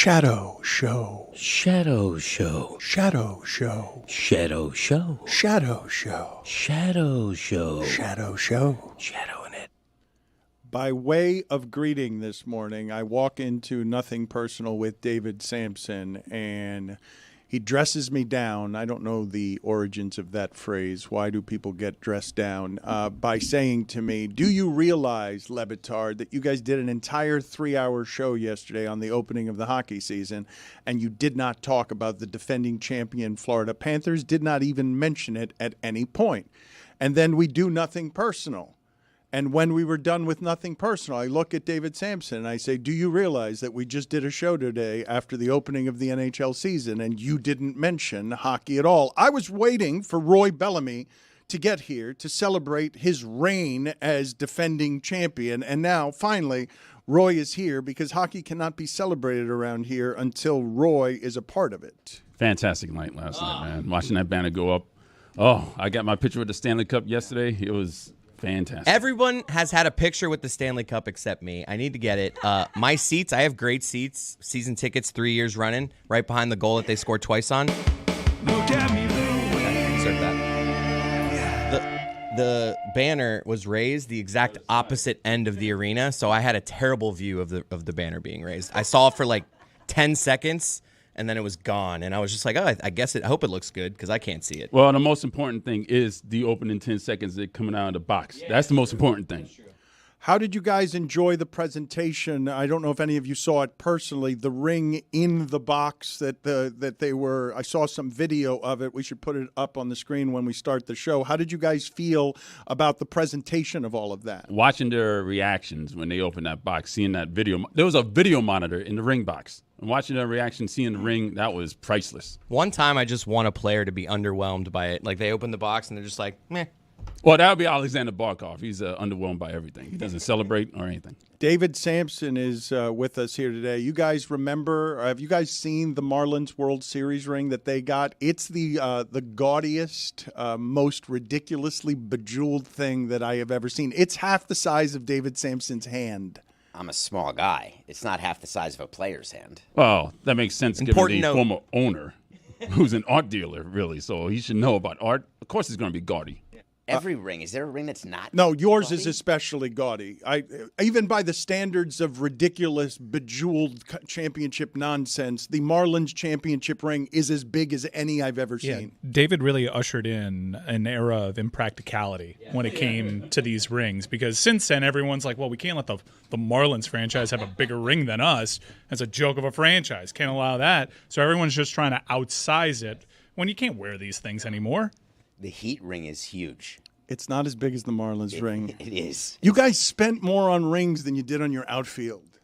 Shadow Show. Shadow Show. Shadow Show. Shadow Show. Shadow Show. Shadow Show. Shadow Show. Shadowing it. By way of greeting this morning, I walk into Nothing Personal with David Samson, and he dresses me down. I don't know the origins of that phrase. Why do people get dressed down? By saying to me, do you realize, Le Batard, that you guys did an entire 3-hour show yesterday on the opening of the hockey season, and you did not talk about the defending champion Florida Panthers, did not even mention it at any point. And then we do Nothing Personal. And when we were done with Nothing Personal, I look at David Samson and I say, do you realize that we just did a show today after the opening of the NHL season and you didn't mention hockey at all? I was waiting for Roy Bellamy to get here to celebrate his reign as defending champion. And now, finally, Roy is here because hockey cannot be celebrated around here until Roy is a part of it. Fantastic night last night, man. Watching that banner go up. Oh, I got my picture with the Stanley Cup yesterday. It was fantastic. Everyone has had a picture with the Stanley Cup except me. I need to get it. My seats, I have great seats, season tickets, 3 years running, right behind the goal that they scored twice on. Insert that. The banner was raised the exact opposite end of the arena, so I had a terrible view of the banner being raised. I saw it for like 10 seconds, and then it was gone. And I was just like, oh, I guess I hope it looks good because I can't see it. Well, the most important thing is the opening 10 seconds that coming out of the box. That's the most important thing. How did you guys enjoy the presentation? I don't know if any of you saw it personally, the ring in the box that they were. I saw some video of it. We should put it up on the screen when we start the show. How did you guys feel about the presentation of all of that? Watching their reactions when they opened that box, seeing that video. There was a video monitor in the ring box. And watching their reaction, seeing the ring, that was priceless. One time I just want a player to be underwhelmed by it. Like they open the box and they're just like, meh. Well, that would be Alexander Barkov. He's underwhelmed by everything. He doesn't celebrate or anything. David Samson is with us here today. You guys remember, have you guys seen the Marlins World Series ring that they got? It's the gaudiest, most ridiculously bejeweled thing that I have ever seen. It's half the size of David Samson's hand. I'm a small guy. It's not half the size of a player's hand. Well, that makes sense Important given the note. former owner, who's an art dealer, really. So he should know about art. Of course it's going to be gaudy. Every ring. Is there a ring that's not? No, yours gaudy? is especially gaudy. Even by the standards of ridiculous, bejeweled championship nonsense, the Marlins championship ring is as big as any I've ever seen. David really ushered in an era of impracticality when it came to these rings, because since then everyone's like, well, we can't let the Marlins franchise have a bigger ring than us. It's a joke of a franchise. Can't allow that. So everyone's just trying to outsize it when you can't wear these things anymore. The Heat ring is huge. It's not as big as the Marlins ring. It is. You guys spent more on rings than you did on your outfield.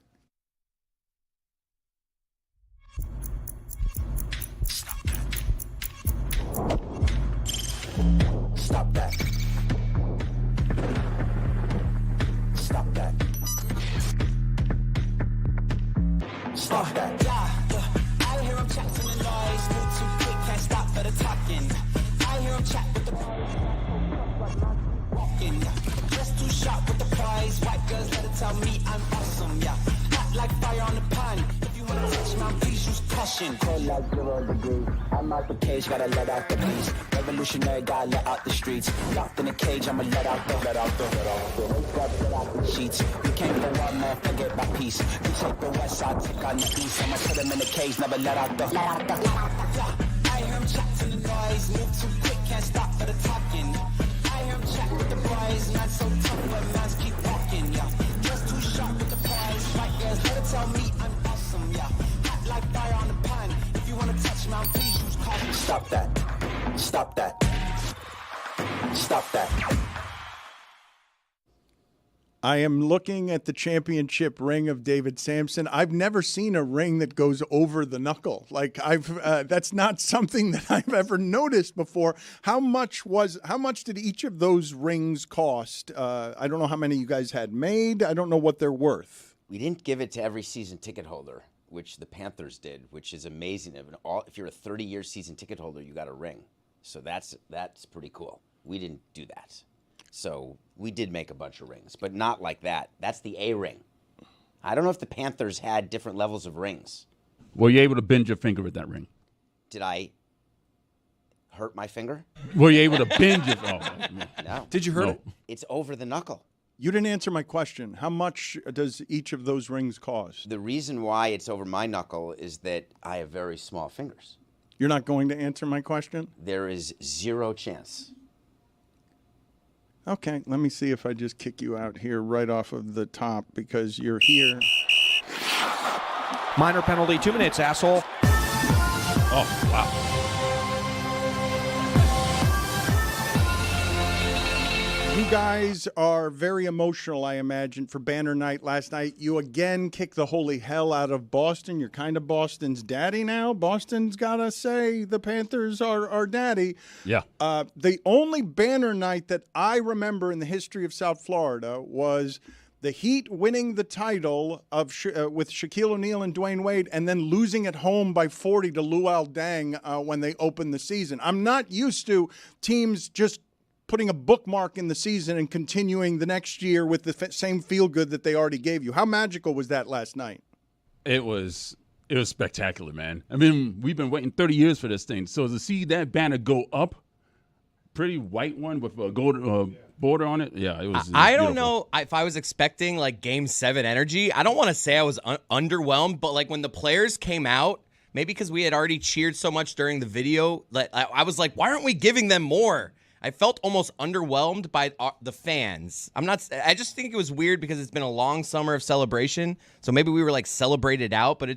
Stop that. Stop that. Stop that. Yeah. I hear him chat to the noise. Move too quick, can't stop for the talking. I hear him chat with the walking. Just too sharp with the prize. White girls let it tell me I'm awesome. Yeah. Hot like fire on the pan. If you wanna touch my please use caution. Cold like 0 degrees. I'm out the cage, gotta let out the beast. Revolutionary, gotta let out the streets. Locked in a cage, I'ma let out the sheets. We came for one man, forget my peace. We take the west side, take on the east. I'ma put him in the cage, never let out the. I hear him chat to the noise. Move too quick, can't stop for the talking. I hear him chat with the boys. Man so tough, but mans keep walking. Yeah, just too sharp with the prize. White girls, let it tell me I'm awesome. Yeah, hot like fire on the pan. If you wanna touch me, please use caution. Stop that. Stop that. Stop that. I am looking at the championship ring of David Samson. I've never seen a ring that goes over the knuckle. Like that's not something that I've ever noticed before. How much did each of those rings cost? I don't know how many you guys had made. I don't know what they're worth. We didn't give it to every season ticket holder, which the Panthers did, which is amazing. If you're a 30-year season ticket holder, you got a ring. So that's pretty cool. We didn't do that. So we did make a bunch of rings, but not like that. That's the A ring. I don't know if the Panthers had different levels of rings. Were you able to bend your finger with that ring? Did I hurt my finger? Were you able to bend your? Oh, No. Did you hurt no. it? It's over the knuckle. You didn't answer my question. How much does each of those rings cost? The reason why it's over my knuckle is that I have very small fingers. You're not going to answer my question? There is zero chance. Okay, let me see if I just kick you out here right off of the top because you're here. Minor penalty, 2 minutes, asshole. Oh, wow. You guys are very emotional, I imagine, for Banner Night last night. You again kicked the holy hell out of Boston. You're kind of Boston's daddy now. Boston's got to say the Panthers are daddy. Yeah. The only Banner Night that I remember in the history of South Florida was the Heat winning the title of with Shaquille O'Neal and Dwayne Wade and then losing at home by 40 to Luol Deng when they opened the season. I'm not used to teams just putting a bookmark in the season and continuing the next year with the same feel-good that they already gave you. How magical was that last night? It was spectacular, man. I mean, we've been waiting 30 years for this thing. So to see that banner go up, pretty white one with a gold border on it, yeah, it was. I don't beautiful. know if I was expecting like Game 7 energy. I don't want to say I was underwhelmed, but like when the players came out, maybe because we had already cheered so much during the video, like I was like, why aren't we giving them more? I felt almost underwhelmed by the fans. I just think it was weird because it's been a long summer of celebration. So maybe we were like celebrated out, but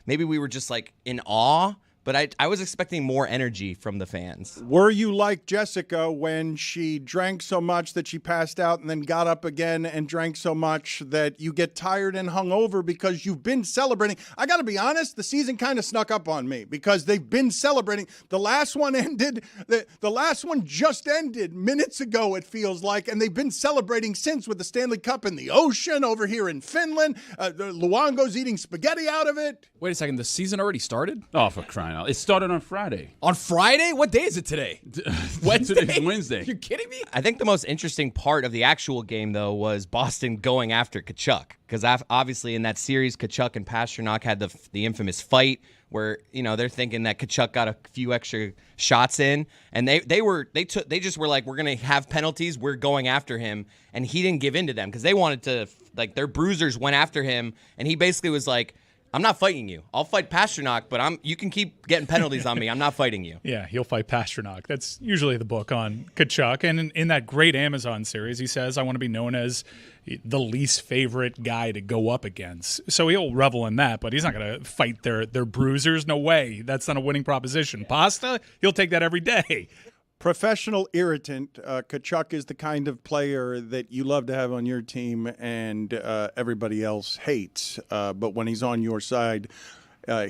maybe we were just like in awe. But I was expecting more energy from the fans. Were you like Jessica when she drank so much that she passed out and then got up again and drank so much that you get tired and hungover because you've been celebrating? I got to be honest, the season kind of snuck up on me because they've been celebrating. The last one ended, the last one just ended minutes ago, it feels like, and they've been celebrating since with the Stanley Cup in the ocean over here in Finland. Luongo's eating spaghetti out of it. Wait a second, the season already started? Oh, for crying out! It started on Friday. On Friday? What day is it today? Wednesday? Today's Wednesday. You kidding me? I think the most interesting part of the actual game, though, was Boston going after Tkachuk. Because obviously in that series, Tkachuk and Pasternak had the infamous fight where, you know, they're thinking that Tkachuk got a few extra shots in. And they just were like, we're going to have penalties. We're going after him. And he didn't give in to them because they wanted to, like, their bruisers went after him. And he basically was like, I'm not fighting you. I'll fight Pasternak, but you can keep getting penalties on me. I'm not fighting you. Yeah, he'll fight Pasternak. That's usually the book on Tkachuk. And in that great Amazon series, he says, I want to be known as the least favorite guy to go up against. So he'll revel in that, but he's not going to fight their bruisers. No way. That's not a winning proposition. Pasta, he'll take that every day. Professional irritant. Tkachuk is the kind of player that you love to have on your team and everybody else hates. But when he's on your side,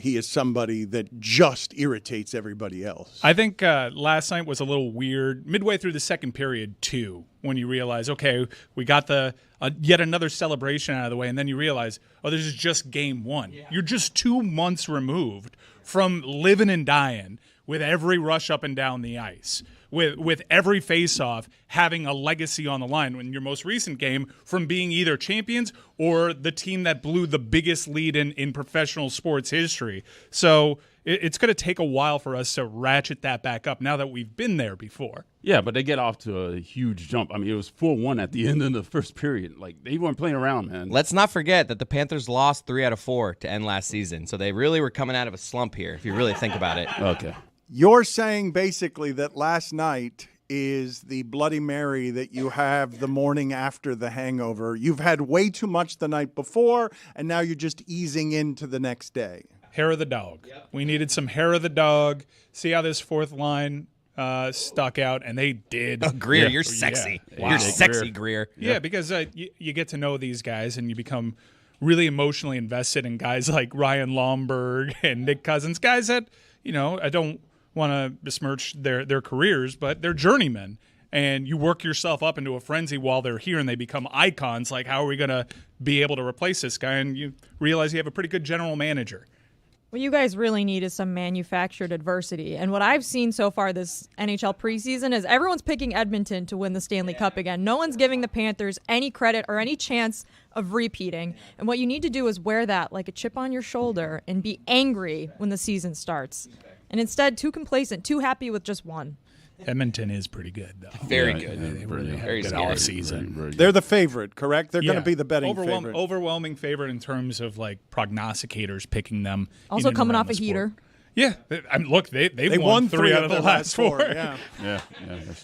he is somebody that just irritates everybody else. I think last night was a little weird. Midway through the second period, too, when you realize, okay, we got yet another celebration out of the way, and then you realize, oh, this is just game one. Yeah. You're just 2 months removed from living and dying with every rush up and down the ice. With every face-off having a legacy on the line in your most recent game from being either champions or the team that blew the biggest lead in professional sports history. So it's going to take a while for us to ratchet that back up now that we've been there before. Yeah, but they get off to a huge jump. I mean, it was 4-1 at the end of the first period. Like, they weren't playing around, man. Let's not forget that the Panthers lost 3 out of 4 to end last season. So they really were coming out of a slump here, if you really think about it. Okay. You're saying basically that last night is the Bloody Mary that you have the morning after the hangover. You've had way too much the night before, and now you're just easing into the next day. Hair of the dog. Yep. We needed some hair of the dog. See how this fourth line stuck out, and they did. Oh, Greer, you're sexy. Yeah. Wow. You're sexy, Greer. Yeah, because you get to know these guys, and you become really emotionally invested in guys like Ryan Lomberg and Nick Cousins, guys that, you know, I don't want to besmirch their careers, but they're journeymen. And you work yourself up into a frenzy while they're here and they become icons. Like, how are we going to be able to replace this guy? And you realize you have a pretty good general manager. What you guys really need is some manufactured adversity. And what I've seen so far this NHL preseason is everyone's picking Edmonton to win the Stanley Cup again. No one's giving the Panthers any credit or any chance of repeating. And what you need to do is wear that like a chip on your shoulder and be angry when the season starts. And instead, too complacent, too happy with just one. Edmonton is pretty good, though. Very good. They really had Very a good scary. off-season. Very good. They're the favorite, correct? They're going to be the betting favorite. Overwhelming favorite in terms of like prognosticators picking them. Also in and coming around off the a sport. heater. Yeah, I mean, look, they They won 3 out of the last 4. Yeah. Yeah,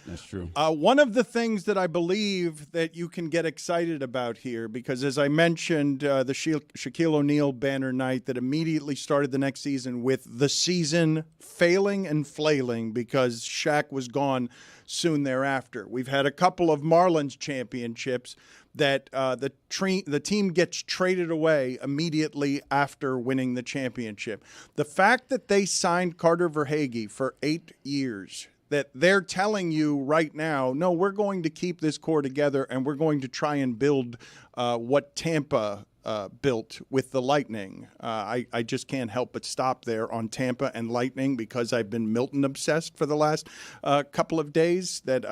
that's true. One of the things that I believe that you can get excited about here, because as I mentioned, the Shaquille O'Neal banner night that immediately started the next season with the season failing and flailing because Shaq was gone soon thereafter. We've had a couple of Marlins championships that the team gets traded away immediately after winning the championship. The fact that they signed Carter Verhaeghe for 8 years, that they're telling you right now, no, we're going to keep this core together and we're going to try and build what Tampa built with the Lightning. I just can't help but stop there on Tampa and Lightning because I've been Milton obsessed for the last couple of days. That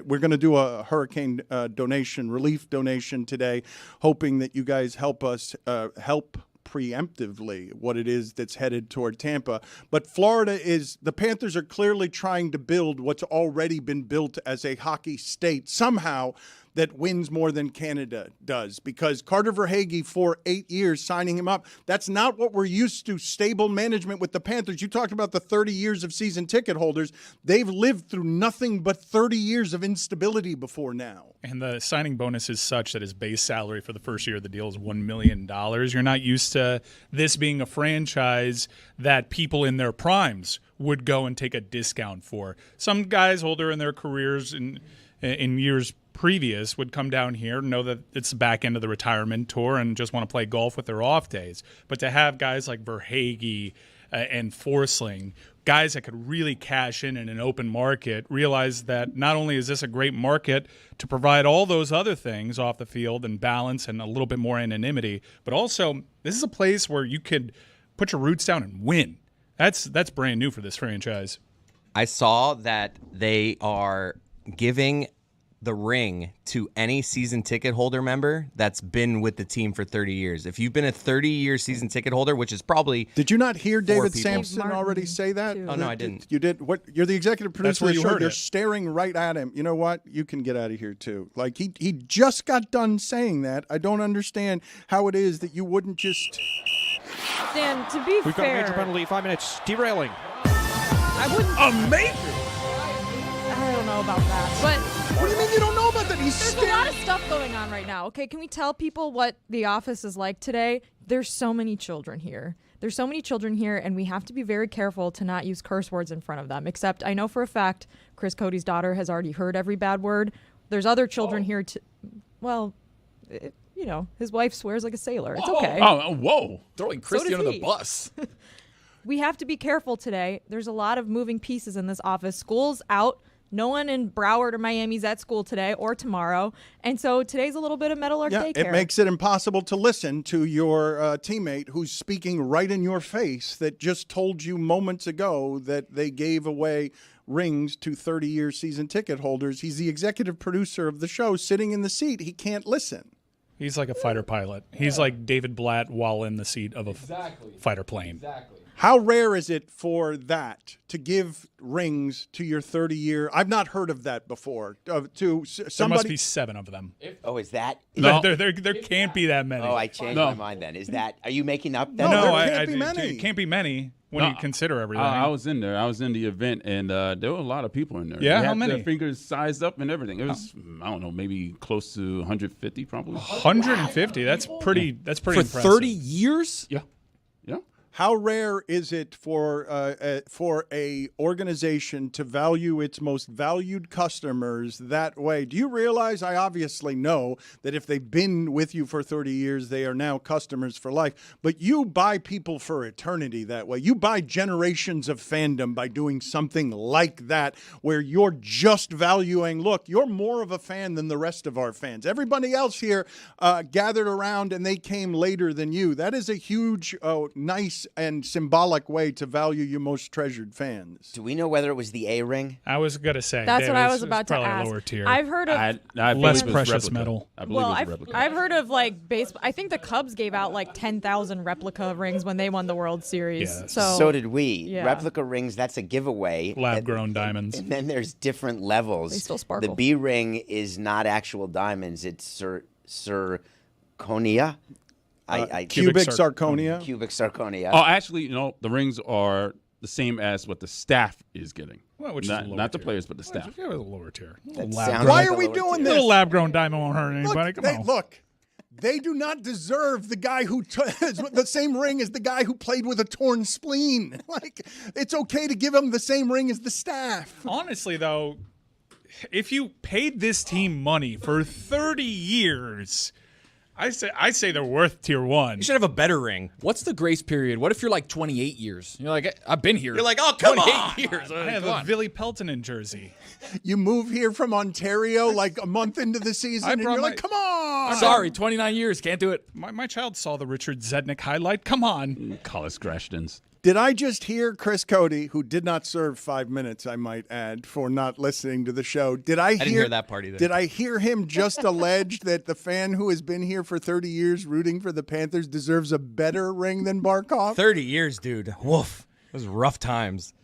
we're going to do a hurricane relief donation today, hoping that you guys help us help preemptively what it is that's headed toward Tampa. But the Panthers are clearly trying to build what's already been built as a hockey state somehow that wins more than Canada does, because Carter Verhaeghe for 8 years, signing him up, that's not what we're used to, stable management with the Panthers. You talked about the 30 years of season ticket holders. They've lived through nothing but 30 years of instability before now. And the signing bonus is such that his base salary for the first year of the deal is $1 million. You're not used to this being a franchise that people in their primes would go and take a discount for. Some guys older in their careers in years previous would come down here, know that it's the back end of the retirement tour and just want to play golf with their off days. But to have guys like Verhaeghe and Forsling, guys that could really cash in an open market, realize that not only is this a great market to provide all those other things off the field and balance and a little bit more anonymity, but also this is a place where you could put your roots down and win. That's brand new for this franchise. I saw that they are giving the ring to any season ticket holder member that's been with the team for 30 years. If you've been a 30-year season ticket holder, which is probably... Did you not hear David people. Sampson already say that? Too. Oh, no, I didn't. You did? What? You're the executive producer where of the you show. heard You're it. staring right at him. You know what? You can get out of here, too. Like, he just got done saying that. I don't understand how it is that you wouldn't just... Dan, to be We've got a fair, major penalty, 5 minutes. Derailing. I wouldn't... Amazing! I don't know about that, but... What do you mean you don't know about that? There's a lot of stuff going on right now. Okay, can we tell people what the office is like today? There's so many children here. There's so many children here, and we have to be very careful to not use curse words in front of them. Except I know for a fact Chris Cody's daughter has already heard every bad word. There's other children here too. Well, his wife swears like a sailor. It's okay. Oh, whoa. Throwing Christy does under he. the bus. We have to be careful today. There's a lot of moving pieces in this office. School's out. No one in Broward or Miami's at school today or tomorrow. And so today's a little bit of metal art daycare. It makes it impossible to listen to your teammate who's speaking right in your face that just told you moments ago that they gave away rings to 30-year season ticket holders. He's the executive producer of the show, sitting in the seat. He can't listen. He's like a fighter pilot. He's like David Blatt while in the seat of a fighter plane. Exactly. How rare is it for that to give rings to your 30-year? I've not heard of that before. To somebody. There must be 7 of them. Oh, is that? No, there can't be that many. Oh, I changed my mind then. Is that? Are you making up that? No, No, there can't be many. It can't be many when you consider everything. I was in there. I was in the event, and there were a lot of people in there. Yeah, They how had many? Their fingers sized up and everything. It was, I don't know, maybe close to 150 probably. 150. That's pretty For impressive. 30 years? Yeah. How rare is it for a organization to value its most valued customers that way? Do you realize? I obviously know that if they've been with you for 30 years, they are now customers for life. But you buy people for eternity that way. You buy generations of fandom by doing something like that, where you're just valuing, look, you're more of a fan than the rest of our fans. Everybody else here gathered around and they came later than you. That is a huge, nice nice and symbolic way to value your most treasured fans. Do we know whether it was the A ring? I was gonna say That's what I was it's about to probably ask. lower tier. I've heard of I believe Less it was precious replica. metal. I believe well, it was replica. I've heard of like baseball. I think the Cubs gave out like 10,000 replica rings when they won the World Series. Yeah. So did we. yeah. Replica rings, that's a giveaway. Lab-grown diamonds. And then there's different levels. They still sparkle. The B ring is not actual diamonds. It's zirconia. Cubic zirconia. Cubic zirconia. Oh, actually, the rings are the same as what the staff is getting. Well, which is not, lower not the tier. players, but the staff. Yeah, it was a lower tier. That Lab- sounds Why like are a we lower doing tier. this? little lab-grown diamond won't hurt anybody. Come on. Look, they do not deserve the guy who the same ring as the guy who played with a torn spleen. Like, it's okay to give him the same ring as the staff. Honestly, though, if you paid this team money for 30 years, I say they're worth tier 1. You should have a better ring. What's the grace period? What if you're like 28 years? You're like, I've been here. You're like, oh, come 28 on. years. I have Come a on. Billy Peltonen jersey. You move here from Ontario like a month into the season, and brought you're my- like, come on. Sorry, 29 years. Can't do it. My child saw the Richard Zednick highlight. Come on. Collis Grashtons. Did I just hear Chris Cody, who did not serve 5 minutes, I might add, for not listening to the show? I didn't hear that part either. Did I hear him just allege that the fan who has been here for 30 years rooting for the Panthers deserves a better ring than Barkov? 30 years, dude. Woof. Those rough times.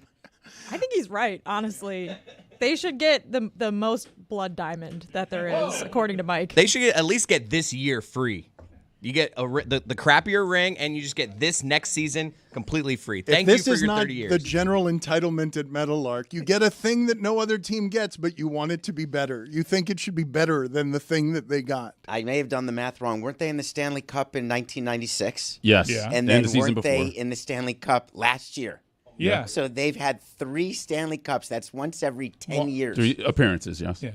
I think he's right. Honestly, they should get the most blood diamond that there is, according to Mike. They should at least get this year free. You get the crappier ring, and you just get this next season completely free. Thank you This for is your not 30 years. the general entitlement at Meadowlark. You get a thing that no other team gets, but you want it to be better. You think it should be better than the thing that they got. I may have done the math wrong. Weren't they in the Stanley Cup in 1996? Yes. Yeah. And then the season weren't they before. in the Stanley Cup last year? Yeah. So they've had 3 Stanley Cups. That's once every 10 years. 3 appearances, yes. Yeah.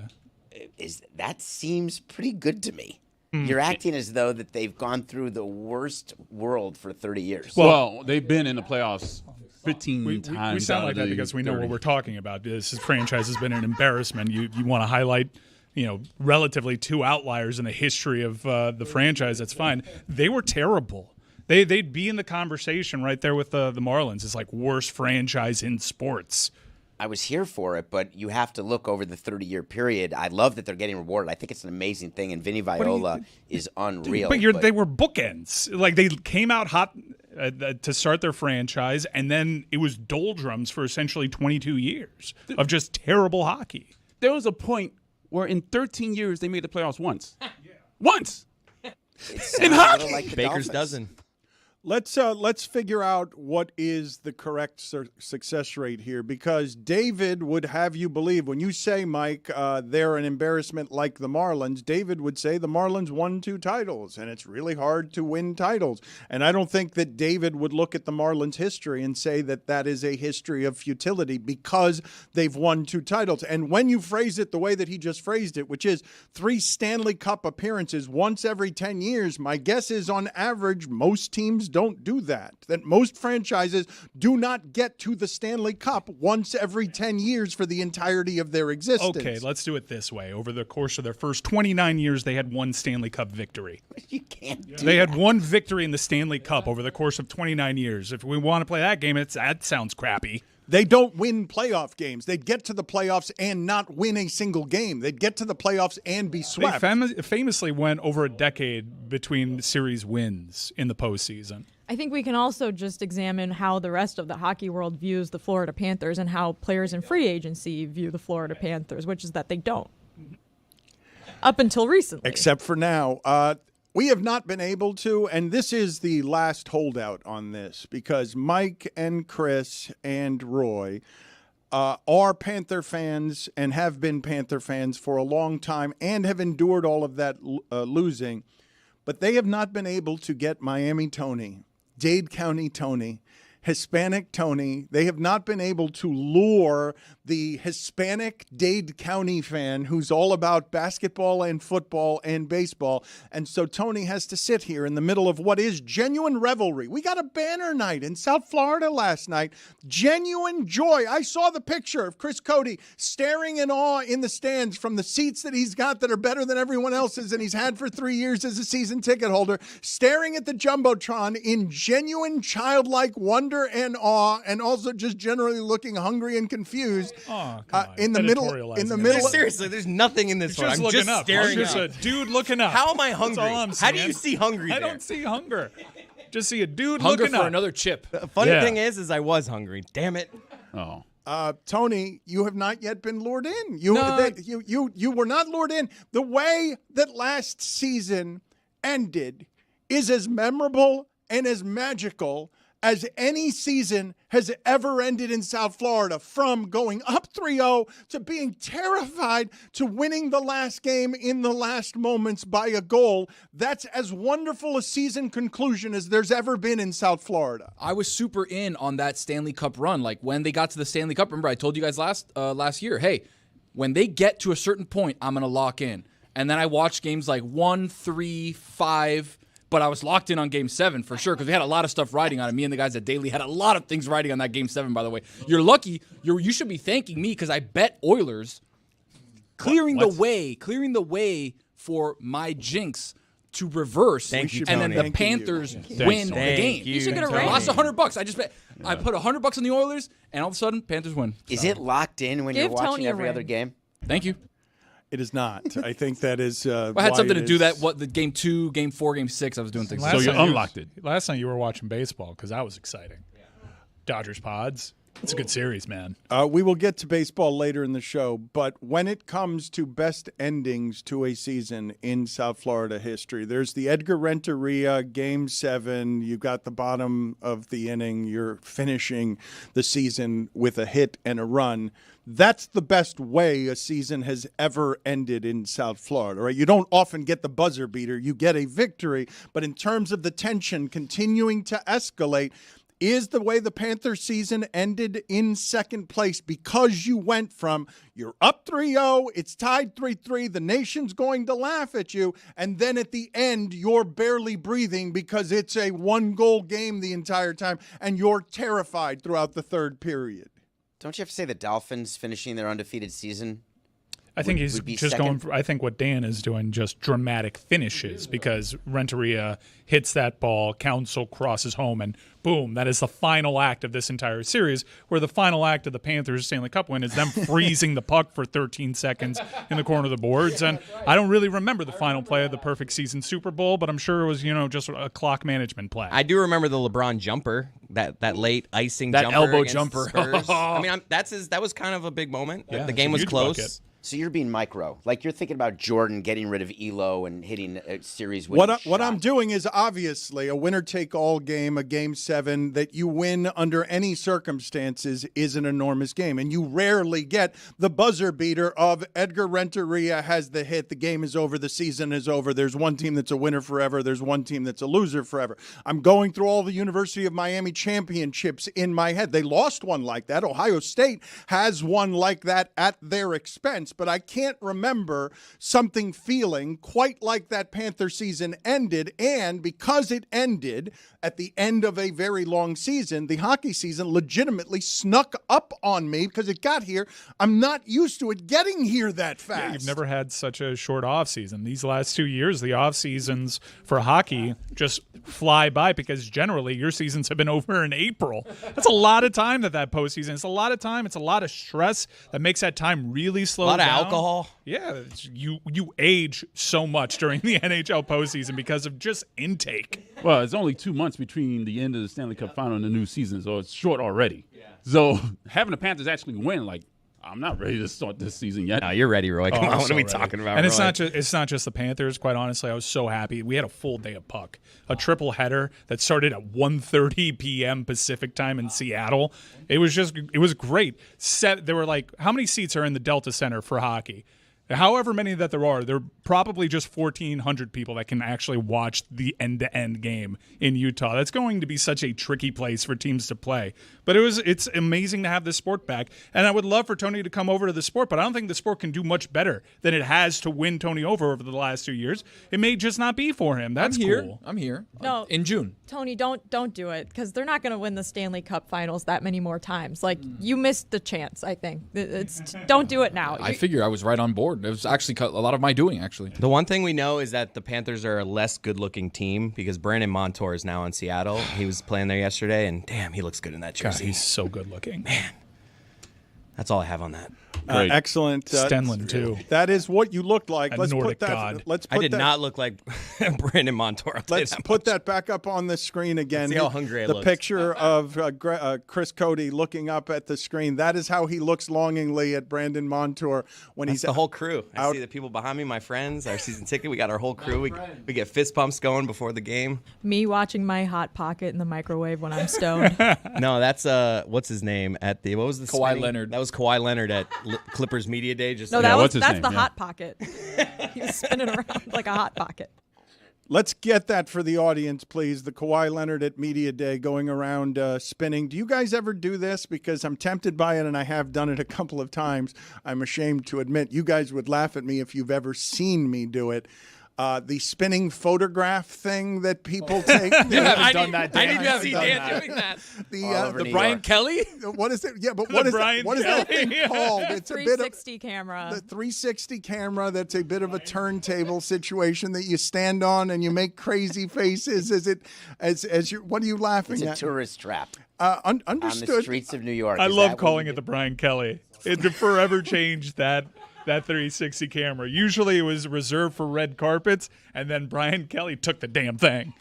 That seems pretty good to me. You're acting as though that they've gone through the worst world for 30 years. Well, they've been in the playoffs 15 We times. sound out like of that the because we know 30. what we're talking about. This franchise has been an embarrassment. You want to highlight, relatively 2 outliers in the history of the franchise. That's fine. They were terrible. They'd be in the conversation right there with the Marlins. It's like worst franchise in sports. I was here for it, but you have to look over the 30-year period. I love that they're getting rewarded. I think it's an amazing thing, and Vinny Viola is unreal. But they were bookends. Like they came out hot to start their franchise, and then it was doldrums for essentially 22 years of just terrible hockey. There was a point where in 13 years they made the playoffs once. Once! It sounds a hockey! little like the Baker's Dolphins. dozen. Let's figure out what is the correct success rate here, because David would have you believe when you say, Mike, they're an embarrassment like the Marlins. David would say the Marlins won 2 titles, and it's really hard to win titles. And I don't think that David would look at the Marlins' history and say that that is a history of futility because they've won 2 titles. And when you phrase it the way that he just phrased it, which is 3 Stanley Cup appearances once every 10 years, my guess is on average most teams don't do that most franchises do not get to the Stanley Cup once every 10 years for the entirety of their existence. Okay, let's do it this way. Over the course of their first 29 years, they had 1 Stanley Cup victory. You can't do They had 1 victory in the Stanley Cup over the course of 29 years. If we want to play that game, that sounds crappy. They don't win playoff games. They'd get to the playoffs and not win a single game. They'd get to the playoffs and be swept. They famously went over a decade between series wins in the postseason. I think we can also just examine how the rest of the hockey world views the Florida Panthers and how players in free agency view the Florida Panthers, which is that they don't. Up until recently. Except for now. We have not been able to, and this is the last holdout on this, because Mike and Chris and Roy are Panther fans and have been Panther fans for a long time and have endured all of that losing. But they have not been able to get Miami Tony, Dade County Tony, Hispanic Tony. They have not been able to lure the Hispanic Dade County fan who's all about basketball and football and baseball. And so Tony has to sit here in the middle of what is genuine revelry. We got a banner night in South Florida last night. Genuine joy. I saw the picture of Chris Cody staring in awe in the stands from the seats that he's got that are better than everyone else's and he's had for 3 years as a season ticket holder, staring at the Jumbotron in genuine childlike wonder and awe, and also just generally looking hungry and confused. In the middle. Seriously, there's nothing in this one. I'm looking just up. staring. I'm just a dude looking up. How am I hungry? That's all I'm How do seeing. you see hungry I there? don't see hunger. Just see a dude Hunger looking for up. another chip. The funny thing is I was hungry. Damn it. Oh. Tony, you have not yet been lured in. You were not lured in. The way that last season ended is as memorable and as magical as any season has ever ended in South Florida, from going up 3-0 to being terrified to winning the last game in the last moments by a goal. That's as wonderful a season conclusion as there's ever been in South Florida. I was super in on that Stanley Cup run. Like when they got to the Stanley Cup, remember I told you guys last year, hey, when they get to a certain point, I'm going to lock in. And then I watched games like 1, 3, 5, but I was locked in on Game 7 for sure because we had a lot of stuff riding on it. Me and the guys at Daily had a lot of things riding on that Game 7, by the way. You're lucky. You should be thanking me because I bet Oilers clearing the way for my jinx to reverse. Thank you, and then Tony. the Panthers you. win the Thank game. You should get a I raise. lost $100. I just bet. I put $100 on the Oilers, and all of a sudden, Panthers win. Is it locked in when Give you're watching Tony a every other ring. game? Thank you. It is not. I think that is. I had something to do that. What the Game 2, Game 4, Game 6? I was doing things. So you night unlocked it. Last night you were watching baseball because that was exciting. Dodgers Pods. It's a good series, man. We will get to baseball later in the show, but when it comes to best endings to a season in South Florida history, there's the Edgar Renteria Game 7. You got the bottom of the inning. You're finishing the season with a hit and a run. That's the best way a season has ever ended in South Florida, right? You don't often get the buzzer beater. You get a victory, but in terms of the tension continuing to escalate, is the way the Panthers season ended in second place, because you went from you're up 3-0, it's tied 3-3, the nation's going to laugh at you, and then at the end you're barely breathing because it's a one-goal game the entire time, and you're terrified throughout the third period. Don't you have to say the Dolphins finishing their undefeated season? I think he's would be just second? going for, I think what Dan is doing, just dramatic finishes, because Renteria hits that ball, Council crosses home, and boom, that is the final act of this entire series, where the final act of the Panthers Stanley Cup win is them freezing the puck for 13 seconds in the corner of the boards. And I don't really remember the final play of the perfect season Super Bowl, but I'm sure it was, just a clock management play. I do remember the LeBron jumper, that late icing That jumper. elbow against jumper. the Spurs. I mean, that was kind of a big moment. Yeah, the game it's was a huge close. bucket. So you're being micro. Like you're thinking about Jordan getting rid of Elo and hitting a series winning What I'm shot. doing is obviously a winner-take-all game, a Game 7 that you win under any circumstances is an enormous game. And you rarely get the buzzer beater of Edgar Renteria has the hit, the game is over, the season is over. There's one team that's a winner forever. There's one team that's a loser forever. I'm going through all the University of Miami championships in my head. They lost one like that. Ohio State has one like that at their expense. But I can't remember something feeling quite like that Panther season ended. And because it ended at the end of a very long season, the hockey season legitimately snuck up on me because it got here. I'm not used to it getting here that fast. Yeah, you've never had such a short off season. These last 2 years, the off seasons for hockey just fly by because generally your seasons have been over in April. That's a lot of time that postseason. It's a lot of time. It's a lot of stress that makes that time really slow down. A lot of alcohol. Yeah, you age so much during the NHL postseason because of just intake. Well, it's only 2 months between the end of the Stanley Cup final and the new season, so it's short already. Yeah. So having the Panthers actually win, I'm not ready to start this season yet. No, you're ready, Roy. Come on, what are we talking about, And Roy? it's not just the Panthers. Quite honestly, I was so happy. We had a full day of puck, a triple header that started at 1:30 p.m. Pacific time in Seattle. It was great. There were how many seats are in the Delta Center for hockey? However many that there are probably just 1,400 people that can actually watch the end-to-end game in Utah. That's going to be such a tricky place for teams to play. But it's amazing to have this sport back. And I would love for Tony to come over to the sport, but I don't think the sport can do much better than it has to win Tony over the last 2 years. It may just not be for him. That's cool. I'm here. No. In June. Tony, don't do it, because they're not going to win the Stanley Cup Finals that many more times. Like, you missed the chance, I think. Don't do it now. I figure I was right on board. It was actually a lot of my doing, actually. The one thing we know is that the Panthers are a less good-looking team because Brandon Montour is now in Seattle. He was playing there yesterday, and damn, he looks good in that God, jersey. he's so good looking. Man, that's all I have on that. Excellent. Stenlund, too. That is what you looked like. A Let's Nordic put that. god. I did not look like Brandon Montour. Let's put that back up on the screen again. See how hungry I The looked. picture of Chris Cody looking up at the screen. That is how he looks longingly at Brandon Montour when That's he's the whole crew. I out. see the people behind me, my friends, our season ticket. We got our whole crew. We get fist pumps going before the game. Me watching my Hot Pocket in the microwave when I'm stoned. No, that's what's his name at the what was the Kawhi spinning? Leonard. That was Kawhi Leonard at Clippers Media Day. Just No, like, what's his that's name? the Yeah. Hot Pocket. He was spinning around like a Hot Pocket. Let's get that for the audience, please. The Kawhi Leonard at Media Day going around spinning. Do you guys ever do this? Because I'm tempted by it, and I have done it a couple of times. I'm ashamed to admit. You guys would laugh at me if you've ever seen me do it. The spinning photograph thing that people take. You haven't done that, Dan. I need to see Done Dan that. doing that. The New Brian York. Kelly? what is it? Yeah, but what is Brian that Kelly. thing called? It's a bit of 360 camera. the 360 camera. That's a bit of a turntable situation that you stand on and you make crazy faces. Is it as you? What are you laughing It's a at? tourist trap Understood. on the streets of New York. I Is love that what calling you it do? the Brian Kelly. It forever changed that 360 camera. Usually it was reserved for red carpets, and then Brian Kelly took the damn thing.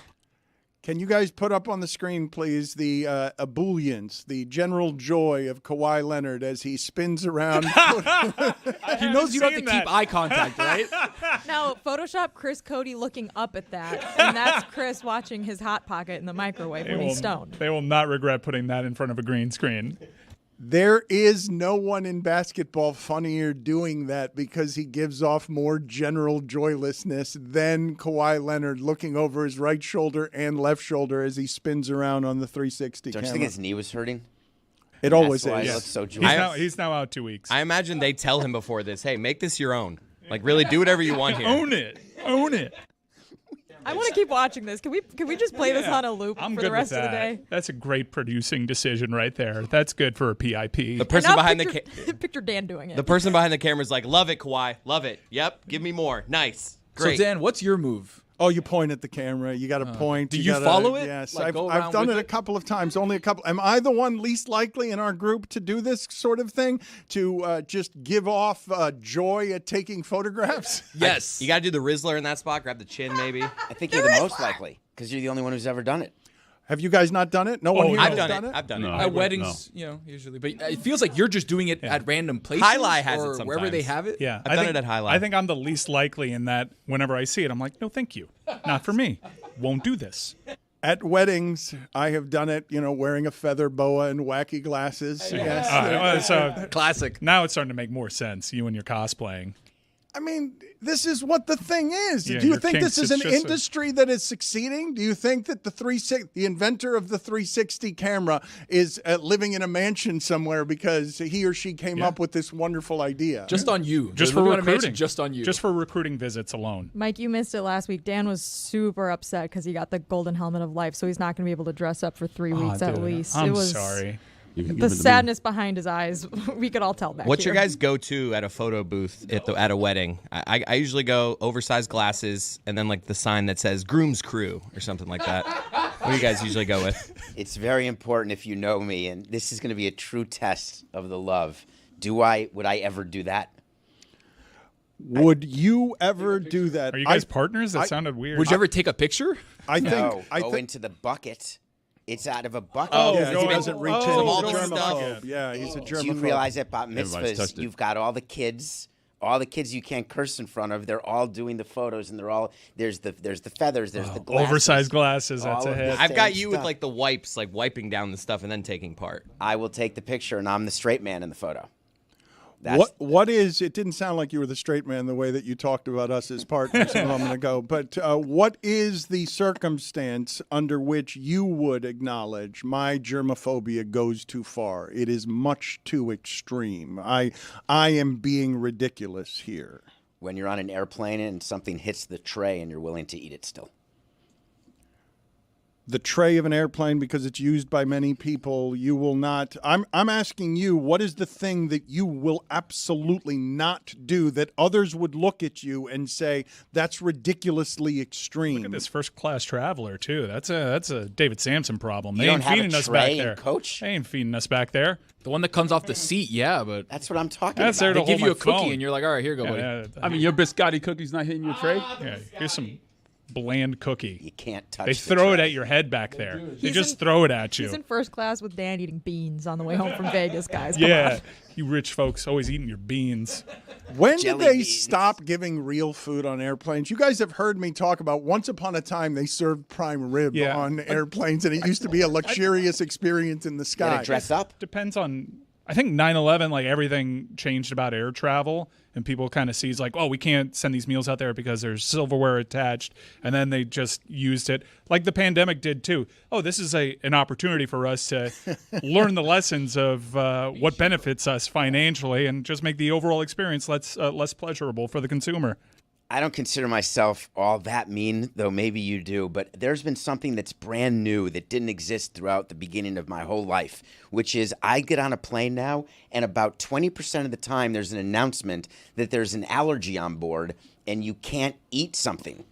Can you guys put up on the screen, please, the ebullience, the general joy of Kawhi Leonard as he spins around? He knows you don't have to keep eye contact, right? Now, Photoshop Chris Cody looking up at that, and that's Chris watching his Hot Pocket in the microwave when he's stoned. They will not regret putting that in front of a green screen. There is no one in basketball funnier doing that because he gives off more general joylessness than Kawhi Leonard looking over his right shoulder and left shoulder as he spins around on the 360 Don't you camera. think his knee was hurting? It always That's why is. he looks so joyous. He's now out 2 weeks. I imagine they tell him before this, hey, make this your own. Like, really do whatever you want here. Own it. Own it. I want to keep watching this. Can we just play this on a loop I'm for good the rest with of the that. day? That's a great producing decision right there. That's good for a PIP. The person Now behind picture, picture Dan doing it. the person behind the camera is like, love it, Kawhi, love it. Yep, give me more. Nice, great. So, Dan, what's your move? Oh, you point at the camera. You got to point. do you gotta- follow it? Yes, Like, go I've around done with it a it? couple of times. Only a couple. Am I the one least likely in our group to do this sort of thing? To just give off joy at taking photographs? Yes. You got to do the Rizzler in that spot. Grab the chin, maybe. I think you're the most likely because you're the only one who's ever done it. Have you guys not done it? No one here I've has done it. I've done No. it. At weddings, usually. But it feels like you're just doing it at random places Highlight has it or wherever they sometimes. have it. Yeah, I've done it at High Life. I think I'm the least likely in that whenever I see it, I'm like, no, thank you. Not for me. Won't do this. At weddings, I have done it, wearing a feather boa and wacky glasses. Yes. All right, well, so Classic. now it's starting to make more sense, you and your cosplaying. I mean, this is what the thing is. Yeah, Do you your think kinks, this is it's an just industry that is succeeding? Do you think that the inventor of the 360 camera is living in a mansion somewhere because he or she came up with this wonderful idea? Just on you. Just They're for living on a mansion recruiting. Just on you. Just for recruiting visits alone. Mike, you missed it last week. Dan was super upset because he got the golden helmet of life, so he's not going to be able to dress up for 3 weeks at dude, least. I'm it was sorry. You can give the it to me. sadness behind his eyes. We could all tell back What's your here. guys' go-to at a photo booth at a wedding? I usually go oversized glasses and then like the sign that says groom's crew or something like that. What do you guys usually go with? It's very important if you know me, and this is going to be a true test of the love. Would I ever do that? Would you ever do that? Are you guys partners? That sounded weird. Would you ever take a picture? I think. No, I go think. into the bucket. It's out of a bucket. Oh, Yeah, he go doesn't reach in. all He's the a stuff. germaphobe. Yeah, he's a germaphobe. Do you realize at bat Everybody's touched mitzvahs, it. you've got all the kids you can't curse in front of. They're all doing the photos, and there's the feathers, there's the glasses. Oversized glasses, that's all a of hit. this. I've got Same you with stuff. like the wipes, like wiping down the stuff and then taking part. I will take the picture, and I'm the straight man in the photo. What is? It didn't sound like you were the straight man the way that you talked about us as partners a moment ago. But what is the circumstance under which you would acknowledge my germophobia goes too far? It is much too extreme. I am being ridiculous here. When you're on an airplane and something hits the tray and you're willing to eat it still. The tray of an airplane, because it's used by many people, you will not. I'm asking you, what is the thing that you will absolutely not do that others would look at you and say that's ridiculously extreme? Look at this first class traveler too. That's a David Samson problem. They You ain't don't have feeding a us back tray there. and coach? They ain't feeding us back there. The one that comes off the seat, yeah, but That's what I'm talking That's about. there to they give hold you my a cookie phone. and you're like, all right, here you go, buddy. Yeah, I mean, your biscotti cookie's not hitting your tray. yeah, here's some bland cookie. You can't touch They the throw it tray. at your head back there. They He's just in- throw it at you. He's in first class with Dan eating beans on the way home from Vegas, guys. Come Yeah, on. you rich folks always eating your beans. When did Jelly they beans. stop giving real food on airplanes? You guys have heard me talk about once upon a time they served prime rib Yeah. on airplanes, and it used to be a luxurious experience in the You sky. gotta dress up. Depends on. I think 9/11, like everything changed about air travel, and people kind of sees like, oh, we can't send these meals out there because there's silverware attached, and then they just used it like the pandemic did too. Oh, this is an opportunity for us to learn the lessons of what benefits us financially, and just make the overall experience less pleasurable for the consumer. I don't consider myself all that mean, though maybe you do, but there's been something that's brand new that didn't exist throughout the beginning of my whole life, which is I get on a plane now, and about 20% of the time there's an announcement that there's an allergy on board and you can't eat something.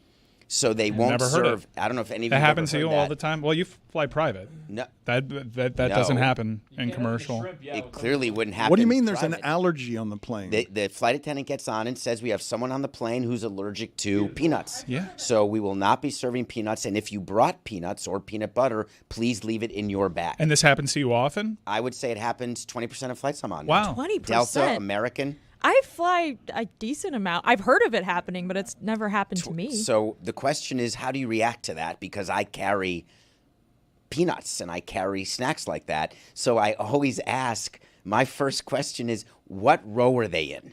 So they won't Never heard serve. it. I don't know if any of you That have happens to ever you heard all that. the time. Well, you fly private. No, That doesn't No. happen in commercial. it clearly wouldn't happen. What do you mean there's an private. allergy on the plane? The flight attendant gets on and says we have someone on the plane who's allergic to peanuts. Yeah. So we will not be serving peanuts. And if you brought peanuts or peanut butter, please leave it in your bag. And this happens to you often? I would say it happens 20% of flights I'm on. Wow. 20%. Delta, American. I fly a decent amount. I've heard of it happening, but it's never happened to me. So the question is, how do you react to that? Because I carry peanuts and I carry snacks like that. So I always ask, my first question is, what row are they in?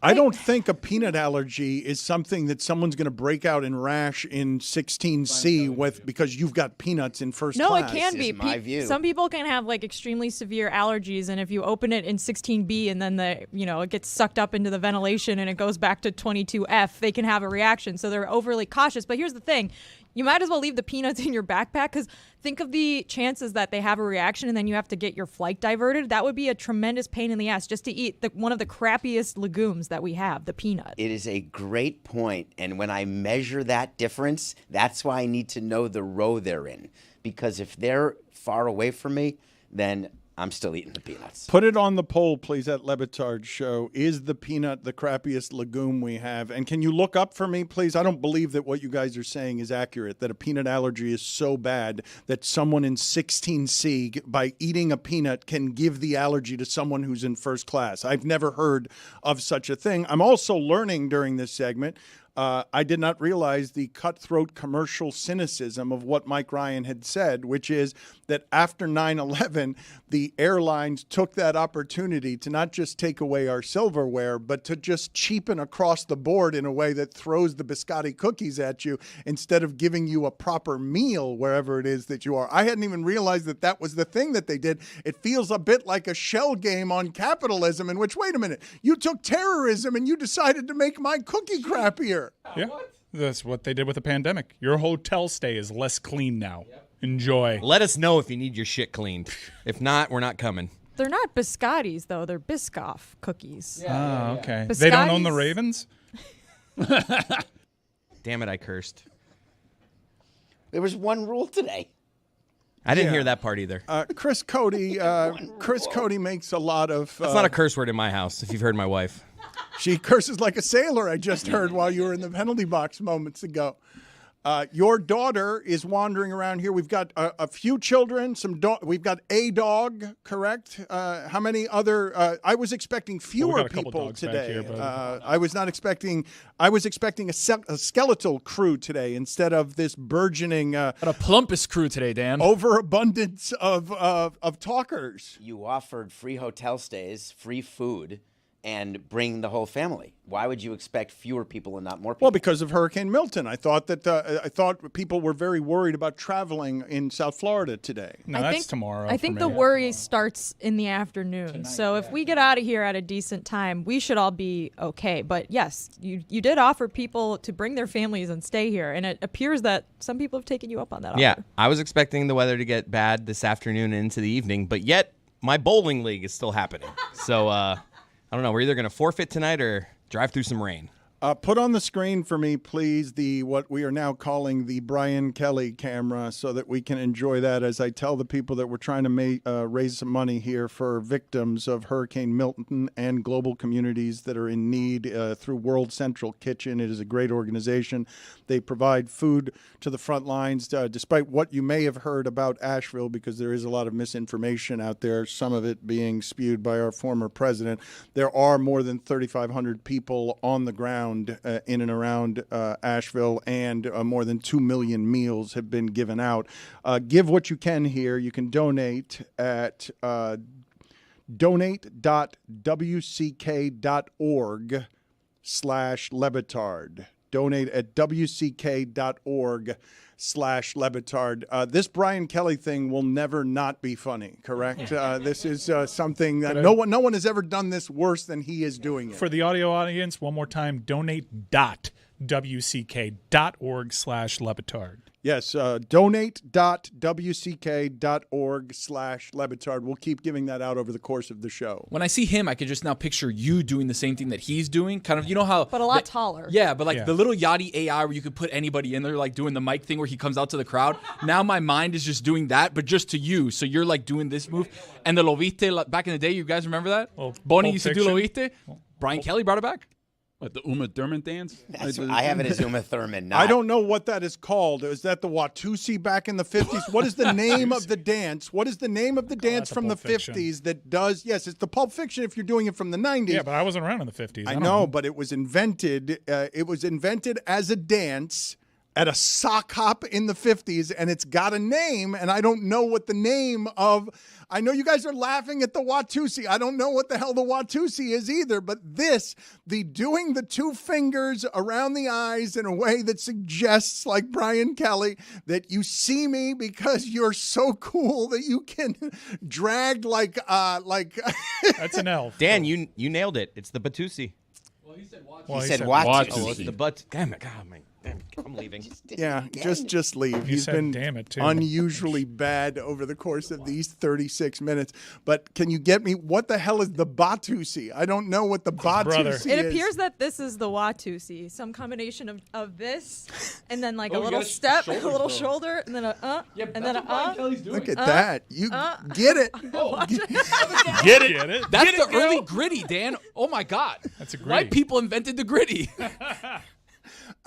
I don't think a peanut allergy is something that someone's going to break out in rash in 16C with because you've got peanuts in first No, class. it can This be. is my view. Some people can have like extremely severe allergies, and if you open it in 16B and then it gets sucked up into the ventilation and it goes back to 22F, they can have a reaction. So they're overly cautious. But here's the thing. You might as well leave the peanuts in your backpack, because think of the chances that they have a reaction and then you have to get your flight diverted. That would be a tremendous pain in the ass just to eat one of the crappiest legumes that we have, the peanut. It is a great point. And when I measure that difference, that's why I need to know the row they're in. Because if they're far away from me, then I'm still eating the peanuts. Put it on the poll, please, at Le Batard Show. Is the peanut the crappiest legume we have? And can you look up for me, please? I don't believe that what you guys are saying is accurate, that a peanut allergy is so bad that someone in 16C, by eating a peanut, can give the allergy to someone who's in first class. I've never heard of such a thing. I'm also learning during this segment. I did not realize the cutthroat commercial cynicism of what Mike Ryan had said, which is that after 9/11, the airlines took that opportunity to not just take away our silverware, but to just cheapen across the board in a way that throws the biscotti cookies at you instead of giving you a proper meal wherever it is that you are. I hadn't even realized that that was the thing that they did. It feels a bit like a shell game on capitalism in which, wait a minute, you took terrorism and you decided to make my cookie crappier. Yeah. That's what they did with the pandemic. Your hotel stay is less clean now. Enjoy. Let us know if you need your shit cleaned. If not, we're not coming. They're not biscottis, though. They're Biscoff cookies. Oh, okay. They don't own the Ravens? Damn it, I cursed. There was one rule today. I didn't hear that part either. Chris Cody makes a lot of. That's not a curse word in my house, if you've heard my wife. She curses like a sailor, I just heard while you were in the penalty box moments ago. Your daughter is wandering around here. We've got a few children. We've got a dog, correct? How many other? I was expecting fewer got a couple people dogs back today. here, but- I was not expecting. I was expecting a skeletal crew today instead of this burgeoning Got a plumpest crew today, Dan. overabundance of talkers. You offered free hotel stays, free food, and bring the whole family. Why would you expect fewer people and not more people? Well, because of Hurricane Milton, I thought people were very worried about traveling in South Florida today. No, I that's think, tomorrow. I for think me. the worry starts in the afternoon. So if we get out of here at a decent time, we should all be okay. But yes, you did offer people to bring their families and stay here, and it appears that some people have taken you up on that Yeah, offer. I was expecting the weather to get bad this afternoon and into the evening, but yet my bowling league is still happening. So I don't know. We're either going to forfeit tonight or drive through some rain. Put on the screen for me, please, what we are now calling the Brian Kelly camera so that we can enjoy that as I tell the people that we're trying to raise some money here for victims of Hurricane Milton and global communities that are in need through World Central Kitchen. It is a great organization. They provide food to the front lines, despite what you may have heard about Asheville, because there is a lot of misinformation out there, some of it being spewed by our former president. There are more than 3,500 people on the ground in and around Asheville, and more than 2 million meals have been given out. Give what you can here. You can donate at donate.wck.org/Le Batard. Donate at wck.org/Le Batard. This Brian Kelly thing will never not be funny, correct? This is something that no one has ever done this worse than he is doing it. For the audio audience, one more time, donate.wck.org/Le Batard. Yes, donate.wck.org/Le Batard. We'll keep giving that out over the course of the show. When I see him, I can just now picture you doing the same thing that he's doing. Kind of, you know how... But a lot taller. Yeah, but like Yeah. the little Yachty AI where you could put anybody in there, like doing the mic thing where he comes out to the crowd. Now my mind is just doing that, but just to you. So you're like doing this move. And the Lo Viste, like, back in the day, you guys remember that? Well, Bonnie Pulp used to do Lo Fiction. Viste. Brian Kelly brought it back. What, the Uma Thurman dance? I have it as Uma Thurman. Not, I don't know what that is called. Is that the Watusi back in the 50s? What is the name of the dance? What is the name of the dance that's from the Pulp Fiction. 50s that does? Yes, it's the Pulp Fiction if you're doing it from the 90s. Yeah, but I wasn't around in the 50s. I don't know, but it was invented. It was invented as a dance at a sock hop in the 50s, and it's got a name, and I don't know what the name of. I know you guys are laughing at the Watusi. I don't know what the hell the Watusi is either, but the doing the two fingers around the eyes in a way that suggests, like Brian Kelly, that you see me because you're so cool that you can drag like. That's an elf. Dan, you nailed it. It's the Batutsi. Well, He said Watusi. Oh, it's the damn it. God, I'm leaving. Yeah, just leave. He's said been damn it, too. unusually bad over the course of these 36 minutes. But can you get me, what the hell is the Batusi? I don't know what the Batusi is. It appears that this is the Watusi, some combination of this, and then like a you little got step, a shoulders, little though. shoulder, and then and then Look at that. You get it. Get it? That's the early gritty, Dan. Oh my God. That's a White gritty. people invented the gritty.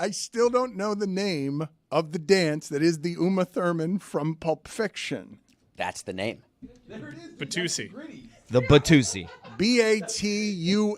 I still don't know the name of the dance that is the Uma Thurman from Pulp Fiction. That's the name. Batusi. The Batutsi. Batusi.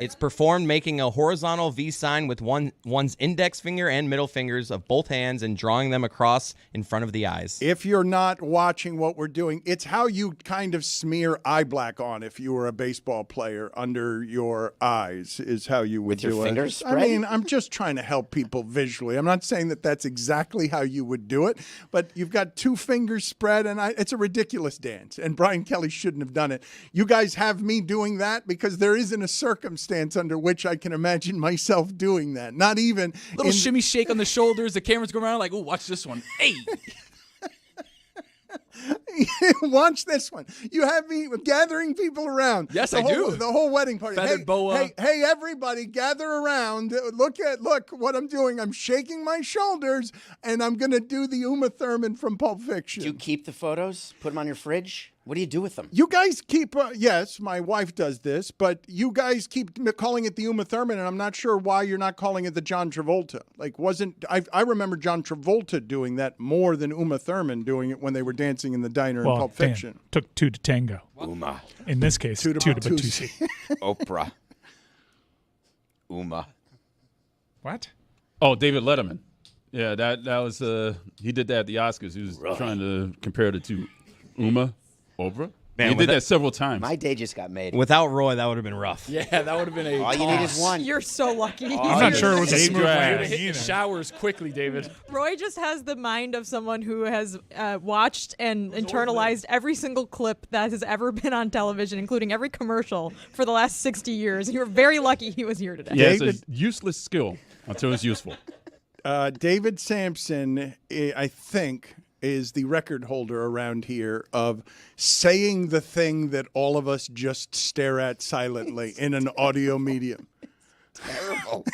It's performed making a horizontal V sign with one's index finger and middle fingers of both hands and drawing them across in front of the eyes. If you're not watching what we're doing, it's how you kind of smear eye black on if you were a baseball player under your eyes is how you would With your do fingers it. I spread? mean, I'm just trying to help people visually. I'm not saying that that's exactly how you would do it, but you've got two fingers spread, and it's a ridiculous dance, and Brian Kelly shouldn't have done it. You guys have me doing that because there isn't a circumstance under which I can imagine myself doing that. Not even Little shimmy shake on the shoulders. The cameras go around like, oh, watch this one. Hey. Watch this one. You have me gathering people around. Yes, the I whole, do. The whole wedding party. Feathered boa. Hey, everybody, gather around. Look what I'm doing. I'm shaking my shoulders, and I'm going to do the Uma Thurman from Pulp Fiction. Do you keep the photos? Put them on your fridge? What do you do with them? You guys keep, yes, my wife does this, but you guys keep calling it the Uma Thurman, and I'm not sure why you're not calling it the John Travolta. Like, I remember John Travolta doing that more than Uma Thurman doing it when they were dancing in the diner in Pulp Fiction. Dan, took two to tango. Uma. In this case, two to Batutsi. Oprah. Uma. What? Oh, David Letterman. Yeah, that was he did that at the Oscars. He was trying to compare the two. Uma, Oprah. Man, he did that several times. My day just got made. Without Roy, that would have been rough. Yeah, that would have been a. All you need is one. You're so lucky. I'm not sure it was a Save smooth your landing ass. Hit either. the showers quickly, David. Roy just has the mind of someone who has watched and internalized every single clip that has ever been on television, including every commercial for the last 60 years. You're very lucky he was here today. Yeah, it's David- a useless skill until it's useful. David Samson, I think, is the record holder around here of saying the thing that all of us just stare at silently in an audio medium. Terrible.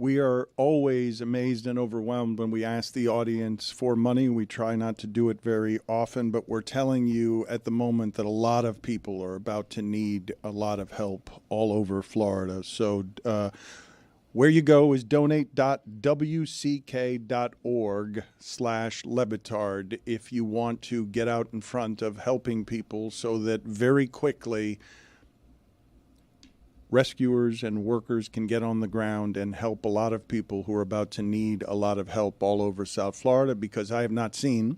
We are always amazed and overwhelmed when we ask the audience for money. We try not to do it very often, but we're telling you at the moment that a lot of people are about to need a lot of help all over Florida. So where you go is donate.wck.org/Le Batard if you want to get out in front of helping people so that very quickly rescuers and workers can get on the ground and help a lot of people who are about to need a lot of help all over South Florida, because I have not seen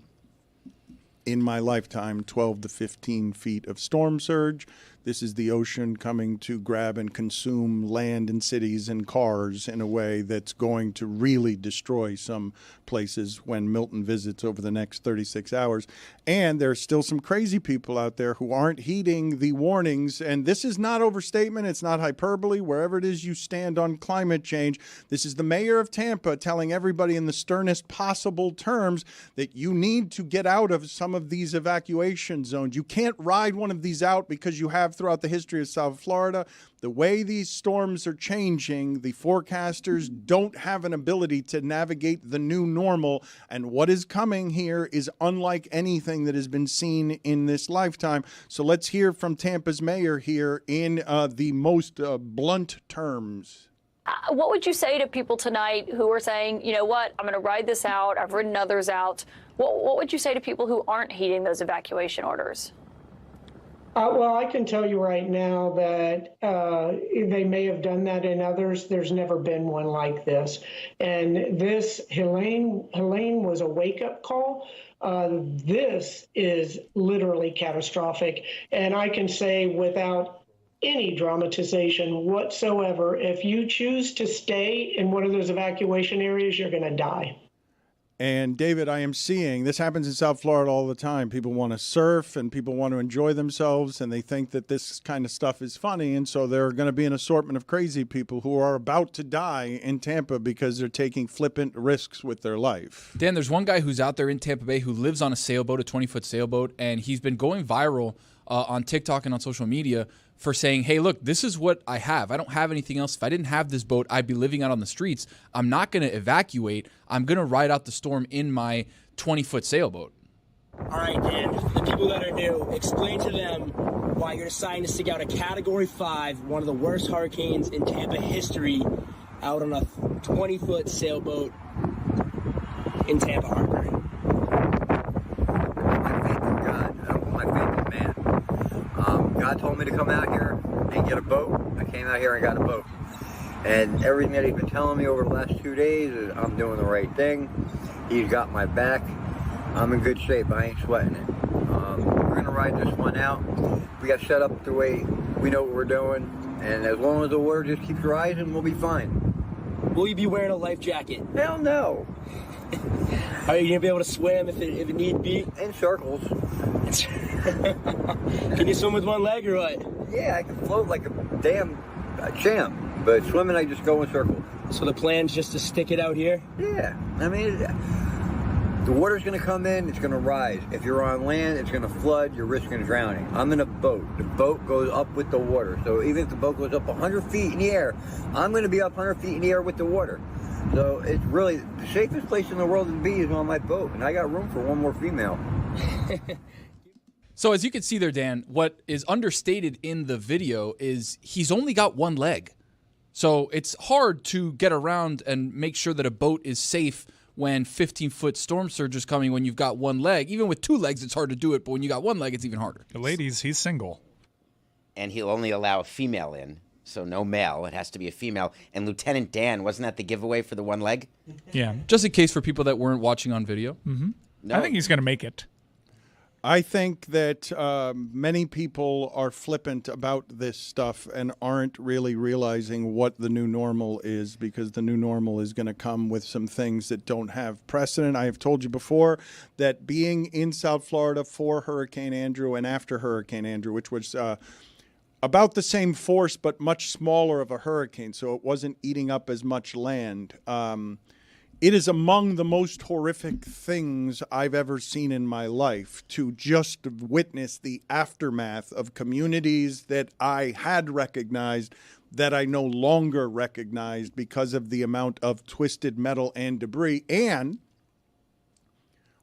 in my lifetime 12 to 15 feet of storm surge. This is the ocean coming to grab and consume land and cities and cars in a way that's going to really destroy some places when Milton visits over the next 36 hours. And there's still some crazy people out there who aren't heeding the warnings. And this is not overstatement. It's not hyperbole. Wherever it is you stand on climate change, this is the mayor of Tampa telling everybody in the sternest possible terms that you need to get out of some of these evacuation zones. You can't ride one of these out because you have throughout the history of South Florida. The way these storms are changing, the forecasters don't have an ability to navigate the new normal. And what is coming here is unlike anything that has been seen in this lifetime. So let's hear from Tampa's mayor here in the most blunt terms. What would you say to people tonight who are saying, you know what, I'm going to ride this out, I've ridden others out? What would you say to people who aren't heeding those evacuation orders? Well, I can tell you right now that they may have done that in others. There's never been one like this. And this, Helene was a wake-up call. This is literally catastrophic. And I can say without any dramatization whatsoever, if you choose to stay in one of those evacuation areas, you're going to die. And David, I am seeing this happens in South Florida all the time. People want to surf and people want to enjoy themselves, and they think that this kind of stuff is funny. And so there are going to be an assortment of crazy people who are about to die in Tampa because they're taking flippant risks with their life. Dan, there's one guy who's out there in Tampa Bay who lives on a sailboat, a 20-foot sailboat, and he's been going viral on TikTok and on social media for saying, hey, look, this is what I have. I don't have anything else. If I didn't have this boat, I'd be living out on the streets. I'm not going to evacuate. I'm going to ride out the storm in my 20-foot sailboat. All right, Dan, for the people that are new, explain to them why you're deciding to stick out a Category 5, one of the worst hurricanes in Tampa history, out on a 20-foot sailboat in Tampa Harbor. God told me to come out here and get a boat. I came out here and got a boat. And everything that he's been telling me over the last 2 days is I'm doing the right thing. He's got my back. I'm in good shape. I ain't sweating it. We're going to ride this one out. We got set up the way we know what we're doing. And as long as the water just keeps rising, we'll be fine. Will you be wearing a life jacket? Hell no. Are you going to be able to swim if it need be? In circles. Can you swim with one leg or what? Yeah, I can float like a damn champ. But swimming, I just go in circles. So the plan's just to stick it out here? Yeah. I mean, the water's going to come in, it's going to rise. If you're on land, it's going to flood, you're risking drowning. I'm in a boat. The boat goes up with the water. So even if the boat goes up 100 feet in the air, I'm going to be up 100 feet in the air with the water. So it's really the safest place in the world to be is on my boat. And I got room for one more female. So as you can see there, Dan, what is understated in the video is he's only got one leg. So it's hard to get around and make sure that a boat is safe when 15-foot storm surge is coming when you've got one leg. Even with two legs, it's hard to do it, but when you got one leg, it's even harder. The ladies, he's single. And he'll only allow a female in, so no male. It has to be a female. And Lieutenant Dan, wasn't that the giveaway for the one leg? Yeah, just in case for people that weren't watching on video. Mm-hmm. No. I think he's going to make it. I think that many people are flippant about this stuff and aren't really realizing what the new normal is, because the new normal is going to come with some things that don't have precedent. I have told you before that being in South Florida for Hurricane Andrew and after Hurricane Andrew, which was about the same force but much smaller of a hurricane, so it wasn't eating up as much land. It is among the most horrific things I've ever seen in my life to just witness the aftermath of communities that I had recognized that I no longer recognized because of the amount of twisted metal and debris. And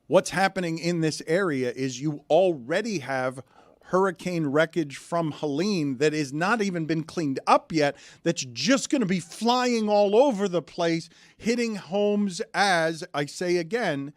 what's happening in this area is you already have hurricane wreckage from Helene that has not even been cleaned up yet, that's just going to be flying all over the place, hitting homes. As I say again,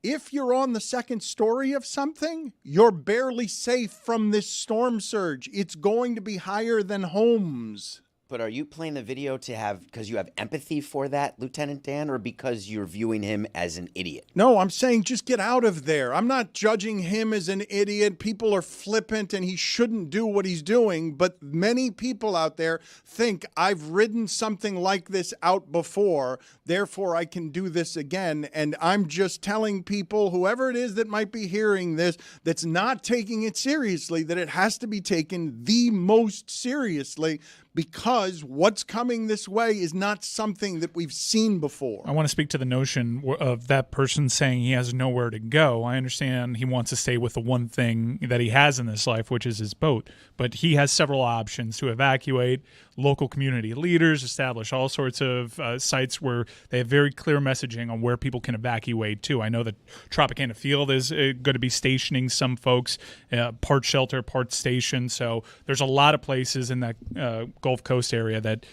if you're on the second story of something, you're barely safe from this storm surge. It's going to be higher than homes. But are you playing the video to have, because you have empathy for that, Lieutenant Dan, or because you're viewing him as an idiot? No, I'm saying just get out of there. I'm not judging him as an idiot. People are flippant and he shouldn't do what he's doing. But many people out there think I've ridden something like this out before, therefore I can do this again. And I'm just telling people, whoever it is that might be hearing this, that's not taking it seriously, that it has to be taken the most seriously, because what's coming this way is not something that we've seen before. I want to speak to the notion of that person saying he has nowhere to go. I understand he wants to stay with the one thing that he has in this life, which is his boat. But he has several options to evacuate. Local community leaders establish all sorts of sites where they have very clear messaging on where people can evacuate to. I know that Tropicana Field is going to be stationing some folks, part shelter, part station. So there's a lot of places in that Gulf Coast area that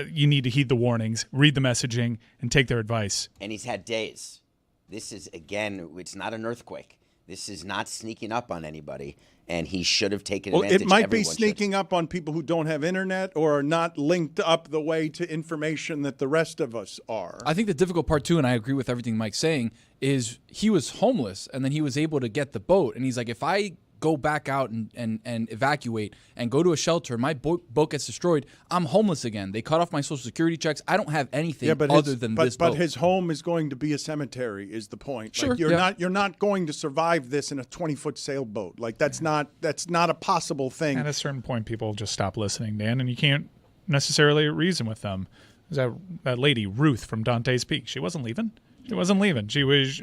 you need to heed the warnings, read the messaging, and take their advice. And he's had days. This is, again, it's not an earthquake. This is not sneaking up on anybody, and he should have taken advantage. It might be sneaking up on people who don't have internet or are not linked up the way to information that the rest of us are. I think the difficult part, too, and I agree with everything Mike's saying, is he was homeless, and then he was able to get the boat. And he's like, if I go back out and evacuate and go to a shelter, my boat gets destroyed, I'm homeless again. They cut off my Social Security checks. I don't have anything other than this boat. But his home is going to be a cemetery is the point. Sure, like you're not going to survive this in a 20-foot sailboat. Like that's not a possible thing. At a certain point, people just stop listening, Dan, and you can't necessarily reason with them. There's that lady, Ruth, from Dante's Peak. She wasn't leaving.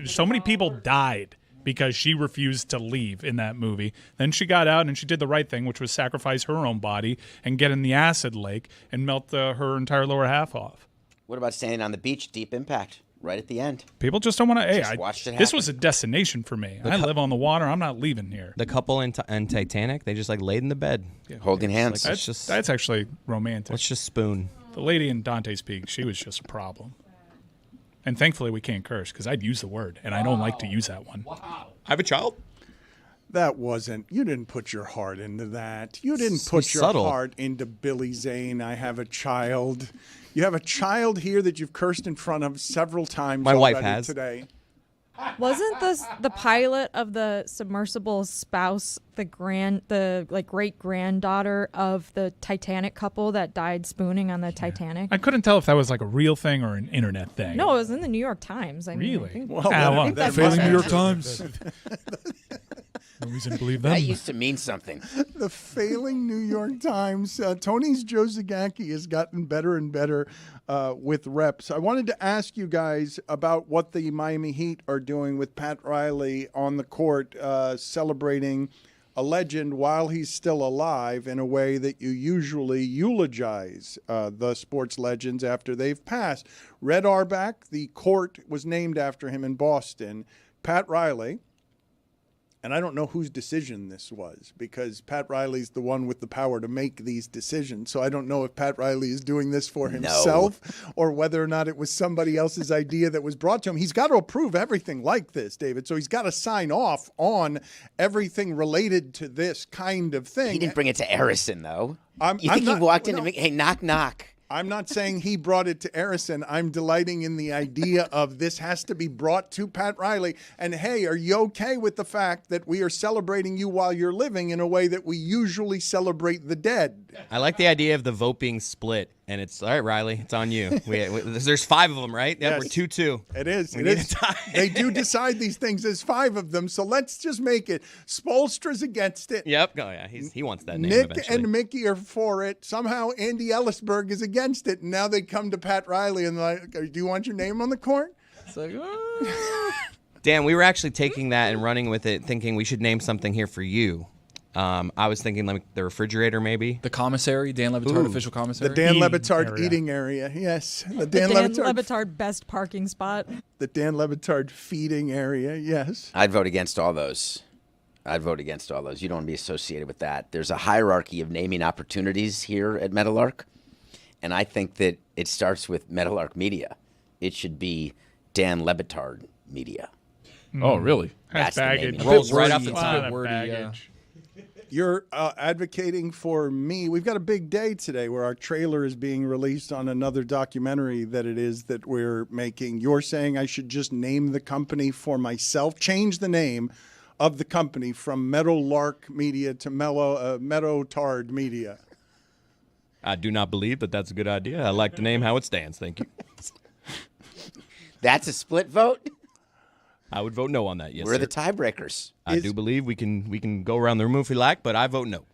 So many people died because she refused to leave in that movie. Then she got out and she did the right thing, which was sacrifice her own body and get in the acid lake and melt her entire lower half off. What about standing on the beach, deep impact, right at the end? People just don't want to. Hey, watched it this was a destination for me. I live on the water. I'm not leaving here. The couple in Titanic, they just like laid in the bed. Yeah, holding hands. Like, that's actually romantic. Let's just spoon. The lady in Dante's Peak, she was just a problem. And thankfully we can't curse because I'd use the word, and I don't like to use that one. Wow. I have a child. You didn't put your heart into that. You didn't put your heart into Billy Zane. I have a child. You have a child here that you've cursed in front of several times. My wife has today. Wasn't this the pilot of the submersible spouse, the great granddaughter of the Titanic couple that died spooning on the Titanic? I couldn't tell if that was like a real thing or an internet thing. No, it was in the New York Times. Really? The failing New York Times. No reason to believe them. That used to mean something. The failing New York Times. Tony's Joe Zagacki has gotten better and better with reps. I wanted to ask you guys about what the Miami Heat are doing with Pat Riley on the court, celebrating a legend while he's still alive in a way that you usually eulogize the sports legends after they've passed. Red Auerbach, the court was named after him in Boston. Pat Riley. And I don't know whose decision this was because Pat Riley's the one with the power to make these decisions. So I don't know if Pat Riley is doing this for himself or whether or not it was somebody else's idea that was brought to him. He's got to approve everything like this, David. So he's got to sign off on everything related to this kind of thing. He didn't bring it to Arison, though. You think he walked in and hey, knock, knock. I'm not saying he brought it to Arison. I'm delighting in the idea of this has to be brought to Pat Riley. And, hey, are you okay with the fact that we are celebrating you while you're living in a way that we usually celebrate the dead? I like the idea of the vote being split. And it's, all right, Riley, it's on you. There's 5 of them, right? Yeah, yes. We're 2-2. It is. They do decide these things. There's 5 of them, so let's just make it. Spoelstra's against it. Yep. Oh, yeah, he wants that name Nick eventually. and Mickey are for it. Somehow Andy Ellisberg is against it, and now they come to Pat Riley and they're like, do you want your name on the court? It's like, Dan, we were actually taking that and running with it, thinking we should name something here for you. I was thinking like the refrigerator, maybe. The commissary, Dan Le Batard official commissary. The Dan Le Eating Batard area. eating area. Yes. The The Dan Dan Le Le Batard. Batard best parking spot. The Dan Le Batard feeding area. Yes. I'd vote against all those. You don't want to be associated with that. There's a hierarchy of naming opportunities here at Meadowlark, and I think that it starts with Meadowlark Media. It should be Dan Le Batard Media. Oh, really? That's That's the baggage. name. Rolls right off the Wordy. tongue. That Wordy, baggage. You're advocating for me. We've got a big day today where our trailer is being released on another documentary that we're making. You're saying I should just name the company for myself, change the name of the company from Meadowlark Media to Meadowtard Media. I do not believe that that's a good idea. I like the name how it stands. Thank you. That's a split vote? I would vote no on that. Yes, We're sir. the tiebreakers. I do believe we can go around the room if we like, but I vote no.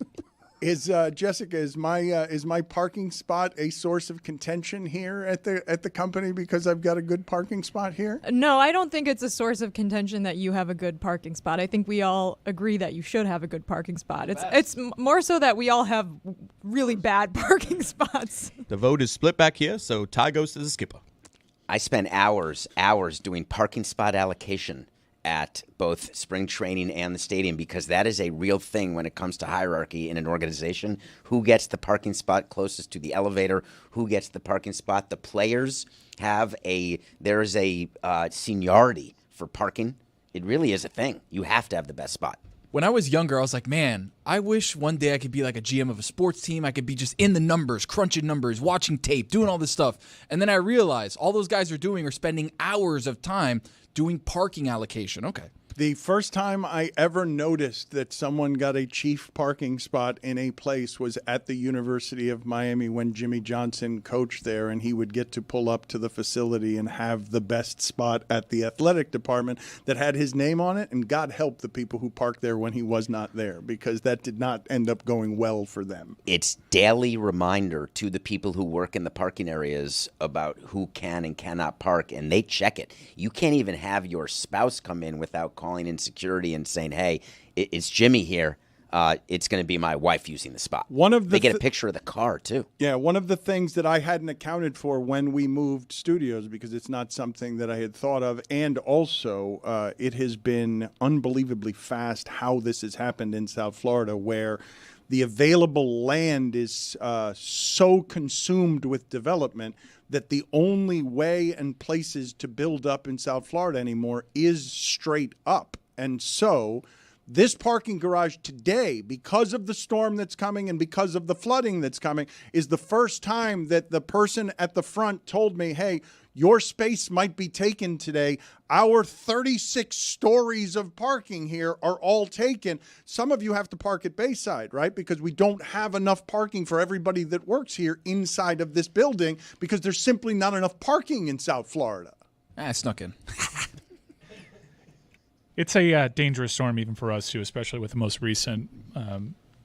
Is Jessica, is my parking spot a source of contention here at the company because I've got a good parking spot here? No, I don't think it's a source of contention that you have a good parking spot. I think we all agree that you should have a good parking spot. It's more so that we all have really bad parking spots. The vote is split back here, so Ty goes to the skipper. I spent hours doing parking spot allocation at both spring training and the stadium because that is a real thing when it comes to hierarchy in an organization. Who gets the parking spot closest to the elevator? Who gets the parking spot? The players there is a seniority for parking. It really is a thing. You have to have the best spot. When I was younger, I was like, man, I wish one day I could be like a GM of a sports team. I could be just in the numbers, crunching numbers, watching tape, doing all this stuff. And then I realized all those guys are spending hours of time doing parking allocation. Okay. The first time I ever noticed that someone got a chief parking spot in a place was at the University of Miami when Jimmy Johnson coached there, and he would get to pull up to the facility and have the best spot at the athletic department that had his name on it, and God help the people who parked there when he was not there, because that did not end up going well for them. It's daily reminder to the people who work in the parking areas about who can and cannot park, and they check it. You can't even have your spouse come in without calling in security and saying, hey, it's Jimmy here. It's going to be my wife using the spot. They get a picture of the car, too. Yeah, one of the things that I hadn't accounted for when we moved studios, because it's not something that I had thought of, and also it has been unbelievably fast how this has happened in South Florida, where the available land is so consumed with development that the only way and places to build up in South Florida anymore is straight up. And so this parking garage today, because of the storm that's coming and because of the flooding that's coming, is the first time that the person at the front told me, hey, your space might be taken today. Our 36 stories of parking here are all taken. Some of you have to park at Bayside, right? Because we don't have enough parking for everybody that works here inside of this building because there's simply not enough parking in South Florida. I snuck in. It's a dangerous storm even for us, too, especially with the most recent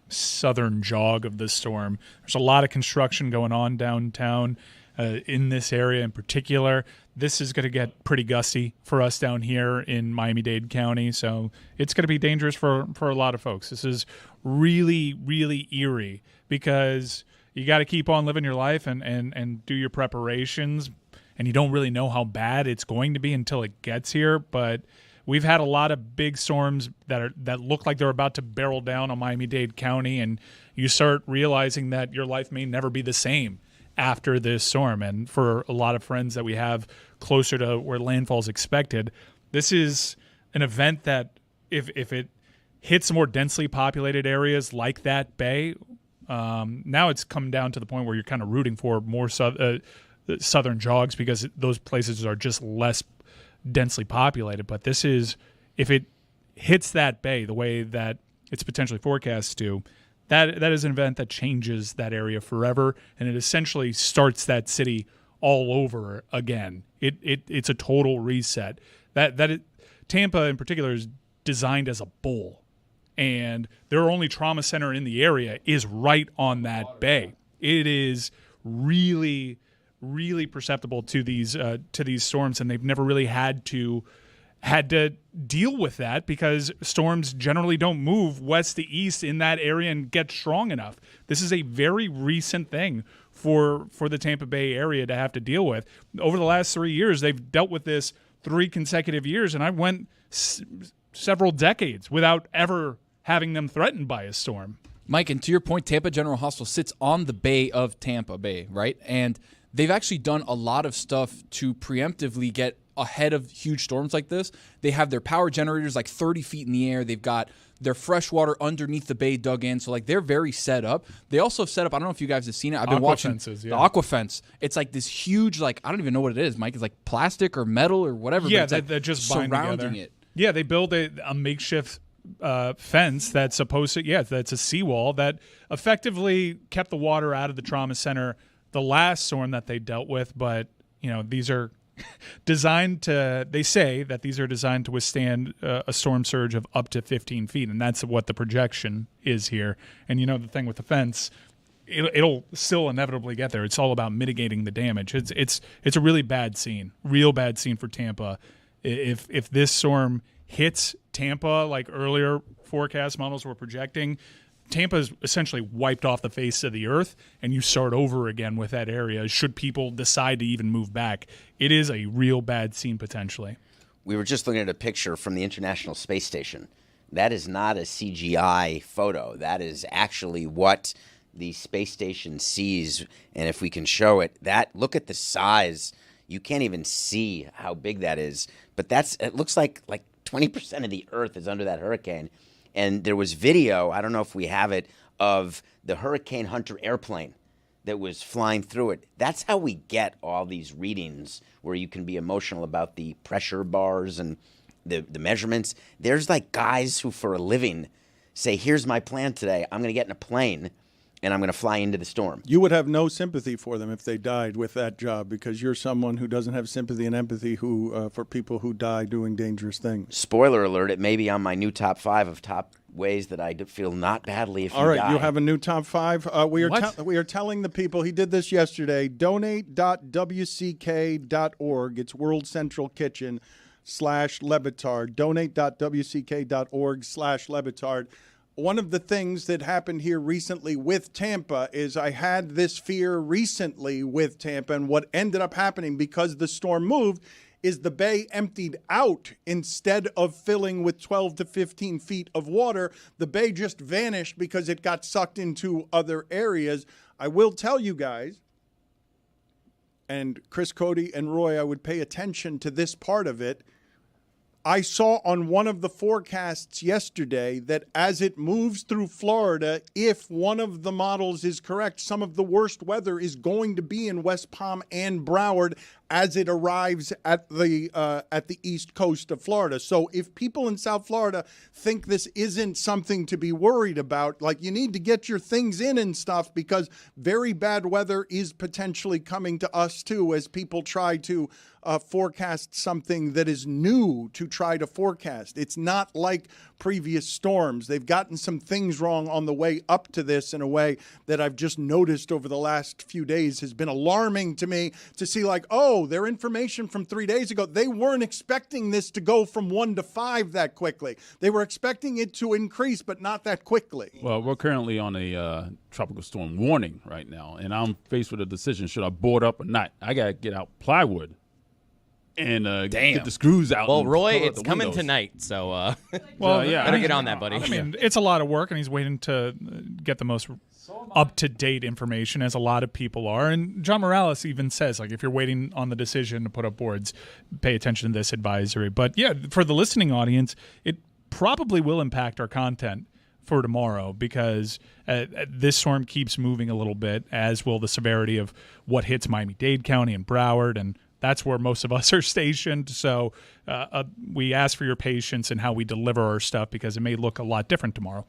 southern jog of this storm. There's a lot of construction going on downtown in this area in particular. This is going to get pretty gusty for us down here in Miami-Dade County, so it's going to be dangerous for a lot of folks. This is really, really eerie because you got to keep on living your life and do your preparations, and you don't really know how bad it's going to be until it gets here, but we've had a lot of big storms that look like they're about to barrel down on Miami-Dade County, and you start realizing that your life may never be the same after this storm. And for a lot of friends that we have closer to where landfall is expected, this is an event that if it hits more densely populated areas like that bay, now it's come down to the point where you're kind of rooting for more southern jogs because those places are just less densely populated. But this is, if it hits that bay the way that it's potentially forecast to, that is an event that changes that area forever, and it essentially starts that city all over again. It's a total reset. Tampa in particular is designed as a bowl, and their only trauma center in the area is right on that bay. It is really, really perceptible to these storms, and they've never really had to had to deal with that because storms generally don't move west to east in that area and get strong enough. This is a very recent thing for the Tampa Bay area to have to deal with. Over the last 3 years, they've dealt with this 3 consecutive years, and I went several decades without ever having them threatened by a storm. Mike, and to your point, Tampa General Hospital sits on the bay of Tampa Bay, right? And they've actually done a lot of stuff to preemptively get ahead of huge storms like this. They have their power generators like 30 feet in the air. They've got their fresh water underneath the bay dug in. So, like, they're very set up. They also have set up, I don't know if you guys have seen it. I've been watching the aqua fence. It's like this huge, like, I don't even know what it is, Mike. It's like plastic or metal or whatever. Yeah, but it's they're just surrounding it. Yeah, they build a makeshift fence that's supposed to, that's a seawall that effectively kept the water out of the trauma center the last storm that they dealt with. But, these are they say that these are designed to withstand a storm surge of up to 15 feet. And that's what the projection is here. And, the thing with the fence, it'll still inevitably get there. It's all about mitigating the damage. It's a really bad scene, real bad scene for Tampa. If this storm hits Tampa like earlier forecast models were projecting, Tampa's essentially wiped off the face of the earth, and you start over again with that area should people decide to even move back. It is a real bad scene potentially. We were just looking at a picture from the International Space Station. That is not a CGI photo. That is actually what the space station sees, and if we can show it, look at the size. You can't even see how big that is, but it looks like 20% of the earth is under that hurricane. And there was video, I don't know if we have it, of the Hurricane Hunter airplane that was flying through it. That's how we get all these readings where you can be emotional about the pressure bars and the measurements. There's like guys who for a living say, here's my plan today. I'm going to get in a plane and I'm going to fly into the storm. You would have no sympathy for them if they died with that job because you're someone who doesn't have sympathy and empathy for people who die doing dangerous things. Spoiler alert, it may be on my new top 5 of top ways that I feel not badly if you die. All right, you have a new top 5. We are telling the people, he did this yesterday, donate.wck.org. It's World Central Kitchen /Le Batard. Donate.wck.org/Le Batard. One of the things that happened here recently with Tampa is I had this fear recently with Tampa, and what ended up happening because the storm moved is the bay emptied out instead of filling with 12 to 15 feet of water. The bay just vanished because it got sucked into other areas. I will tell you guys, and Chris, Cody, and Roy, I would pay attention to this part of it. I saw on one of the forecasts yesterday that as it moves through Florida, if one of the models is correct, some of the worst weather is going to be in West Palm and Broward as it arrives at the east coast of Florida. So if people in South Florida think this isn't something to be worried about, like you need to get your things in and stuff because very bad weather is potentially coming to us too as people try to forecast something that is new to try to forecast. It's not like previous storms. They've gotten some things wrong on the way up to this in a way that I've just noticed over the last few days has been alarming to me to see like, oh, their information from 3 days ago, they weren't expecting this to go from 1 to 5 that quickly. They were expecting it to increase, but not that quickly. Well, we're currently on a tropical storm warning right now, and I'm faced with a decision. Should I board up or not? I got to get out plywood and get the screws out. Well, Roy, it's coming tonight, so better get on that, buddy. I mean, it's a lot of work, and he's waiting to get the most up-to-date information, as a lot of people are. And John Morales even says, like, if you're waiting on the decision to put up boards, pay attention to this advisory. But, yeah, for the listening audience, it probably will impact our content for tomorrow because this storm keeps moving a little bit, as will the severity of what hits Miami-Dade County and Broward, and that's where most of us are stationed. So we ask for your patience in how we deliver our stuff because it may look a lot different tomorrow.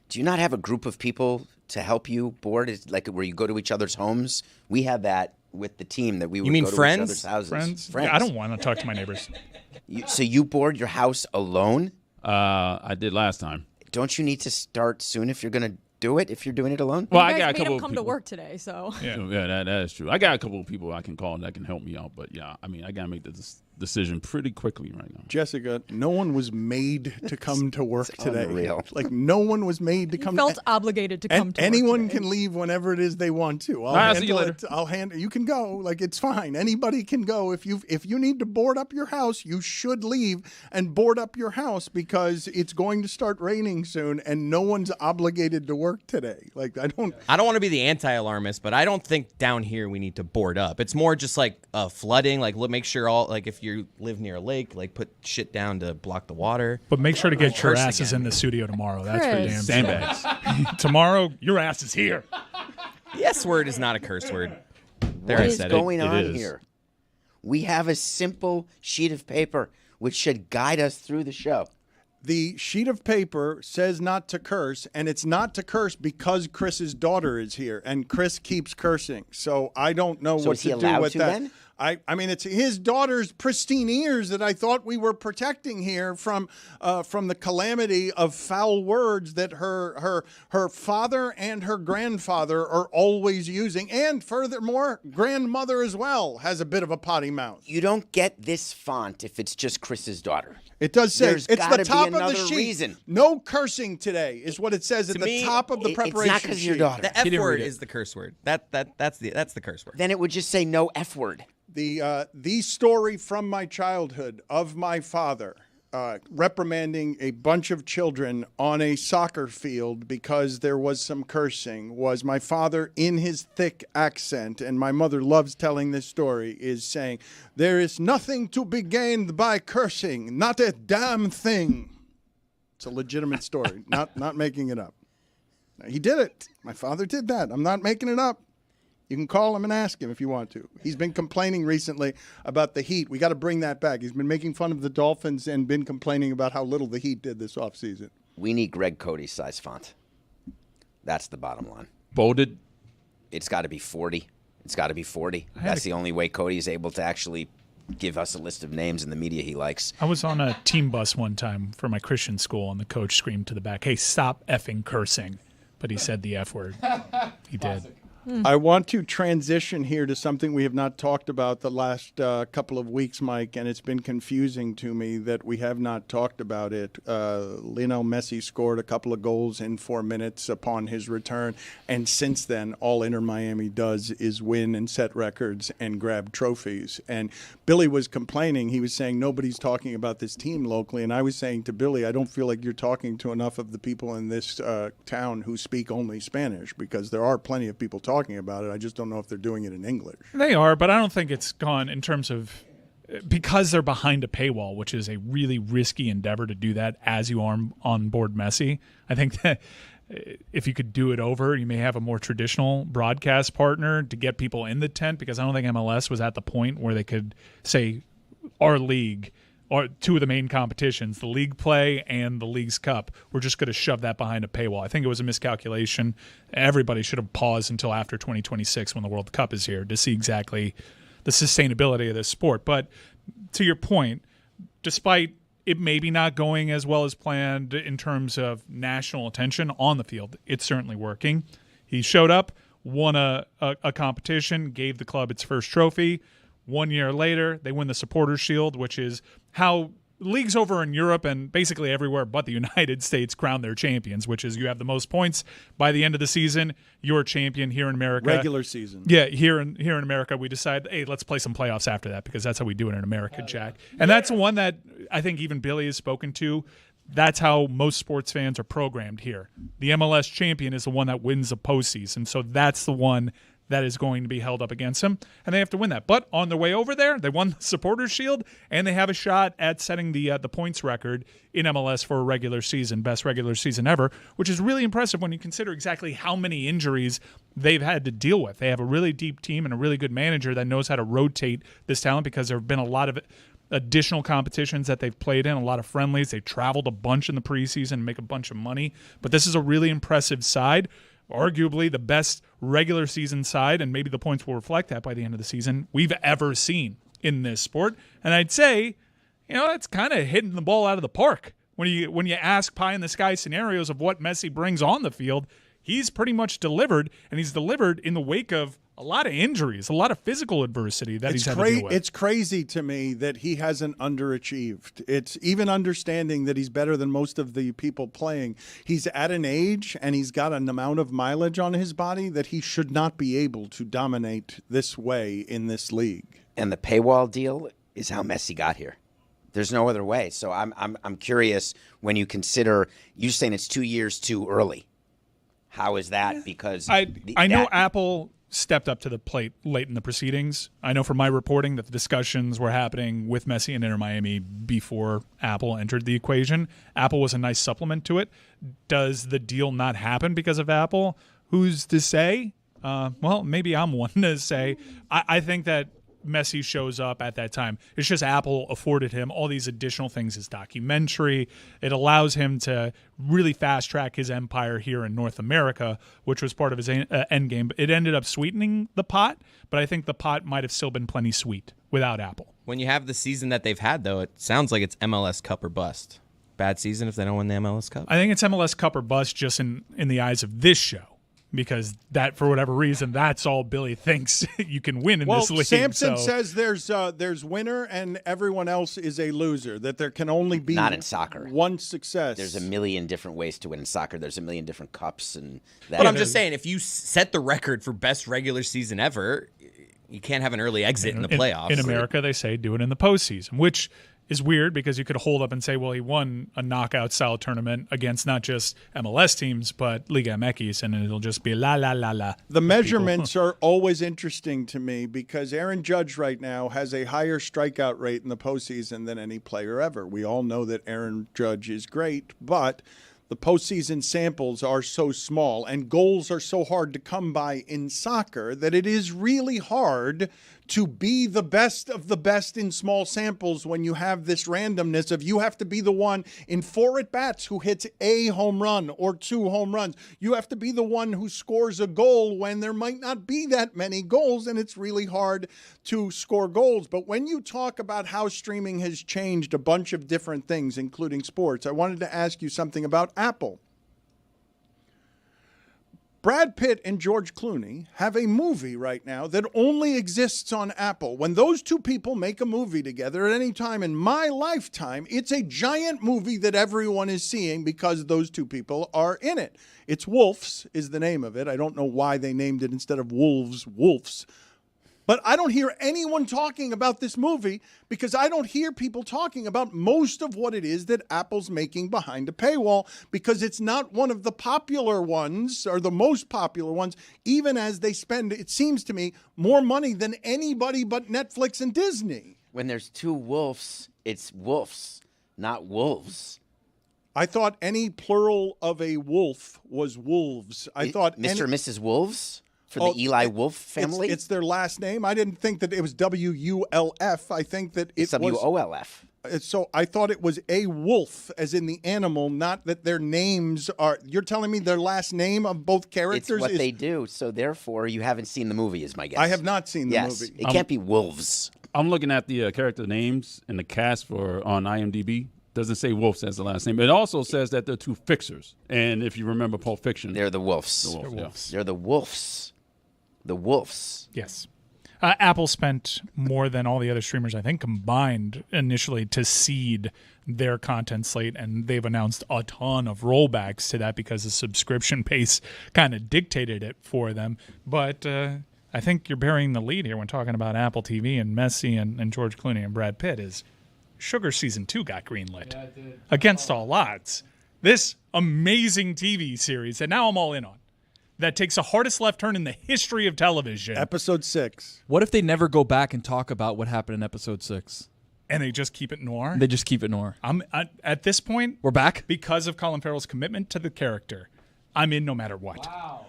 Do you not have a group of people to help you board? It's like where you go to each other's homes? We have that with the team that we would You mean go to friends? each other's houses. Friends? Yeah, I don't want to talk to my neighbors. So you board your house alone? I did last time. Don't you need to start soon if you're going to do it, if you're doing it alone? Well, You I guys got a made couple him of come people. to work today, so. Yeah, that is true. I got a couple of people I can call that can help me out. But, yeah, I mean, I got to make the decision pretty quickly right now. Jessica, no one was made to come to work today. unreal. Like, no one was made to come. Felt obligated to come to work anyone today. can leave whenever it is they want to. I'll see you later. I'll handle. You can go. Like, it's fine. Anybody can go. If you need to board up your house, you should leave and board up your house because it's going to start raining soon, and no one's obligated to work today. Like, I don't want to be the anti-alarmist, but I don't think down here we need to board up. It's more just like flooding. Like, make sure all, like, if you live near a lake, like, put shit down to block the water. But make sure to get your Curse asses again. in the studio tomorrow. That's for Chris. damn Sandbags. sure. Tomorrow, your ass is here. The S word is not a curse word. There, What I is said going it. on is. here? We have a simple sheet of paper which should guide us through the show. The sheet of paper says not to curse, and it's not to curse because Chris's daughter is here, and Chris keeps cursing. So I don't know So what is he to do allowed with to that. then? I mean, it's his daughter's pristine ears that I thought we were protecting here from the calamity of foul words that her father and her grandfather are always using, and furthermore, grandmother as well has a bit of a potty mouth. You don't get this font if it's just Chris's daughter. It does say There's it's gotta the be top of the another sheet. reason. No cursing today is what it says at To the me, top of the it's preparation not 'cause of your sheet. daughter. The F didn't word read it. is the curse word. That's the curse word. Then it would just say no F word. The story from my childhood of my father reprimanding a bunch of children on a soccer field because there was some cursing was my father in his thick accent, and my mother loves telling this story, is saying, "There is nothing to be gained by cursing, not a damn thing." It's a legitimate story, not making it up. He did it. My father did that. I'm not making it up. You can call him and ask him if you want to. He's been complaining recently about the Heat. We got to bring that back. He's been making fun of the Dolphins and been complaining about how little the Heat did this offseason. We need Greg Cody's size font. That's the bottom line. Bolded. It's got to be 40. It's got to be 40. That's the only way Cody is able to actually give us a list of names in the media he likes. I was on a team bus one time for my Christian school, and the coach screamed to the back, "Hey, stop effing cursing." But he said the F word. He did. I want to transition here to something we have not talked about the last couple of weeks, Mike, and it's been confusing to me that we have not talked about it. Lionel Messi scored a couple of goals in 4 minutes upon his return, and since then, all Inter Miami does is win and set records and grab trophies. And Billy was complaining. He was saying nobody's talking about this team locally, and I was saying to Billy, I don't feel like you're talking to enough of the people in this town who speak only Spanish, because there are plenty of people talking about it. I just don't know if they're doing it in English. They are, but I don't think it's gone in terms of because they're behind a paywall, which is a really risky endeavor to do that as you are on board Messi. I think that if you could do it over, you may have a more traditional broadcast partner to get people in the tent, because I don't think MLS was at the point where they could say our league or two of the main competitions, the league play and the league's cup, we're just going to shove that behind a paywall. I think it was a miscalculation. Everybody should have paused until after 2026 when the World Cup is here to see exactly the sustainability of this sport. But to your point, despite it maybe not going as well as planned in terms of national attention on the field, it's certainly working. He showed up, won a competition, gave the club its first trophy. 1 year later, they win the Supporters' Shield, which is how leagues over in Europe and basically everywhere but the United States crown their champions, which is you have the most points by the end of the season, you're a champion. Here in America. Regular season. Yeah, here in America, we decide, hey, let's play some playoffs after that, because that's how we do it in America, Jack. And that's one that I think even Billy has spoken to. That's how most sports fans are programmed here. The MLS champion is the one that wins the postseason, so that's the one that is going to be held up against him, and they have to win that. But on their way over there, they won the Supporters' Shield, and they have a shot at setting the points record in MLS for a regular season, best regular season ever, which is really impressive when you consider exactly how many injuries they've had to deal with. They have a really deep team and a really good manager that knows how to rotate this talent, because there have been a lot of additional competitions that they've played in, a lot of friendlies. They traveled a bunch in the preseason and make a bunch of money. But this is a really impressive side, arguably the best regular season side, and maybe the points will reflect that by the end of the season, we've ever seen in this sport. And I'd say, that's kind of hitting the ball out of the park. When you ask pie-in-the-sky scenarios of what Messi brings on the field, he's pretty much delivered, and he's delivered in the wake of a lot of injuries, a lot of physical adversity that he's had to deal with. It's crazy to me that he hasn't underachieved. It's even understanding that he's better than most of the people playing. He's at an age and he's got an amount of mileage on his body that he should not be able to dominate this way in this league. And the paywall deal is how Messi got here. There's no other way. So I'm curious, when you consider, you're saying it's 2 years too early. How is that? Because I know Apple stepped up to the plate late in the proceedings. I know from my reporting that the discussions were happening with Messi and Inter Miami before Apple entered the equation. Apple was a nice supplement to it. Does the deal not happen because of Apple? Who's to say? Well, maybe I'm one to say. I think that Messi shows up at that time. It's just Apple afforded him all these additional things, his documentary. It allows him to really fast track his empire here in North America, which was part of his end game. It ended up sweetening the pot, but I think the pot might have still been plenty sweet without Apple. When you have the season that they've had, though, it sounds like it's MLS Cup or bust. Bad season if they don't win the MLS Cup? I think it's MLS Cup or bust just in the eyes of this show. Because that, for whatever reason, that's all Billy thinks you can win in this league. Samson says there's winner and everyone else is a loser. That there can only be not in soccer one success. There's a million different ways to win in soccer. There's a million different cups and that. But I'm just saying, if you set the record for best regular season ever, you can't have an early exit in the playoffs. In America, they say do it in the postseason, which is weird because you could hold up and say, well, he won a knockout-style tournament against not just MLS teams, but Liga MX, and it'll just be la, la, la, la. The measurements are always interesting to me because Aaron Judge right now has a higher strikeout rate in the postseason than any player ever. We all know that Aaron Judge is great, but the postseason samples are so small and goals are so hard to come by in soccer that it is really hard to be the best of the best in small samples when you have this randomness of you have to be the one in 4 at-bats who hits a home run or 2 home runs. You have to be the one who scores a goal when there might not be that many goals, and it's really hard to score goals. But when you talk about how streaming has changed a bunch of different things, including sports, I wanted to ask you something about Apple. Brad Pitt and George Clooney have a movie right now that only exists on Apple. When those two people make a movie together at any time in my lifetime, it's a giant movie that everyone is seeing because those two people are in it. It's Wolves is the name of it. I don't know why they named it instead of Wolves, Wolves. But I don't hear anyone talking about this movie because I don't hear people talking about most of what it is that Apple's making behind a paywall because it's not one of the popular ones or the most popular ones, even as they spend, it seems to me, more money than anybody but Netflix and Disney. When there's 2 wolves, it's wolves, not wolves. I thought any plural of a wolf was wolves. I thought Mr. and Mrs. Wolves? For the Eli Wolf family? It's their last name. I didn't think that it was W-U-L-F. I think that it's W-O-L-F. So I thought it was a wolf, as in the animal, not that their names are. You're telling me their last name of both characters It's what they do. So therefore, you haven't seen the movie, is my guess. I have not seen the movie. It can't be wolves. I'm looking at the character names and the cast on IMDb. Doesn't say Wolves as the last name. It also says that they're 2 fixers. And if you remember Pulp Fiction, they're the wolves. They're wolves. They're the wolves. The wolves. Yes. Apple spent more than all the other streamers, I think, combined initially to seed their content slate, and they've announced a ton of rollbacks to that because the subscription base kind of dictated it for them. But I think you're burying the lead here when talking about Apple TV and Messi and George Clooney and Brad Pitt is Sugar Season 2 got greenlit. Yeah, it did. Against all odds. This amazing TV series that now I'm all in on. That takes the hardest left turn in the history of television. Episode 6. What if they never go back and talk about what happened in episode 6? And they just keep it noir? They just keep it noir. At this point, we're back? Because of Colin Farrell's commitment to the character, I'm in no matter what. Wow.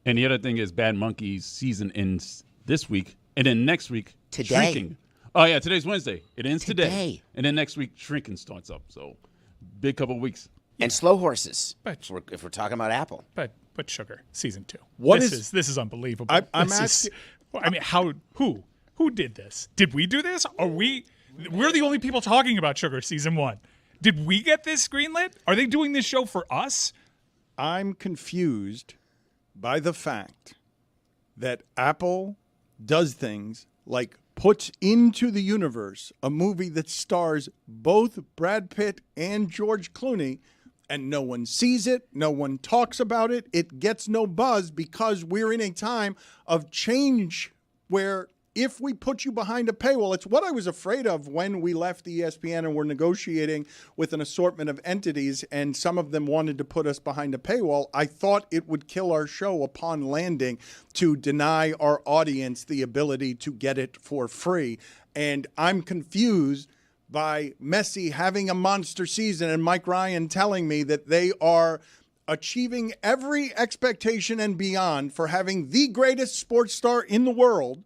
And the other thing is Bad Monkey's season ends this week, and then next week, Today. Shrinking. Oh, yeah, today's Wednesday. It ends today. And then next week, Shrinking starts up. So, big couple weeks. And Slow Horses, but, if we're talking about Apple. But Sugar, Season 2. This is unbelievable. I'm asking. I mean, who did this? Did we do this? We're the only people talking about Sugar Season 1. Did we get this greenlit? Are they doing this show for us? I'm confused by the fact that Apple does things like puts into the universe a movie that stars both Brad Pitt and George Clooney, and no one sees it, no one talks about it, it gets no buzz because we're in a time of change where if we put you behind a paywall, it's what I was afraid of when we left ESPN and were negotiating with an assortment of entities, and some of them wanted to put us behind a paywall. I thought it would kill our show upon landing to deny our audience the ability to get it for free. And I'm confused by Messi having a monster season and Mike Ryan telling me that they are achieving every expectation and beyond for having the greatest sports star in the world.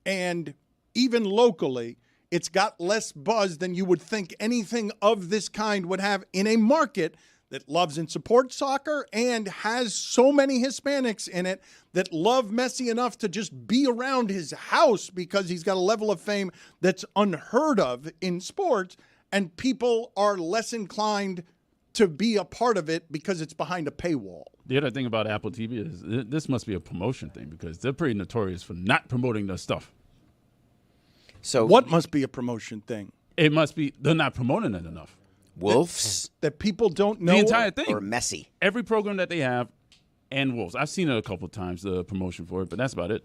And even locally, it's got less buzz than you would think anything of this kind would have in a market that loves and supports soccer and has so many Hispanics in it that love Messi enough to just be around his house because he's got a level of fame that's unheard of in sports, and people are less inclined to be a part of it because it's behind a paywall. The other thing about Apple TV is this must be a promotion thing because they're pretty notorious for not promoting their stuff. So what must be a promotion thing? It must be they're not promoting it enough. Wolves? That people don't know? The entire thing. Or Messi? Every program that they have, and Wolves. I've seen it a couple of times, the promotion for it, but that's about it.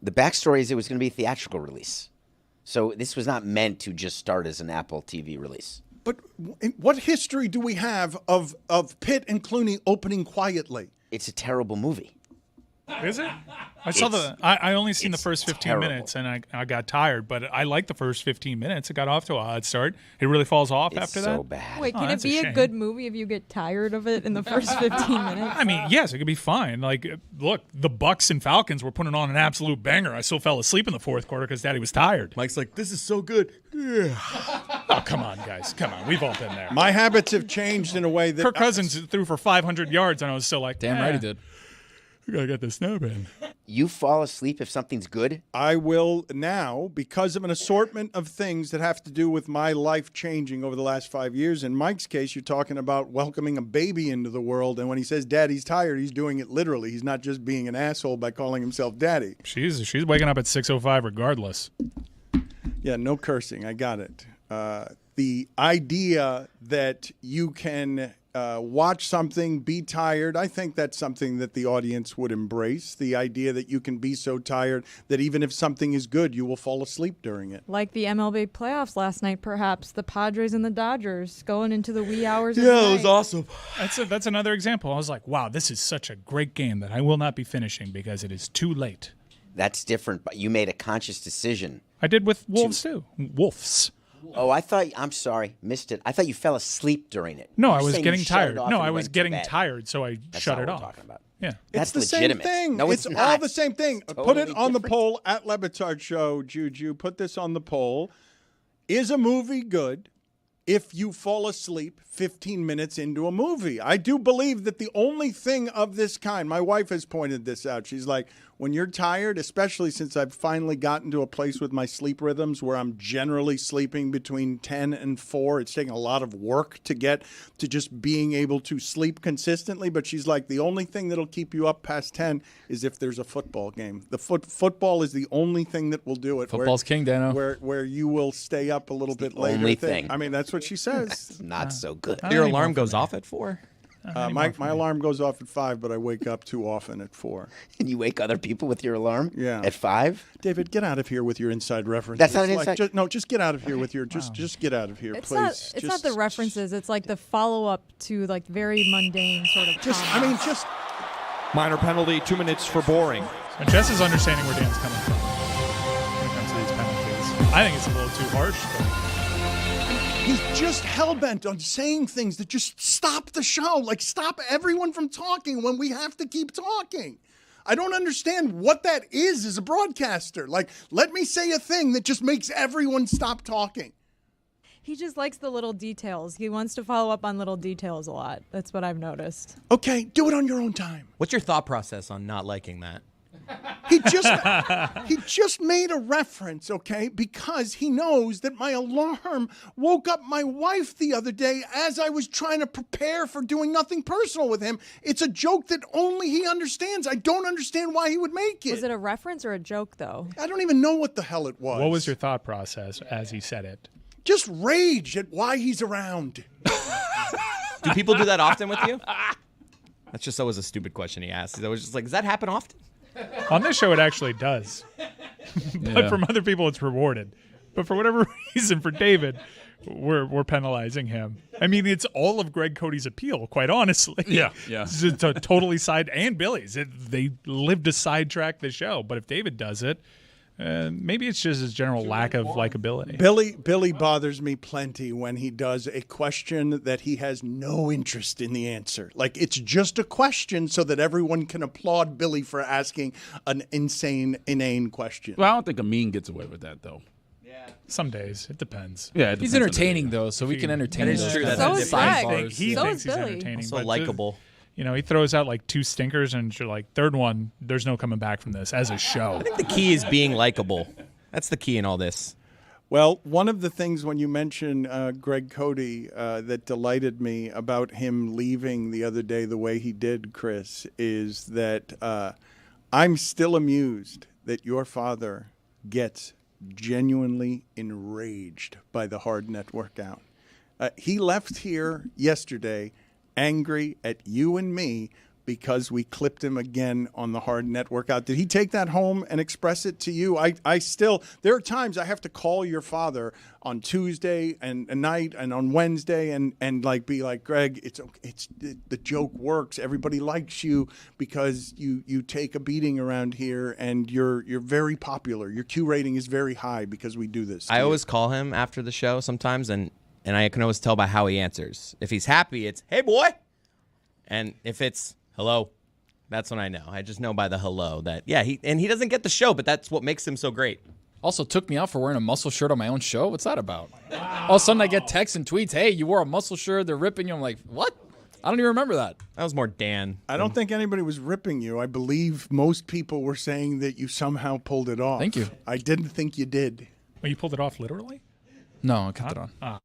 The backstory is it was going to be a theatrical release. So this was not meant to just start as an Apple TV release. But what history do we have of Pitt and Clooney opening quietly? It's a terrible movie. Is it? I only seen the first 15 minutes and I got tired, but I liked the first 15 minutes. It got off to a hot start. It really falls off after that. So bad. Wait, can it be a good movie if you get tired of it in the first 15 minutes? I mean, yes, it could be fine. Like, look, the Bucks and Falcons were putting on an absolute banger. I still fell asleep in the fourth quarter because Daddy was tired. Mike's like, this is so good. Oh, come on, guys. Come on. We've all been there. My habits have changed in a way that Kirk Cousins threw for 500 yards, and I was still like, Damn right he did. We got to get the snub in. You fall asleep if something's good? I will now, because of an assortment of things that have to do with my life changing over the last 5 years. In Mike's case, you're talking about welcoming a baby into the world. And when he says Daddy's tired, he's doing it literally. He's not just being an asshole by calling himself Daddy. She's waking up at 6:05 regardless. Yeah, no cursing. I got it. The idea that you can watch something, be tired, I think that's something that the audience would embrace. The idea that you can be so tired that even if something is good, you will fall asleep during it. Like the MLB playoffs last night, perhaps. The Padres and the Dodgers going into the wee hours of the night. Yeah, it was awesome. That's another example. I was like, wow, this is such a great game that I will not be finishing because it is too late. That's different, but you made a conscious decision. I did with Wolves, too. Wolves. Oh, I'm sorry, missed it. I thought you fell asleep during it. No, You're I was saying getting you shut it tired. off No, and I you was went to getting bed. tired, so I That's shut not it what off. we're talking about. Yeah. That's It's the legitimate. same thing. No, it's it's all not. the same thing. Put Totally it on the different. poll at Le Batard Show, Juju. Put this on the poll. Is a movie good if you fall asleep 15 minutes into a movie? I do believe that the only thing of this kind, my wife has pointed this out. She's like, when you're tired, especially since I've finally gotten to a place with my sleep rhythms where I'm generally sleeping between 10 and 4. It's taking a lot of work to get to just being able to sleep consistently. But she's like, the only thing that'll keep you up past 10 is if there's a football game. The football is the only thing that will do it. Football's king, Dano. Where you will stay up a little bit later. only thing. I mean, that's what she says. That's not so good. Your alarm goes off at 4? My alarm goes off at 5, but I wake up too often at 4. And you wake other people with your alarm? Yeah. At 5? David, get out of here with your inside references. That's not an inside- Just get out of here with your just get out of here, It's please. not the references. It's like the follow-up to like very mundane sort of comments. Minor penalty, 2 minutes for boring. And Jess is understanding where Dan's coming from when it comes to these penalties. I think it's a little too harsh, but He's just hell-bent on saying things that just stop the show. Like, stop everyone from talking when we have to keep talking. I don't understand what that is as a broadcaster. Like, let me say a thing that just makes everyone stop talking. He just likes the little details. He wants to follow up on little details a lot. That's what I've noticed. Okay, do it on your own time. What's your thought process on not liking that? He just made a reference, okay, because he knows that my alarm woke up my wife the other day as I was trying to prepare for doing nothing personal with him. It's a joke that only he understands. I don't understand why he would make it. Was it a reference or a joke, though? I don't even know what the hell it was. What was your thought process as he said it? Just rage at why he's around. Do people do that often with you? That's just always a stupid question he asks. I was just like, does that happen often? On this show, it actually does. But from other people, it's rewarded. But for whatever reason, for David, we're penalizing him. I mean, it's all of Greg Cody's appeal, quite honestly. Yeah. It's a totally and Billy's. They live to sidetrack the show. But if David does it, maybe it's just his general lack of likability. Billy bothers me plenty when he does a question that he has no interest in the answer. Like, it's just a question so that everyone can applaud Billy for asking an inane question. Well, I don't think Amin gets away with that, though. Some days. It depends. Yeah, He's entertaining, though, so we can entertain That is those true. guys. That's So is different. Greg. He So thinks is he's Billy. entertaining. So but likable. he throws out like 2 stinkers and you're like, third one, there's no coming back from this as a show. I think the key is being likable. That's the key in all this. Well, one of the things when you mention Greg Cody that delighted me about him leaving the other day the way he did, Chris, is that I'm still amused that your father gets genuinely enraged by the hard net workout. He left here yesterday angry at you and me because we clipped him again on the hard net workout. Did he take that home and express it to you? I still, there are times I have to call your father on Tuesday and night and on Wednesday and like be like, Greg, it's the joke works. Everybody likes you because you take a beating around here and you're very popular. Your Q rating is very high because we do this. I always call him after the show sometimes, and I can always tell by how he answers. If he's happy, it's, hey, boy. And if it's, hello, that's when I know. I just know by the hello that, yeah, he doesn't get the show, but that's what makes him so great. Also took me out for wearing a muscle shirt on my own show. What's that about? All of a sudden I get texts and tweets, hey, you wore a muscle shirt, they're ripping you. I'm like, what? I don't even remember that. That was more Dan. I don't think anybody was ripping you. I believe most people were saying that you somehow pulled it off. Thank you. I didn't think you did. Well, you pulled it off literally? No, I kept it on. Ah.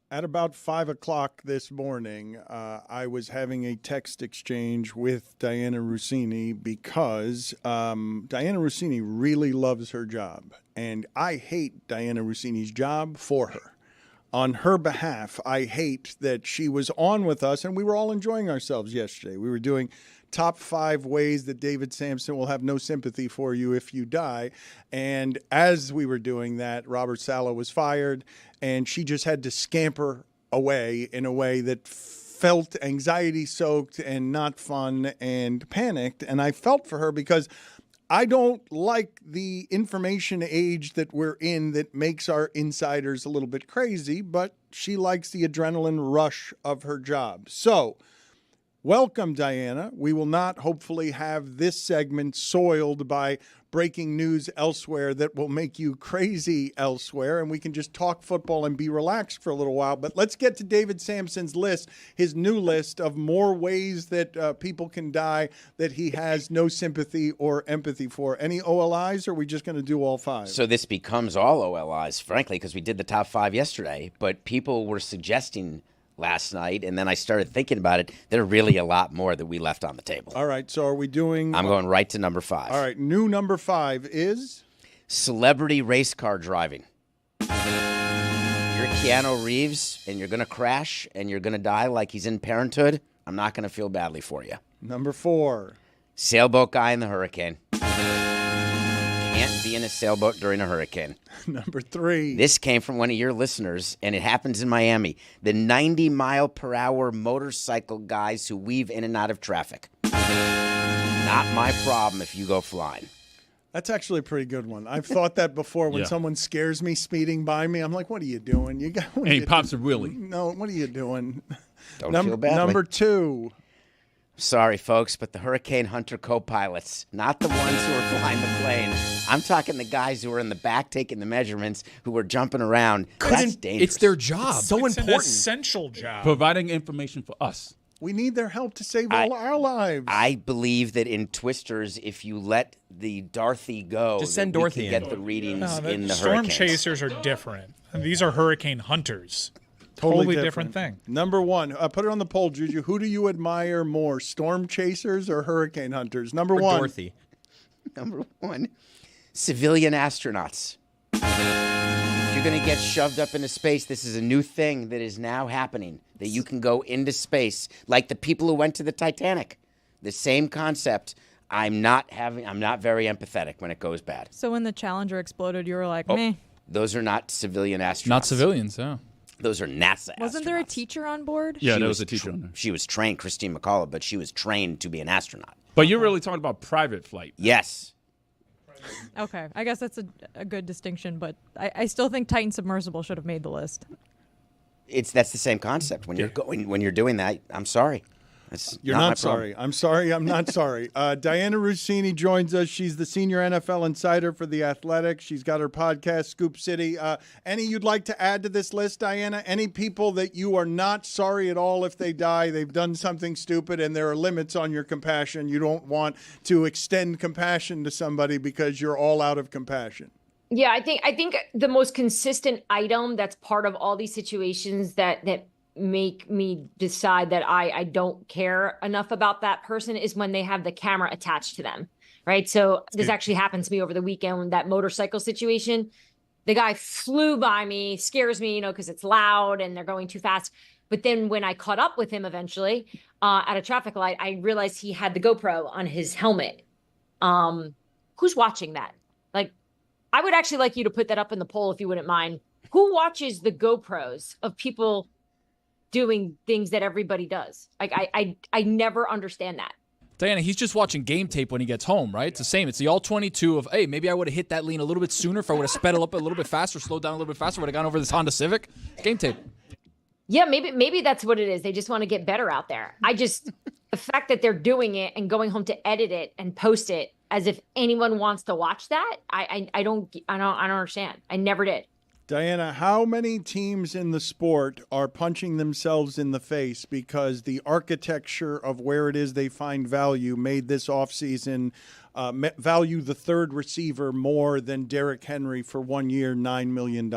At about 5 o'clock this morning, I was having a text exchange with Diana Rossini because Diana Rossini really loves her job. And I hate Diana Rossini's job for her. On her behalf, I hate that she was on with us, and we were all enjoying ourselves yesterday. We were doing top 5 ways that David Samson will have no sympathy for you if you die. And as we were doing that, Robert Saleh was fired, and she just had to scamper away in a way that felt anxiety-soaked and not fun and panicked. And I felt for her because I don't like the information age that we're in that makes our insiders a little bit crazy, but she likes the adrenaline rush of her job. So, welcome, Diana. We will not hopefully have this segment soiled by breaking news elsewhere that will make you crazy elsewhere, and we can just talk football and be relaxed for a little while. But let's get to David Samson's list, his new list of more ways that people can die that he has no sympathy or empathy for. Any OLIs, or are we just going to do all 5? So this becomes all OLIs, frankly, because we did the top 5 yesterday, but people were suggesting last night, and then I started thinking about it. There are really a lot more that we left on the table. All right, so are we doing... I'm going right to number 5. All right, new number 5 is... Celebrity race car driving. You're Keanu Reeves, and you're going to crash, and you're going to die like he's in Parenthood. I'm not going to feel badly for you. Number 4. Sailboat guy in the hurricane. Can't be in a sailboat during a hurricane. Number 3. This came from one of your listeners, and it happens in Miami. The 90-mile-per-hour motorcycle guys who weave in and out of traffic. Not my problem if you go flying. That's actually a pretty good one. I've thought that before when Yeah. someone scares me speeding by me. I'm like, what are you doing? You got. And he pops a wheelie. No, what are you doing? Don't feel badly. Number 2. Sorry, folks, but the Hurricane Hunter co-pilots, not the ones who are flying the plane. I'm talking the guys who are in the back taking the measurements, who are jumping around. That's dangerous. It's their job. So It's an important. essential job. Providing information for us. We need their help to save all our lives. I believe that in Twisters, if you let the Dorothy go, Just send that we Dorothy can in. get the readings No, in the storm hurricanes. chasers are different. These are hurricane hunters. Totally different thing. Number 1. Put it on the poll, Juju. Who do you admire more, storm chasers or hurricane hunters? Number Or 1. Dorothy. Number 1, civilian astronauts. If you're going to get shoved up into space, this is a new thing that is now happening, that you can go into space, like the people who went to the Titanic. The same concept. I'm not very empathetic when it goes bad. So when the Challenger exploded, you were like, meh. Those are not civilian astronauts. Not civilians, yeah. Those are NASA Wasn't there a astronauts. teacher on board? Yeah, She there was was a teacher on there. She was trained, Christine McCullough, but she was trained to be an astronaut. But you're really talking about private flight. Yes. Okay, I guess that's a good distinction, but I still think Titan Submersible should have made the list. That's the same concept. When you're doing that, I'm sorry. You're my not problem. sorry. I'm sorry. I'm not sorry. Diana Rossini joins us. She's the senior NFL insider for The Athletic. She's got her podcast, Scoop City. Any you'd like to add to this list, Diana? Any people that you are not sorry at all if they die? They've done something stupid, and there are limits on your compassion. You don't want to extend compassion to somebody because you're all out of compassion. Yeah, I think the most consistent item that's part of all these situations that make me decide that I don't care enough about that person is when they have the camera attached to them, right? So this actually happened to me over the weekend when that motorcycle situation. The guy flew by me, scares me, because it's loud and they're going too fast. But then when I caught up with him eventually at a traffic light, I realized he had the GoPro on his helmet. Who's watching that? Like, I would actually like you to put that up in the poll if you wouldn't mind. Who watches the GoPros of people doing things that everybody does? Like, I never understand that. Diana, he's just watching game tape when he gets home, right? It's the same. It's the all-22 of, hey, maybe I would have hit that lean a little bit sooner if I would have sped it up a little bit faster, slowed down a little bit faster, would have gone over this Honda Civic. Game tape. Yeah, maybe that's what it is. They just want to get better out there. The fact that they're doing it and going home to edit it and post it as if anyone wants to watch that, I don't understand. I never did. Diana, how many teams in the sport are punching themselves in the face because the architecture of where it is they find value made this offseason value the third receiver more than Derrick Henry for 1 year, $9 million?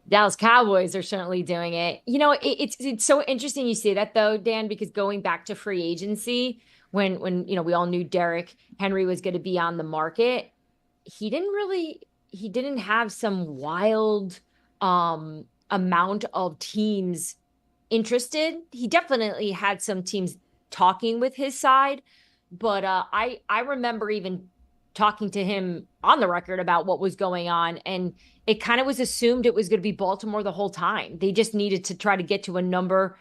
Dallas Cowboys are certainly doing it. It's so interesting you say that though, Dan, because going back to free agency, when we all knew Derrick Henry was going to be on the market, he didn't have some wild amount of teams interested. He definitely had some teams talking with his side, but I remember even talking to him on the record about what was going on, and it kind of was assumed it was going to be Baltimore the whole time. They just needed to try to get to a number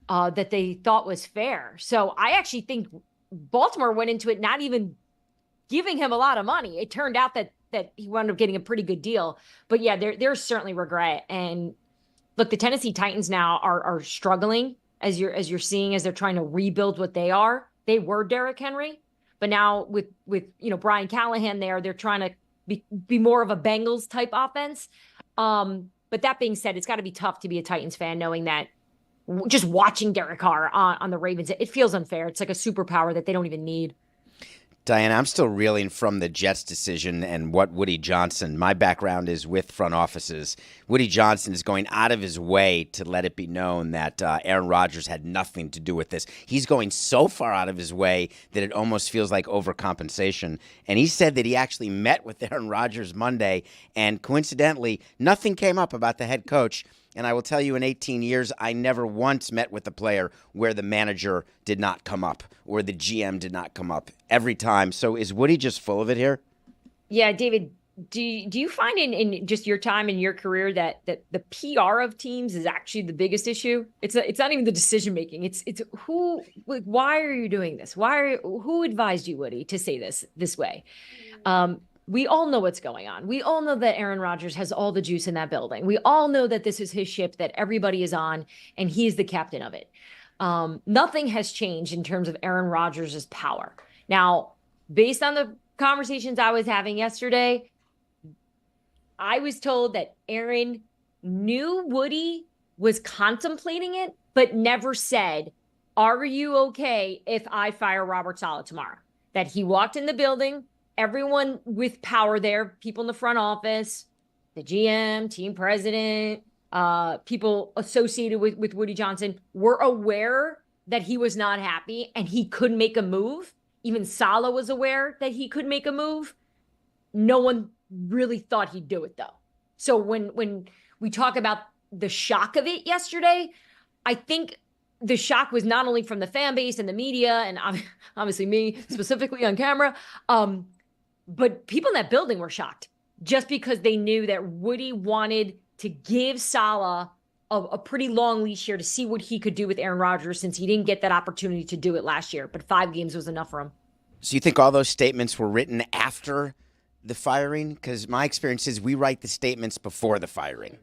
that they thought was fair. So I actually think Baltimore went into it not even giving him a lot of money. It turned out that he wound up getting a pretty good deal. But yeah, there's certainly regret. And look, the Tennessee Titans now are struggling as you're seeing, as they're trying to rebuild what they are. They were Derrick Henry, but now with Brian Callahan there, they're trying to be more of a Bengals type offense. But that being said, it's got to be tough to be a Titans fan knowing that just watching Derek Carr on the Ravens, it feels unfair. It's like a superpower that they don't even need. Diana, I'm still reeling from the Jets decision and what Woody Johnson, my background is with front offices. Woody Johnson is going out of his way to let it be known that Aaron Rodgers had nothing to do with this. He's going so far out of his way that it almost feels like overcompensation. And he said that he actually met with Aaron Rodgers Monday, and coincidentally, nothing came up about the head coach. And I will tell you, in 18 years, I never once met with a player where the manager did not come up or the GM did not come up every time. So is Woody just full of it here? Yeah, David, do you find in just your time in your career that the PR of teams is actually the biggest issue? It's not even the decision making. It's who, like, why are you doing this? Who advised you, Woody, to say this way? We all know what's going on. We all know that Aaron Rodgers has all the juice in that building. We all know that this is his ship that everybody is on, and he's the captain of it. Nothing has changed in terms of Aaron Rodgers' power. Now, based on the conversations I was having yesterday, I was told that Aaron knew Woody was contemplating it, but never said, "Are you okay if I fire Robert Saleh tomorrow?" That he walked in the building, everyone with power there, people in the front office, the GM, team president, people associated with Woody Johnson were aware that he was not happy and he could make a move. Even Saleh was aware that he could make a move. No one really thought he'd do it, though. So when we talk about the shock of it yesterday, I think the shock was not only from the fan base and the media and obviously me specifically on camera, but people in that building were shocked just because they knew that Woody wanted to give Saleh a pretty long leash here to see what he could do with Aaron Rodgers, since he didn't get that opportunity to do it last year. But 5 games was enough for him. So you think all those statements were written after the firing? Because my experience is we write the statements before the firing.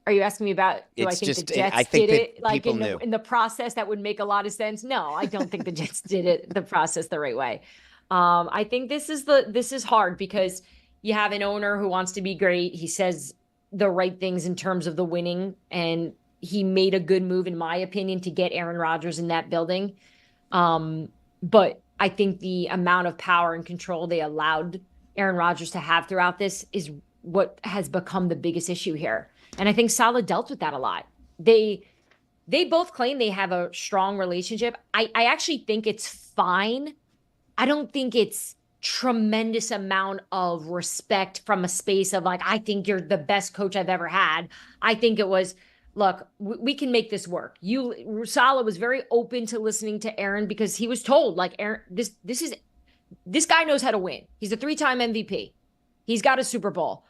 Are you asking me about, do I think the Jets did it like in the process that would make a lot of sense? No, I don't think the Jets did the process the right way. I think this is hard because you have an owner who wants to be great. He says the right things in terms of the winning, and he made a good move, in my opinion, to get Aaron Rodgers in that building. But I think the amount of power and control they allowed Aaron Rodgers to have throughout this is what has become the biggest issue here. And I think Saleh dealt with that a lot. They both claim they have a strong relationship. I actually think it's fine. I don't think it's tremendous amount of respect from a space of like, I think you're the best coach I've ever had. I think it was, look, we can make this work. Saleh was very open to listening to Aaron because he was told, like, Aaron, this guy knows how to win. He's a 3-time MVP. He's got a Super Bowl.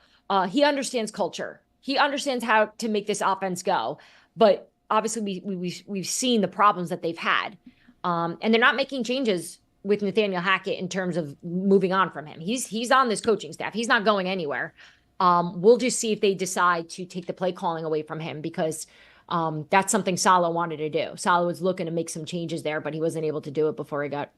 He understands culture. He understands how to make this offense go. But obviously we've seen the problems that they've had. And they're not making changes with Nathaniel Hackett in terms of moving on from him. He's on this coaching staff. He's not going anywhere. We'll just see if they decide to take the play calling away from him, because that's something Saleh wanted to do. Saleh was looking to make some changes there, but he wasn't able to do it before he got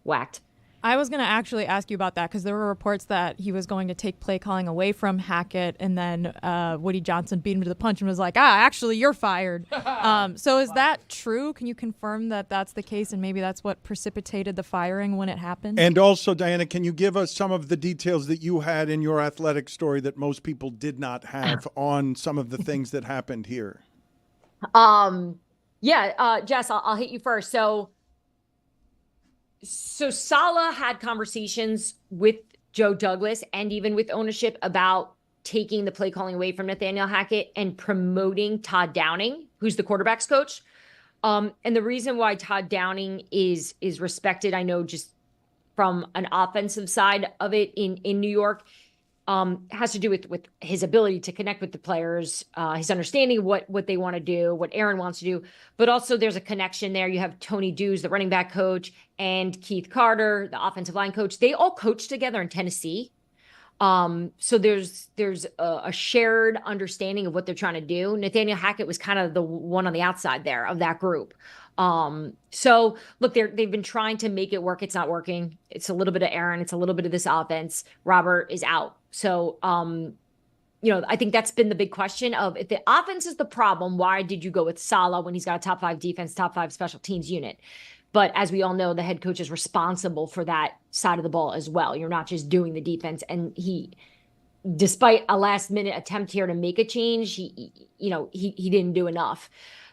whacked. I was going to actually ask you about that because there were reports that he was going to take play calling away from Hackett, and then Woody Johnson beat him to the punch and was like, actually, you're fired. So is that true? Can you confirm that that's the case, and maybe that's what precipitated the firing when it happened? And also, Diana, can you give us some of the details that you had in your athletic story that most people did not have on some of the things that happened here? Jess, I'll hit you first. So Saleh had conversations with Joe Douglas and even with ownership about taking the play calling away from Nathaniel Hackett and promoting Todd Downing, who's the quarterback's coach. And the reason why Todd Downing is respected, I know just from an offensive side of it in New York, has to do with his ability to connect with the players, his understanding of what they want to do, what Aaron wants to do. But also there's a connection there. You have Tony Dews, the running back coach, and Keith Carter, the offensive line coach. They all coached together in Tennessee. So there's a shared understanding of what they're trying to do. Nathaniel Hackett was kind of the one on the outside there of that group. So look, they've been trying to make it work. It's not working. It's a little bit of Aaron. It's a little bit of this offense. Robert is out. So, I think that's been the big question of if the offense is the problem, why did you go with Saleh when he's got a top 5 defense, top 5 special teams unit? But as we all know, the head coach is responsible for that side of the ball as well. You're not just doing the defense. And he, despite a last minute attempt here to make a change, he didn't do enough.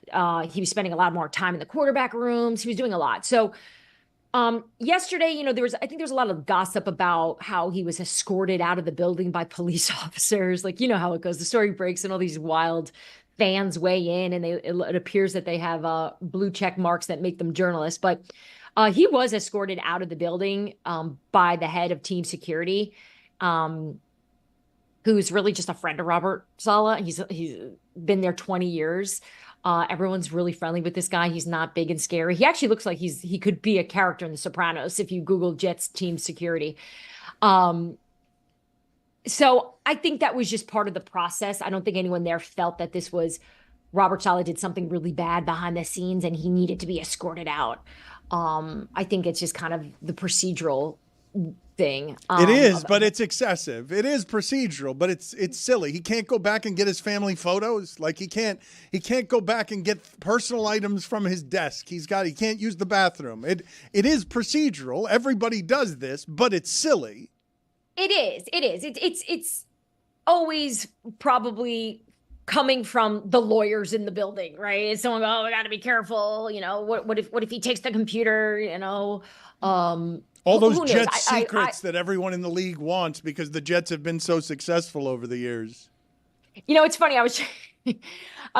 He was spending a lot more time in the quarterback rooms. He was doing a lot. So yesterday, I think there's a lot of gossip about how he was escorted out of the building by police officers. Like, you know how it goes. The story breaks and all these wild fans weigh in, and it appears that they have blue check marks that make them journalists. But he was escorted out of the building by the head of team security, who's really just a friend of Robert Saleh. He's been there 20 years. Everyone's really friendly with this guy. He's not big and scary. He actually looks like he could be a character in The Sopranos if you Google Jets team security. So I think that was just part of the process. I don't think anyone there felt that this was Robert Saleh did something really bad behind the scenes and he needed to be escorted out. I think it's just kind of the procedural thing. It is, but it's excessive. It is procedural, but it's silly. He can't go back and get his family photos. Like he can't go back and get personal items from his desk. He can't use the bathroom. It is procedural. Everybody does this, but it's silly. It is. It's always probably coming from the lawyers in the building, right? It's someone, we got to be careful. What if he takes the computer? All those Jets secrets that everyone in the league wants because the Jets have been so successful over the years. It's funny. I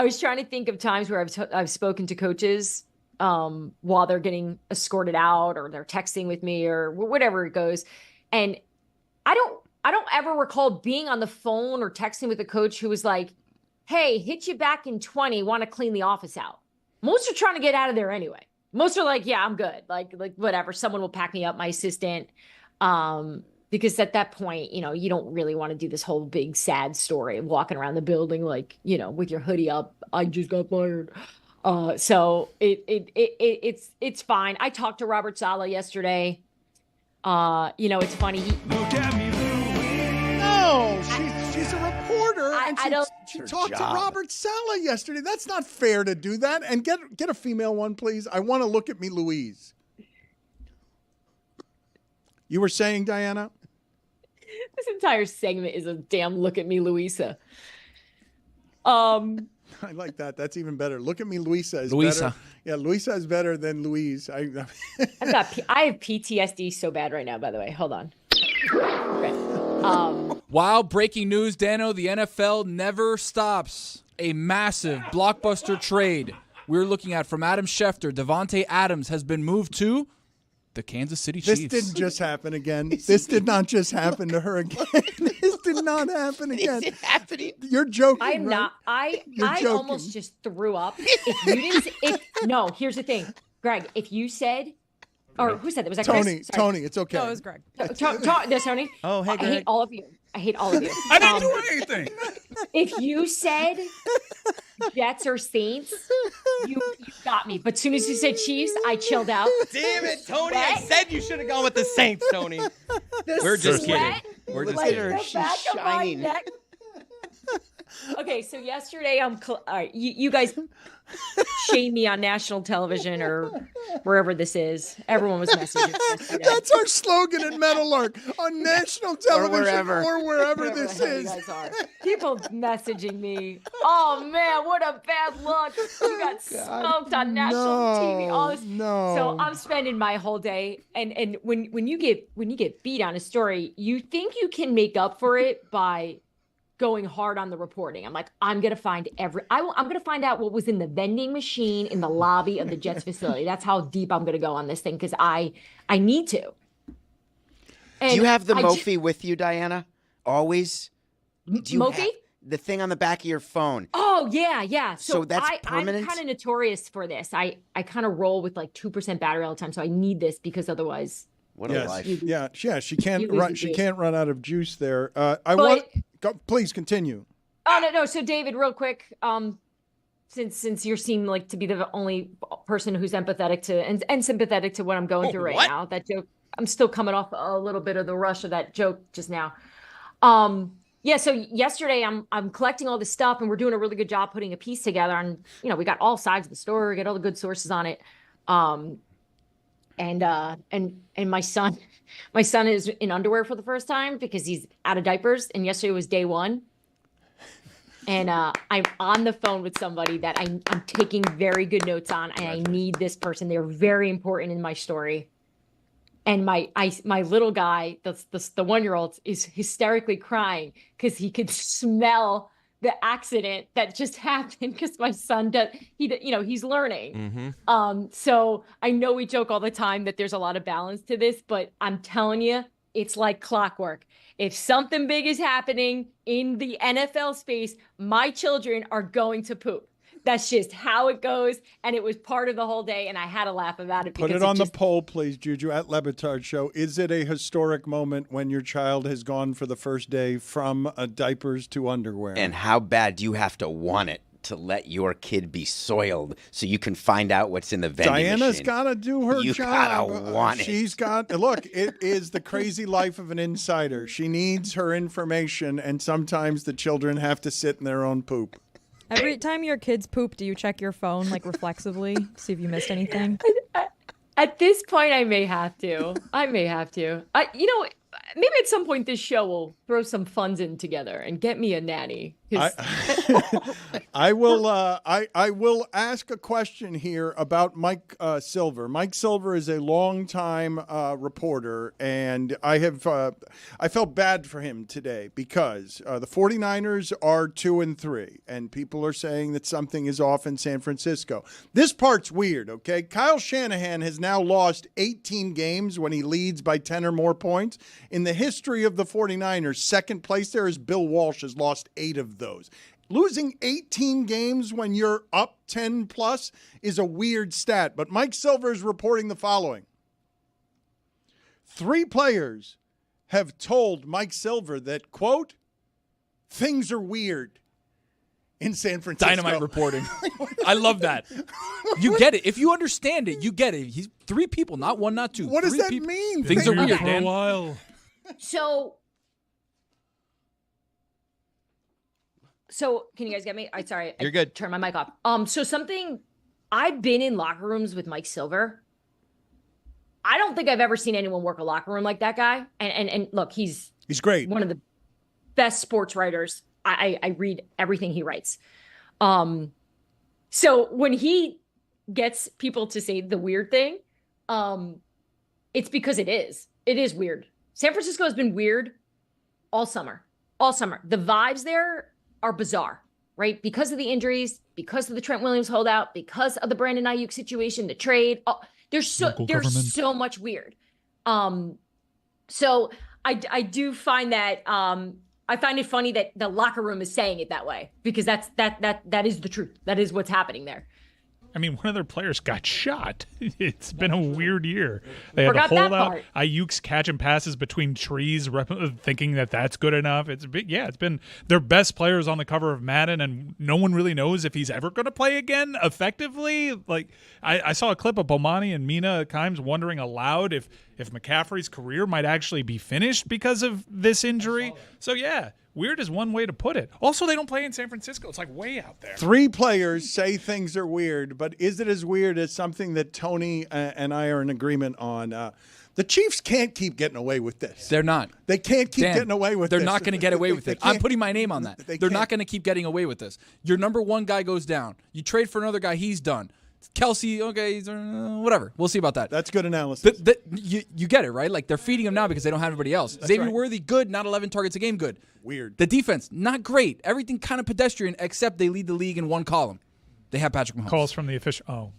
was trying to think of times where I've spoken to coaches while they're getting escorted out or they're texting with me or whatever it goes, and I don't ever recall being on the phone or texting with a coach who was like, "Hey, hit you back in 20. Want to clean the office out?" Most are trying to get out of there anyway. Most are like, yeah, I'm good. Like whatever. Someone will pack me up, my assistant. Because at that point, you don't really want to do this whole big sad story of walking around the building like, with your hoodie up. I just got fired. So it's fine. I talked to Robert Saleh yesterday. It's funny. Look at me, Louise. No, she's a reporter, and she talked to Robert Saleh yesterday. That's not fair to do that. And get a female one, please. I want to look at me, Louise. You were saying, Diana? This entire segment is a damn look at me, Louisa. I like that. That's even better. Look at me, Louisa is better. Yeah, Louisa is better than Louise. I have PTSD so bad right now, by the way. Hold on. Wow, breaking news, Dano, the NFL never stops. A massive blockbuster trade we're looking at from Adam Schefter. Devontae Adams has been moved to the Kansas City Chiefs. This didn't just happen again. This did not just happen to her again. This did not happen again. Is it happening? You're joking. I'm not. I almost just threw up. If you didn't. No, here's the thing, Greg. If you said, or who said that? Was that Tony? Chris? Sorry. Tony, it's okay. No, it was Greg. That's Tony. Oh, hey, Greg. I hate all of you. I didn't do anything. If you said Jets or Saints, You got me. But as soon as you said Chiefs, I chilled out. Damn it, Tony! I said you should have gone with the Saints, Tony. We're just kidding. We're just Like kidding. the back of my neck. Okay, so yesterday all right, you guys shame me on national television or wherever this is. Everyone was messaging yesterday. That's our slogan in Meadowlark on national television or wherever Wherever this the hell is. you guys are. People messaging me. Oh man, what a bad look! You got smoked on national TV. All this. No. So I'm spending my whole day, and when you get beat on a story, you think you can make up for it by going hard on the reporting. I'm like, I'm gonna find I'm gonna find out what was in the vending machine in the lobby of the Jets facility. That's how deep I'm gonna go on this thing because I need to. And do you have the Mophie with you, Diana? Always? Do you Mophie? have the thing on the back of your phone? Oh yeah. So that's permanent? I'm kind of notorious for this. I kind of roll with like 2% battery all the time, so I need this because otherwise. What a life! Yeah. She can't You lose run. the She juice. can't run out of juice there. Please continue. Oh no. So David, real quick, since you seem like to be the only person who's empathetic to and sympathetic to what I'm going through right now, that joke, I'm still coming off a little bit of the rush of that joke just now. Yeah. So yesterday, I'm collecting all this stuff, and we're doing a really good job putting a piece together. And we got all sides of the story, get all the good sources on it. And my son is in underwear for the first time because he's out of diapers. And yesterday was day one. And I'm on the phone with somebody that I'm taking very good notes on, and I need this person. They're very important in my story. And my little guy, the 1-year-old, is hysterically crying because he could smell the accident that just happened because my son he's learning. So I know we joke all the time that there's a lot of balance to this, but I'm telling you, it's like clockwork. If something big is happening in the NFL space, my children are going to poop. That's just how it goes. And it was part of the whole day. And I had to laugh about it. Put it on the poll, please, Juju, at Le Batard Show. Is it a historic moment when your child has gone for the first day from diapers to underwear? And how bad do you have to want it to let your kid be soiled so you can find out what's in the vending Diana's machine? got to do her You job. gotta want it. She's got, look, it is the crazy life of an insider. She needs her information, and sometimes the children have to sit in their own poop. Every time your kids poop, do you check your phone like reflexively, see if you missed anything? At this point, I may have to. Maybe at some point this show will throw some funds in together and get me a nanny. I will ask a question here about Mike Silver. Mike Silver is a longtime reporter, and I felt bad for him today because the 49ers are 2-3, and people are saying that something is off in San Francisco. This part's weird, okay? Kyle Shanahan has now lost 18 games when he leads by 10 or more points. In the history of the 49ers, second place there is Bill Walsh, has lost 8 of those. Losing 18 games when you're up 10 plus is a weird stat, but Mike Silver is reporting the following. 3 players have told Mike Silver that, quote, things are weird in San Francisco. Dynamite reporting. I love that. You get it. If you understand it, you get it. He's 3 people, not 1, not 2. What does 3 that people. mean? Things are weird, for Dan. a while. So can you guys get me? Sorry. You're good. Turn my mic off. So something, I've been in locker rooms with Mike Silver. I don't think I've ever seen anyone work a locker room like that guy. And look, he's great. One of the best sports writers. I read everything he writes. So when he gets people to say the weird thing, it's because it is weird. San Francisco has been weird all summer. The vibes there are bizarre, right? Because of the injuries, because of the Trent Williams holdout, because of the Brandon Ayuk situation, the trade. There's so much weird. So I do find that I find it funny that the locker room is saying it that way because that is the truth. That is what's happening there. I mean, one of their players got shot. It's been a weird year. They had to Forgot that hold out. part. Ayuk's catching passes between trees, thinking that that's good enough. It's been their best players on the cover of Madden, and no one really knows if he's ever going to play again effectively. Like I saw a clip of Bomani and Mina Kimes wondering aloud if McCaffrey's career might actually be finished because of this injury. So yeah. Weird is one way to put it. Also, they don't play in San Francisco. It's like way out there. 3 players say things are weird, but is it as weird as something that Tony and I are in agreement on? The Chiefs can't keep getting away with this. They're not. They can't keep Dan, getting away with this. They're not going to get away with it. I'm putting my name on that. They're not going to keep getting away with this. Your number 1 guy goes down. You trade for another guy, he's done. Kelsey, okay, he's, whatever. We'll see about that. That's good analysis. You get it, right? Like, they're feeding him now because they don't have anybody else. Xavier right. Worthy, good, not 11 targets a game, good. Weird. The defense, not great. Everything kind of pedestrian, except they lead the league in one column. They have Patrick Mahomes. Calls from the official. Oh.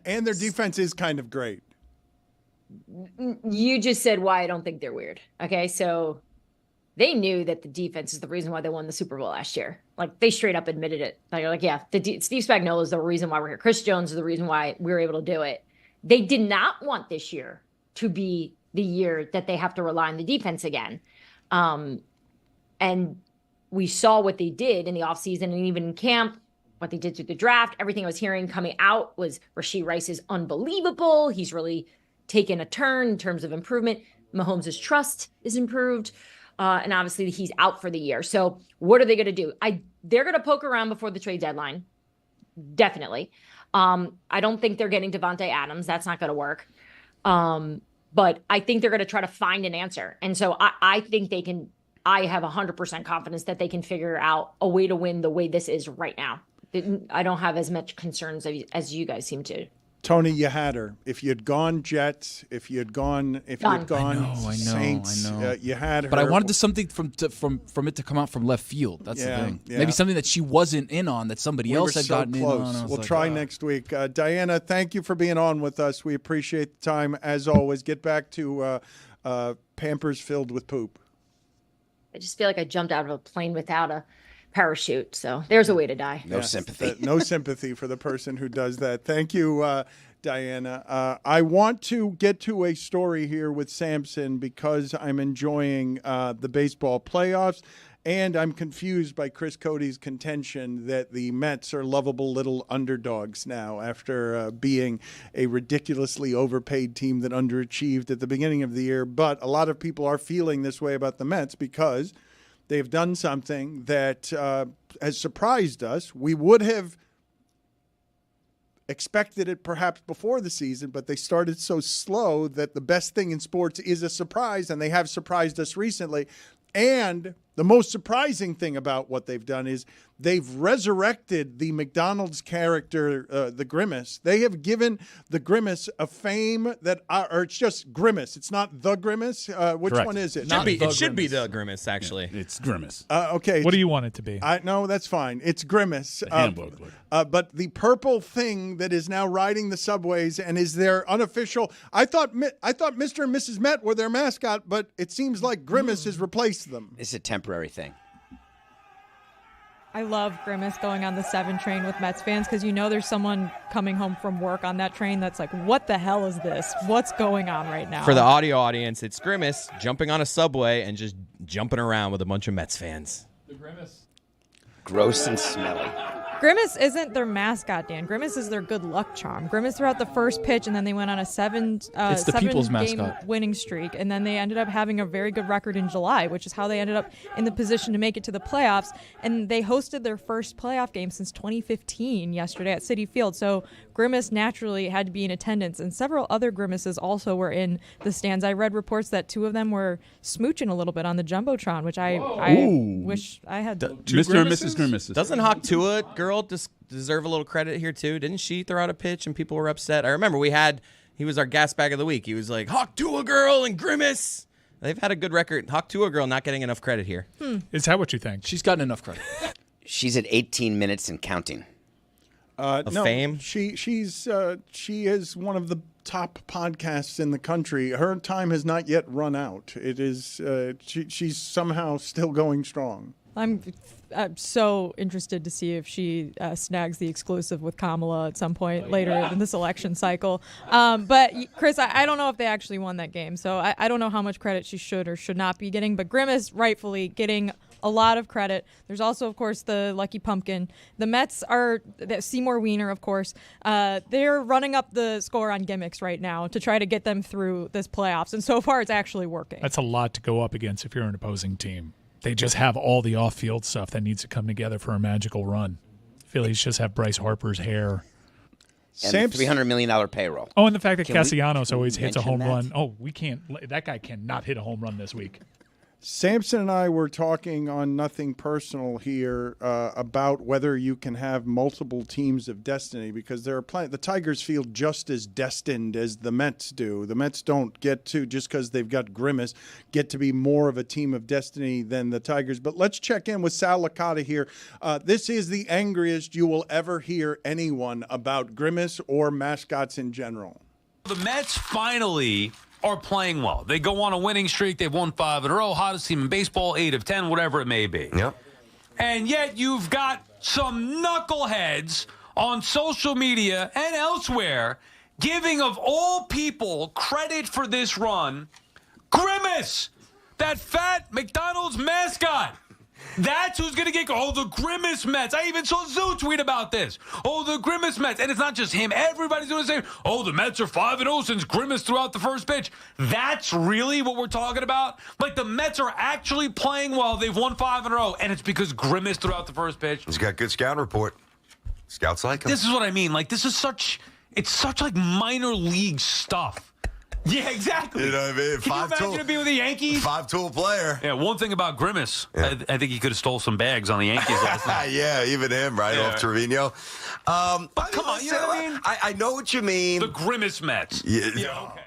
And their defense is kind of great. You just said why I don't think they're weird. Okay, so they knew that the defense is the reason why they won the Super Bowl last year. Like, they straight up admitted it. They're like, yeah, Steve Spagnuolo is the reason why we're here. Chris Jones is the reason why we were able to do it. They did not want this year to be the year that they have to rely on the defense again. And we saw what they did in the offseason and even in camp, what they did through the draft. Everything I was hearing coming out was Rashee Rice is unbelievable. He's really taken a turn in terms of improvement. Mahomes' trust is improved. And obviously he's out for the year. So what are they going to do? They're going to poke around before the trade deadline. Definitely. I don't think they're getting Devontae Adams. That's not going to work. But I think they're going to try to find an answer. And so I think they can. I have 100% confidence that they can figure out a way to win the way this is right now. I don't have as much concerns as you guys seem to. Tony, you had her. If you had gone Jets, if you had gone Saints, you had her. But I wanted something from it to come out from left field. That's the thing. Yeah. Maybe something that she wasn't in on that somebody else had gotten close. in on. We'll try next week. Diana, thank you for being on with us. We appreciate the time as always. Get back to Pampers filled with poop. I just feel like I jumped out of a plane without a parachute. So there's a way to die. No sympathy. No sympathy for the person who does that. Thank you, Diana. I want to get to a story here with Samson because I'm enjoying the baseball playoffs, and I'm confused by Chris Cody's contention that the Mets are lovable little underdogs now after being a ridiculously overpaid team that underachieved at the beginning of the year. But a lot of people are feeling this way about the Mets because they've done something that has surprised us. We would have expected it perhaps before the season, but they started so slow that the best thing in sports is a surprise, and they have surprised us recently. And the most surprising thing about what they've done is they've resurrected the McDonald's character, the Grimace. They have given the Grimace a fame that, or it's just Grimace. It's not the Grimace. Which Correct. one is it? It should be the Grimace, actually. Yeah, it's Grimace. Okay. What do you want it to be? No, that's fine. It's Grimace. Hamburger. But the purple thing that is now riding the subways and is their unofficial. I thought Mr. and Mrs. Met were their mascot, but it seems like Grimace has replaced them. It's a temporary thing. I love Grimace going on the 7 train with Mets fans because you know there's someone coming home from work on that train that's like, what the hell is this? What's going on right now? For the audio audience, it's Grimace jumping on a subway and just jumping around with a bunch of Mets fans. The Grimace. Gross and smelly. Grimace isn't their mascot, Dan. Grimace is their good luck charm. Grimace threw out the first pitch, and then they went on a seven people's game mascot. winning streak, and then they ended up having a very good record in July, which is how they ended up in the position to make it to the playoffs. And they hosted their first playoff game since 2015 yesterday at Citi Field. So Grimace naturally had to be in attendance, and several other Grimaces also were in the stands. I read reports that 2 of them were smooching a little bit on the Jumbotron, which I wish I had. Mr. and Mrs. Grimaces. Doesn't Hawk Tua girl deserve a little credit here too? Didn't she throw out a pitch and people were upset? I remember he was our gas bag of the week. He was like, Hawk Tua girl and Grimace. They've had a good record. Hawk Tua girl not getting enough credit here. Is that what you think? She's gotten enough credit. She's at 18 minutes and counting. Fame? She is one of the top podcasts in the country. Her time has not yet run out. It is she's somehow still going strong. I'm so interested to see if she snags the exclusive with Kamala at some point later in this election cycle. But Chris, I don't know if they actually won that game, so I don't know how much credit she should or should not be getting. But Grimace rightfully getting a lot of credit. There's also, of course, the Lucky Pumpkin. The Mets are Seymour Wiener, of course. They're running up the score on gimmicks right now to try to get them through this playoffs, and so far it's actually working. That's a lot to go up against if you're an opposing team. They just have all the off-field stuff that needs to come together for a magical run. Phillies just have Bryce Harper's hair. And $300 million payroll. Oh, and the fact that Can Castellanos always hits a mention home that? run. Oh, we can't. That guy cannot hit a home run this week. Samson and I were talking on Nothing Personal here about whether you can have multiple teams of destiny, because there are plenty. The Tigers feel just as destined as the Mets do. The Mets don't get to, just because they've got Grimace, get to be more of a team of destiny than the Tigers. But let's check in with Sal Licata here. This is the angriest you will ever hear anyone about Grimace or mascots in general. The Mets finally are playing well. They go on a winning streak. They've won 5 in a row. Hottest team in baseball, 8 of 10, whatever it may be. Yep. And yet you've got some knuckleheads on social media and elsewhere giving, of all people, credit for this run, Grimace, that fat McDonald's mascot. That's who's going to get, the Grimace Mets. I even saw Zoo tweet about this. Oh, the Grimace Mets. And it's not just him. Everybody's doing the same. Oh, the Mets are 5-0 since Grimace threw out the first pitch. That's really what we're talking about? Like, the Mets are actually playing well. They've won 5 in a row, and it's because Grimace threw out the first pitch. He's got good scout report. Scouts like him. This is what I mean. Like, it's such like minor league stuff. Yeah, exactly. You know what I mean? Can you imagine it being with the Yankees? 5-tool player. Yeah, one thing about Grimace, I think he could have stole some bags on the Yankees last night. Yeah, even him, right, off Trevino. But come on, you know what I mean? I know what you mean. The Grimace Mets. Yeah. Okay.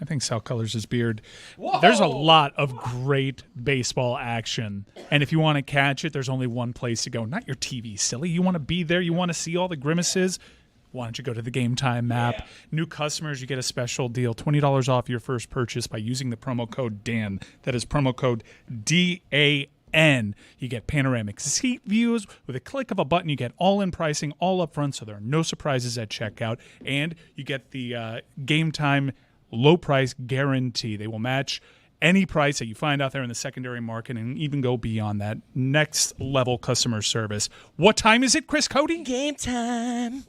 I think Sal colors his beard. Whoa! There's a lot of great baseball action. And if you want to catch it, there's only one place to go. Not your TV, silly. You want to be there. You want to see all the Grimaces. Why don't you go to the Game Time app? Yeah. New customers, you get a special deal, $20 off your first purchase by using the promo code DAN. That is promo code DAN. You get panoramic seat views. With a click of a button, you get all-in pricing, all up front, so there are no surprises at checkout. And you get the Game Time low price guarantee. They will match any price that you find out there in the secondary market and even go beyond that. Next level customer service. What time is it, Chris Cody? Game time.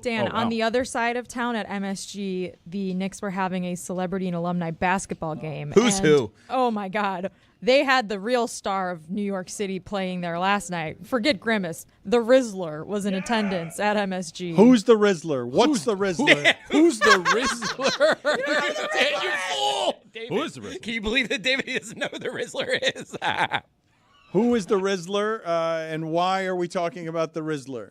Dan, Oh, wow. on the other side of town at MSG, the Knicks were having a celebrity and alumni basketball game. Who's who? Oh, my God. They had the real star of New York City playing there last night. Forget Grimace. The Rizzler was in attendance at MSG. Who's the Rizzler? What's the Rizzler? Who's the Rizzler? You fool! David, Who is the Rizzler? Can you believe that David doesn't know who the Rizzler is? Who is the Rizzler, and why are we talking about the Rizzler?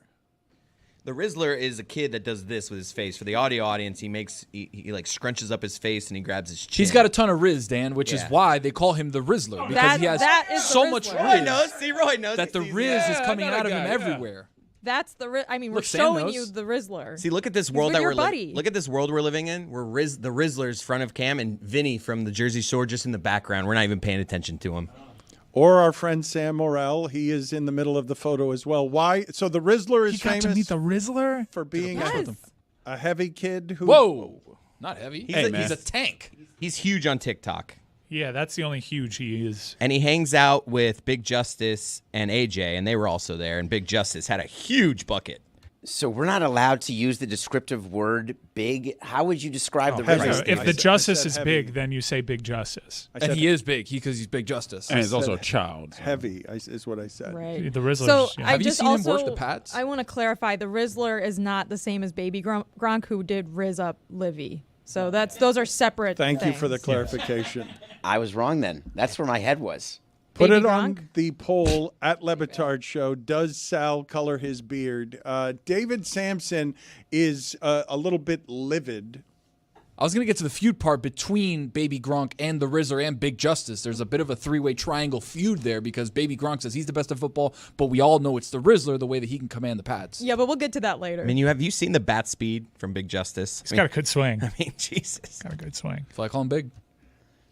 The Rizzler is a kid that does this with his face. For the audio audience, he like scrunches up his face and he grabs his chin. He's got a ton of Riz, Dan, which is why they call him the Rizzler, because he has so much Rizzler. Riz Roy knows that the Riz is coming out of him everywhere. That's the. I mean, we're Look, Sam showing knows. you the Rizzler. See, look at this He's world with that your we're buddy. look at this world we're living in. Where the Rizzler's front of cam and Vinny from the Jersey Shore just in the background. We're not even paying attention to him. Or our friend Sam Morrell. He is in the middle of the photo as well. Why? So the Rizzler is You got famous to meet the Rizzler? for being Yes. a heavy kid who. Whoa, not heavy. He's a tank. He's huge on TikTok. Yeah, that's the only huge he is. And he hangs out with Big Justice and AJ, and they were also there. And Big Justice had a huge bucket. So we're not allowed to use the descriptive word big. How would you describe the heavy. Rizzler? If the justice is heavy. big, then you say Big Justice. I And said he is big because he's Big Justice. And he's also a child. heavy is what I said. Right. The Rizzler's, So yeah. I Have you just seen him also work the Pats? I want to clarify: the Rizzler is not the same as Baby Gronk, who did Riz up Livy. So those are separate. Thank you for the things. clarification. I was wrong then. That's where my head was. Put Baby it on Gronk? the poll at Le Batard Show. Does Sal color his beard? David Samson is a little bit livid. I was going to get to the feud part between Baby Gronk and the Rizzler and Big Justice. There's a bit of a three-way triangle feud there because Baby Gronk says he's the best at football, but we all know it's the Rizzler, the way that he can command the pads. Yeah, but we'll get to that later. I mean, have you seen the bat speed from Big Justice? He's got a good swing. I mean, Jesus. Got a good swing. Feel like I call him Big.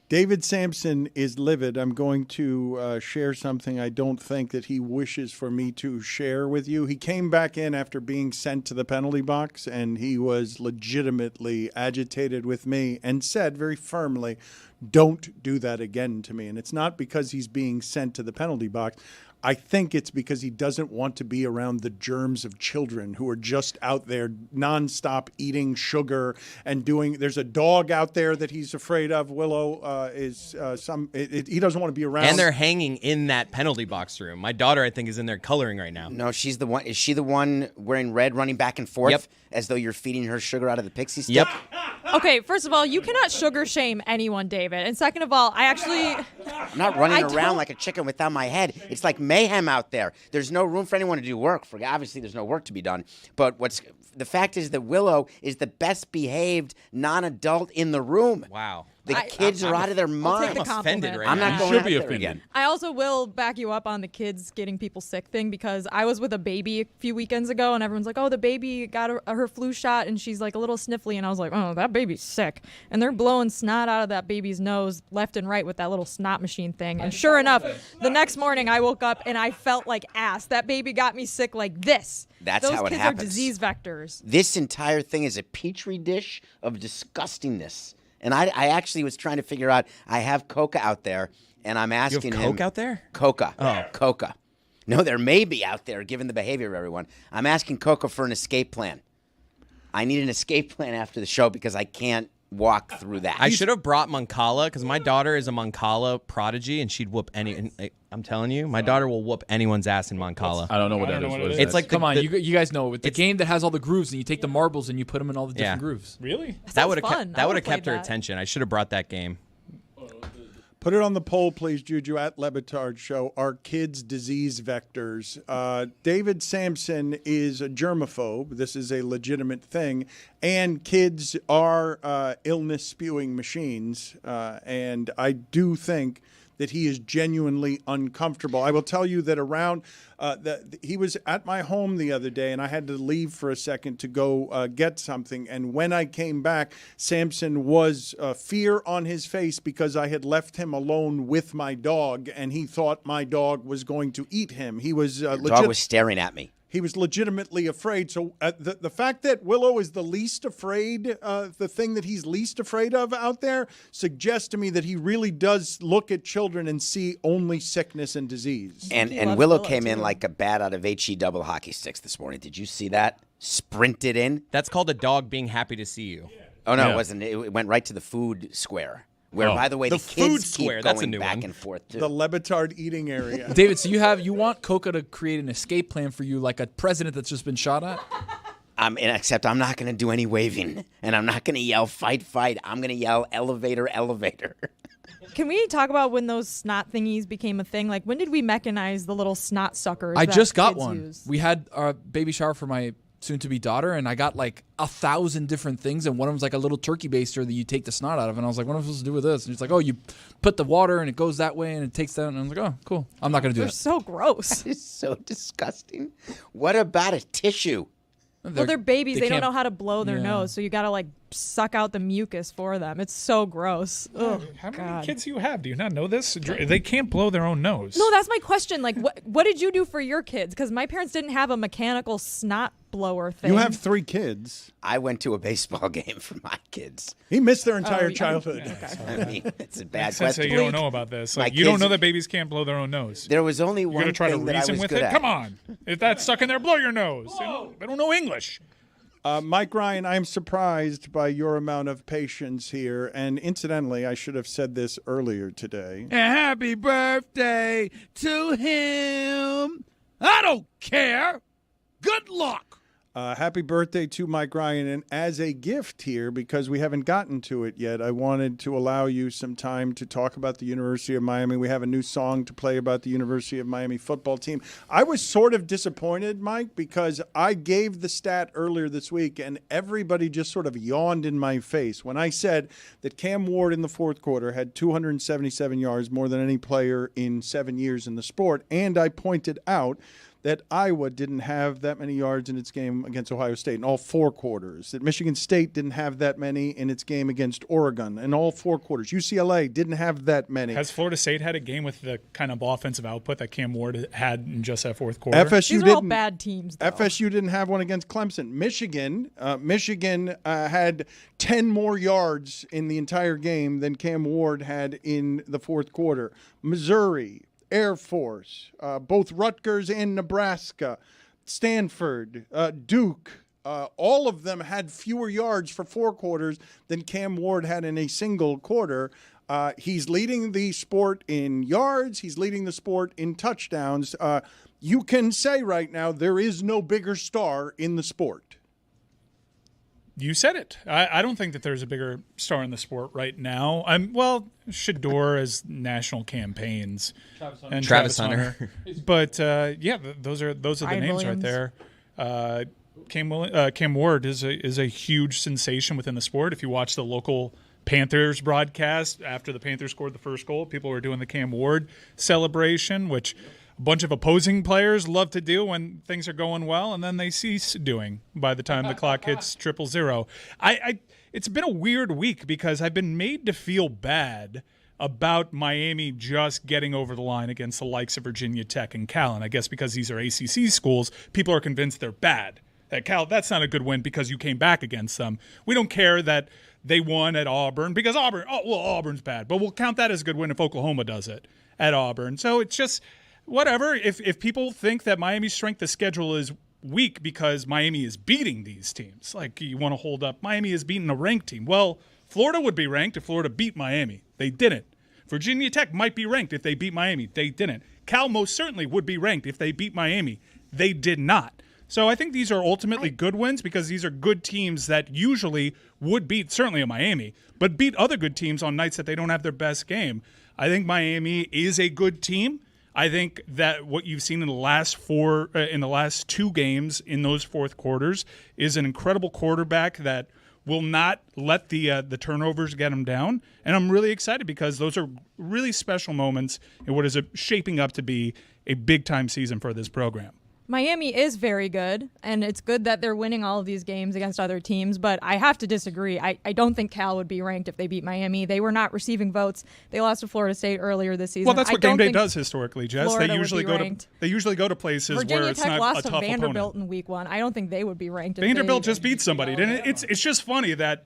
David Samson is livid. I'm going to share something I don't think that he wishes for me to share with you. He came back in after being sent to the penalty box, and he was legitimately agitated with me and said very firmly, don't do that again to me. And it's not because he's being sent to the penalty box. I think it's because he doesn't want to be around the germs of children who are just out there nonstop eating sugar and doing. There's a dog out there that he's afraid of. Willow he doesn't want to be around. And they're hanging in that penalty box room. My daughter, I think, is in there coloring right now. No, she's the one. Is she the one wearing red, running back and forth? Yep. As though you're feeding her sugar out of the pixie stick? Yep. Okay, first of all, you cannot sugar shame anyone, David. And second of all, I'm not running around like a chicken without my head. It's like mayhem out there. There's no room for anyone to do work. Obviously, there's no work to be done. But the fact is that Willow is the best behaved non-adult in the room. Wow. The kids are out of their minds. I'm offended I'm not going out there again. I also will back you up on the kids getting people sick thing, because I was with a baby a few weekends ago and everyone's like, oh, the baby got her flu shot and she's like a little sniffly. And I was like, oh, that baby's sick. And they're blowing snot out of that baby's nose left and right with that little snot machine thing. And sure enough, the next morning I woke up and I felt like ass. That baby got me sick like this. That's how it happens. Those kids are disease vectors. This entire thing is a petri dish of disgustingness. And I actually was trying to figure out, I have Coca out there, and I'm asking him. You have Coke out there? Coca. Oh. Coca. No, there may be out there, given the behavior of everyone. I'm asking Coca for an escape plan. I need an escape plan after the show because I can't walk through that. I should have brought Moncala because my daughter is a Moncala prodigy, and she'd whoop any. I'm telling you, my daughter will whoop anyone's ass in Moncala. I don't know what that is. What is it's that? like Come on, you guys know it's a game that has all the grooves, and you take the marbles and you put them in all the different grooves. Really? That would have kept her attention. I should have brought that game. Put it on the poll, please, Juju, at Le Batard Show. Are kids disease vectors? David Samson is a germaphobe. This is a legitimate thing. And kids are illness-spewing machines. And I do think that he is genuinely uncomfortable. I will tell you that he was at my home the other day, and I had to leave for a second to go get something. And when I came back, Samson was fear on his face because I had left him alone with my dog, and he thought my dog was going to eat him. He was the dog was staring at me. He was legitimately afraid. So the fact that Willow is the least afraid, the thing that he's least afraid of out there, suggests to me that he really does look at children and see only sickness and disease. And Willow came in like a bat out of HE double hockey sticks this morning. Did you see that? Sprinted in. That's called a dog being happy to see you. Oh, no, it wasn't. It went right to the food square. Where, by the way, the kids keep going back and forth, too. The Le Batard eating area. David, so you want Coca to create an escape plan for you like a president that's just been shot at? Except I'm not going to do any waving, and I'm not going to yell, fight, fight. I'm going to yell, elevator, elevator. Can we talk about when those snot thingies became a thing? Like, when did we mechanize the little snot suckers I that just got kids one. use? We had a baby shower for my soon-to-be daughter, and I got like 1,000 different things, and one of them's like a little turkey baster that you take the snot out of, and I was like, what am I supposed to do with this? And it's like, oh, you put the water, and it goes that way, and it takes that, and I was like, oh, cool. I'm not going to do They're that. so gross. That is so disgusting. What about a tissue? Well, they're babies. They don't can't- know how to blow their Yeah. nose, so you got to like suck out the mucus for them. It's so gross. Ugh, How many God. kids do you have? Do you not know this? They can't blow their own nose. No, that's my question. Like, what did you do for your kids? Because my parents didn't have a mechanical snot blower thing. You have 3 kids. I went to a baseball game for my kids. He missed their entire childhood. I mean, it's a bad Makes sense that question. you don't know about this. Like, My you don't kids- know that babies can't blow their own nose. There was only You're one gonna try to thing that I reason was with good it? at. Come on. If that's stuck in there, blow your nose. They don't know English. Mike Ryan, I'm surprised by your amount of patience here. And incidentally, I should have said this earlier today. Happy birthday to him. I don't care. Good luck. Happy birthday to Mike Ryan. And as a gift here, because we haven't gotten to it yet, I wanted to allow you some time to talk about the University of Miami. We have a new song to play about the University of Miami football team. I was sort of disappointed, Mike, because I gave the stat earlier this week and everybody just sort of yawned in my face when I said that Cam Ward in the fourth quarter had 277 yards, more than any player in 7 years in the sport. And I pointed out that Iowa didn't have that many yards in its game against Ohio State in all 4 quarters, that Michigan State didn't have that many in its game against Oregon in all 4 quarters. UCLA didn't have that many. Has Florida State had a game with the kind of offensive output that Cam Ward had in just that 4th quarter? FSU These are all bad teams, though. FSU didn't have one against Clemson. Michigan had 10 more yards in the entire game than Cam Ward had in the 4th quarter. Missouri, Air Force, both Rutgers and Nebraska, Stanford, Duke, all of them had fewer yards for 4 quarters than Cam Ward had in a single quarter. He's leading the sport in yards. He's leading the sport in touchdowns. You can say right now there is no bigger star in the sport. You said it. I don't think that there's a bigger star in the sport right now. Shador has national campaigns and Travis Hunter. But those are the Ryan names Williams. right there. Cam Ward is a huge sensation within the sport. If you watch the local Panthers broadcast after the Panthers scored the first goal, people were doing the Cam Ward celebration, which a bunch of opposing players love to do when things are going well, and then they cease doing by the time the clock hits 000. It's been a weird week because I've been made to feel bad about Miami just getting over the line against the likes of Virginia Tech and Cal. And I guess because these are ACC schools, people are convinced they're bad. That Cal, that's not a good win because you came back against them. We don't care that they won at Auburn because Auburn's bad. But we'll count that as a good win if Oklahoma does it at Auburn. So it's just whatever. If people think that Miami's strength of schedule is weak because Miami is beating these teams, like you want to hold up Miami is beating a ranked team. Well, Florida would be ranked if Florida beat Miami. They didn't. Virginia Tech might be ranked if they beat Miami. They didn't. Cal most certainly would be ranked if they beat Miami. They did not. So I think these are ultimately good wins because these are good teams that usually would beat certainly a Miami, but beat other good teams on nights that they don't have their best game. I think Miami is a good team. I think that what you've seen in the last 2 games in those 4th quarters is an incredible quarterback that will not let the turnovers get him down. And I'm really excited because those are really special moments in what is shaping up to be a big-time season for this program. Miami is very good, and it's good that they're winning all of these games against other teams, but I have to disagree. I don't think Cal would be ranked if they beat Miami. They were not receiving votes. They lost to Florida State earlier this season. Well, that's what game day does historically, Jess. Florida They usually go to places Virginia where it's Tech not lost a to tough Vanderbilt opponent. in week 1. I don't think they would be ranked. Vanderbilt just beat somebody, didn't it? It's just funny that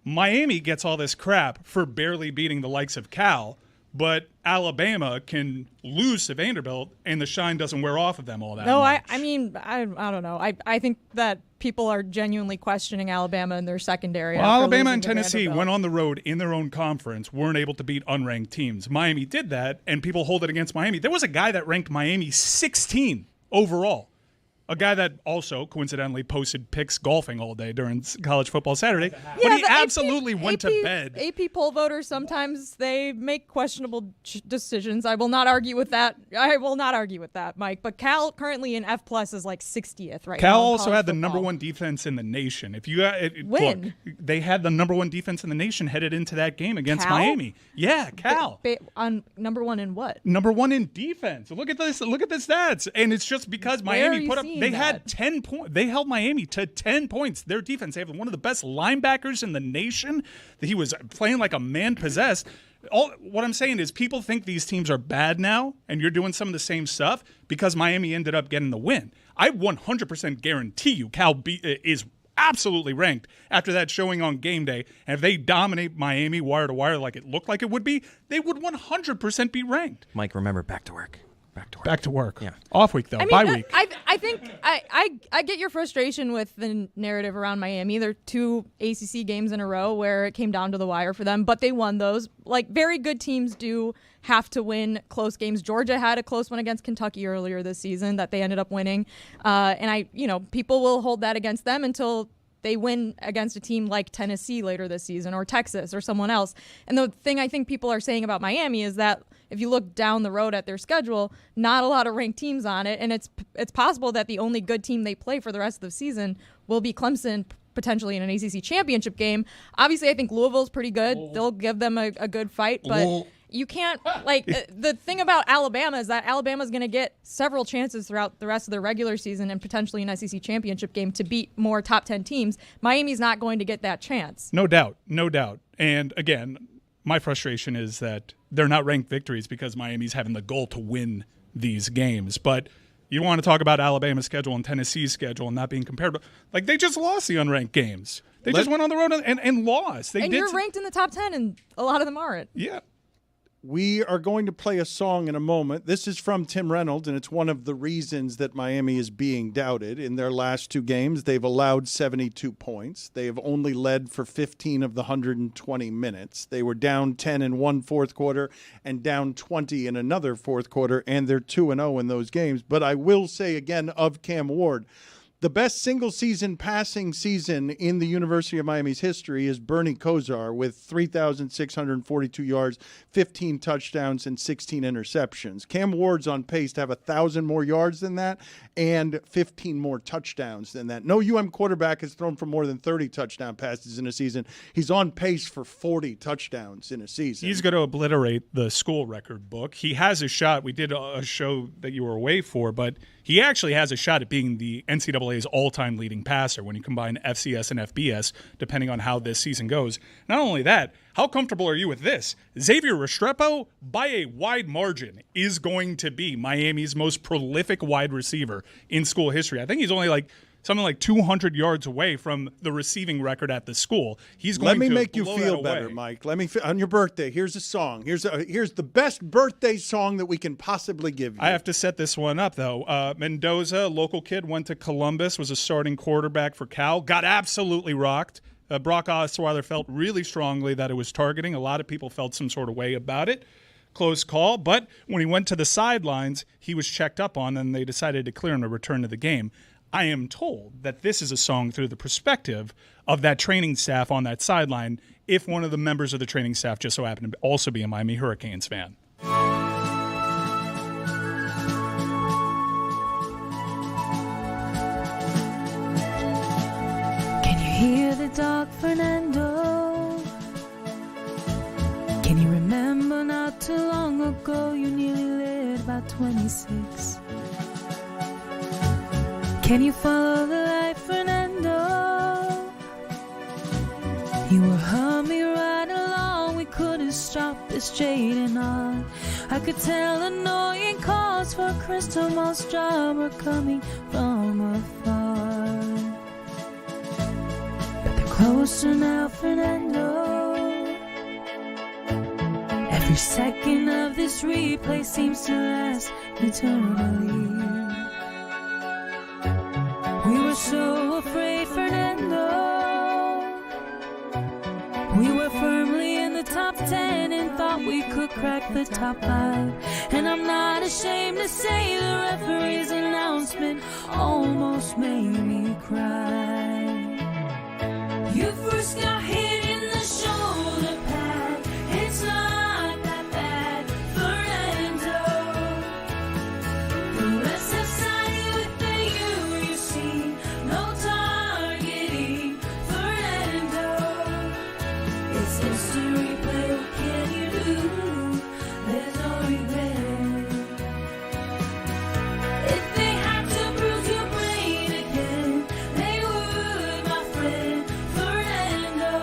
Miami gets all this crap for barely beating the likes of Cal, but Alabama can lose to Vanderbilt and the shine doesn't wear off of them all that much. I don't know. I think that people are genuinely questioning Alabama in their secondary. Well, after Alabama losing and to Tennessee Vanderbilt. went on the road in their own conference, weren't able to beat unranked teams. Miami did that, and people hold it against Miami. There was a guy that ranked Miami 16 overall. A guy that also, coincidentally, posted pics golfing all day during College Football Saturday. But he absolutely went to bed. AP poll voters, sometimes they make questionable decisions. I will not argue with that. Mike. But Cal currently in F+ is like 60th right now. Cal in also college had the football. number 1 defense in the nation. If you When? look, they had the number 1 defense in the nation headed into that game against Cal? Miami. Yeah, Cal. On number 1 in what? Number 1 in defense. Look at this. Look at the stats. And it's just because Where are Miami you put up. seeing They that? had 10 points. They held Miami to 10 points. Their defense. They have one of the best linebackers in the nation. He was playing like a man possessed. What I'm saying is people think these teams are bad now, and you're doing some of the same stuff because Miami ended up getting the win. I 100% guarantee you Cal is absolutely ranked after that showing on game day. And if they dominate Miami wire to wire like it looked like it would be, they would 100% be ranked. Mike, remember, back to work. Back to work. Yeah. Off week, though. Bye week. I think I get your frustration with the narrative around Miami. There are 2 ACC games in a row where it came down to the wire for them, but they won those. Like, very good teams do have to win close games. Georgia had a close one against Kentucky earlier this season that they ended up winning. And people will hold that against them until they win against a team like Tennessee later this season or Texas or someone else. And the thing I think people are saying about Miami is that if you look down the road at their schedule, not a lot of ranked teams on it, and it's possible that the only good team they play for the rest of the season will be Clemson, potentially in an ACC championship game. Obviously, I think Louisville's pretty good. They'll give them a good fight, but You can't, the thing about Alabama is that Alabama's going to get several chances throughout the rest of their regular season and potentially an SEC championship game to beat more top 10 teams. Miami's not going to get that chance. No doubt. And again, my frustration is that they're not ranked victories because Miami's having the goal to win these games. But you want to talk about Alabama's schedule and Tennessee's schedule and not being compared. Like, they just lost the unranked games. They just went on the road and lost. You're ranked in the top 10, and a lot of them aren't. Yeah. We are going to play a song in a moment. This is from Tim Reynolds, and it's one of the reasons that Miami is being doubted. In their last 2 games, they've allowed 72 points. They have only led for 15 of the 120 minutes. They were down 10 in one fourth quarter and down 20 in another fourth quarter, and they're 2-0 in those games. But I will say again of Cam Ward, the best single-season passing season in the University of Miami's history is Bernie Kosar with 3,642 yards, 15 touchdowns, and 16 interceptions. Cam Ward's on pace to have 1,000 more yards than that and 15 more touchdowns than that. No quarterback has thrown for more than 30 touchdown passes in a season. He's on pace for 40 touchdowns in a season. He's going to obliterate the school record book. He has a shot. We did a show that you were away for, but he actually has a shot at being the NCAA's all-time leading passer when you combine FCS and FBS, depending on how this season goes. Not only that, how comfortable are you with this? Xavier Restrepo, by a wide margin, is going to be Miami's most prolific wide receiver in school history. I think he's only something like 200 yards away from the receiving record at the school. He's going to Let me make you blow feel that better, away. Mike. On your birthday, here's a song. Here's the best birthday song that we can possibly give you. I have to set this one up, though. Mendoza, local kid, went to Columbus, was a starting quarterback for Cal, got absolutely rocked. Brock Osweiler felt really strongly that it was targeting. A lot of people felt some sort of way about it. Close call. But when he went to the sidelines, he was checked up on, and they decided to clear him to return to the game. I am told that this is a song through the perspective of that training staff on that sideline, if one of the members of the training staff just so happened to also be a Miami Hurricanes fan. Can you hear the dog Fernando? Can you remember not too long ago you nearly led about 26? Can you follow the light, Fernando? You were humming right along, we couldn't stop this jading on. I could tell annoying calls for a crystal moss jar were coming from afar. But they're closer now, Fernando. Every second of this replay seems to last eternally. We were so afraid, Fernando. We were firmly in the top 10 and thought we could crack the top 5. And I'm not ashamed to say the referee's announcement almost made me cry. You first got hit in the shoulder pad. It's not that bad, Fernando. The rest have sided with the you see. No targeting, Fernando. It's history, play. What can you do? There's no regret. If they had to bruise your brain again, they would, my friend, Fernando.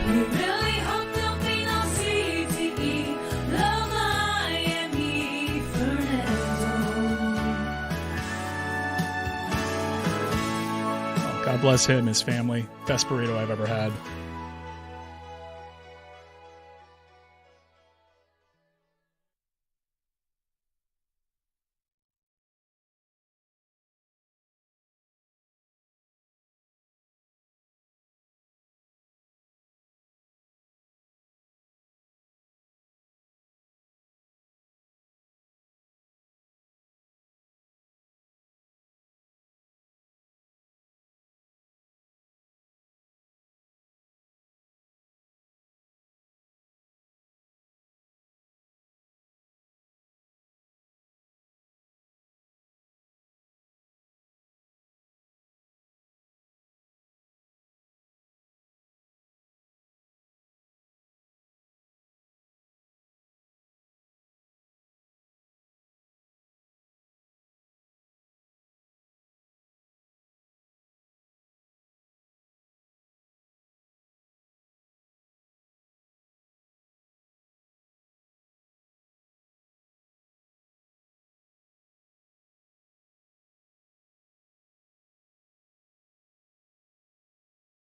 We really hope there'll be no CTE. Love Miami, Fernando. God bless him, his family. Best burrito I've ever had.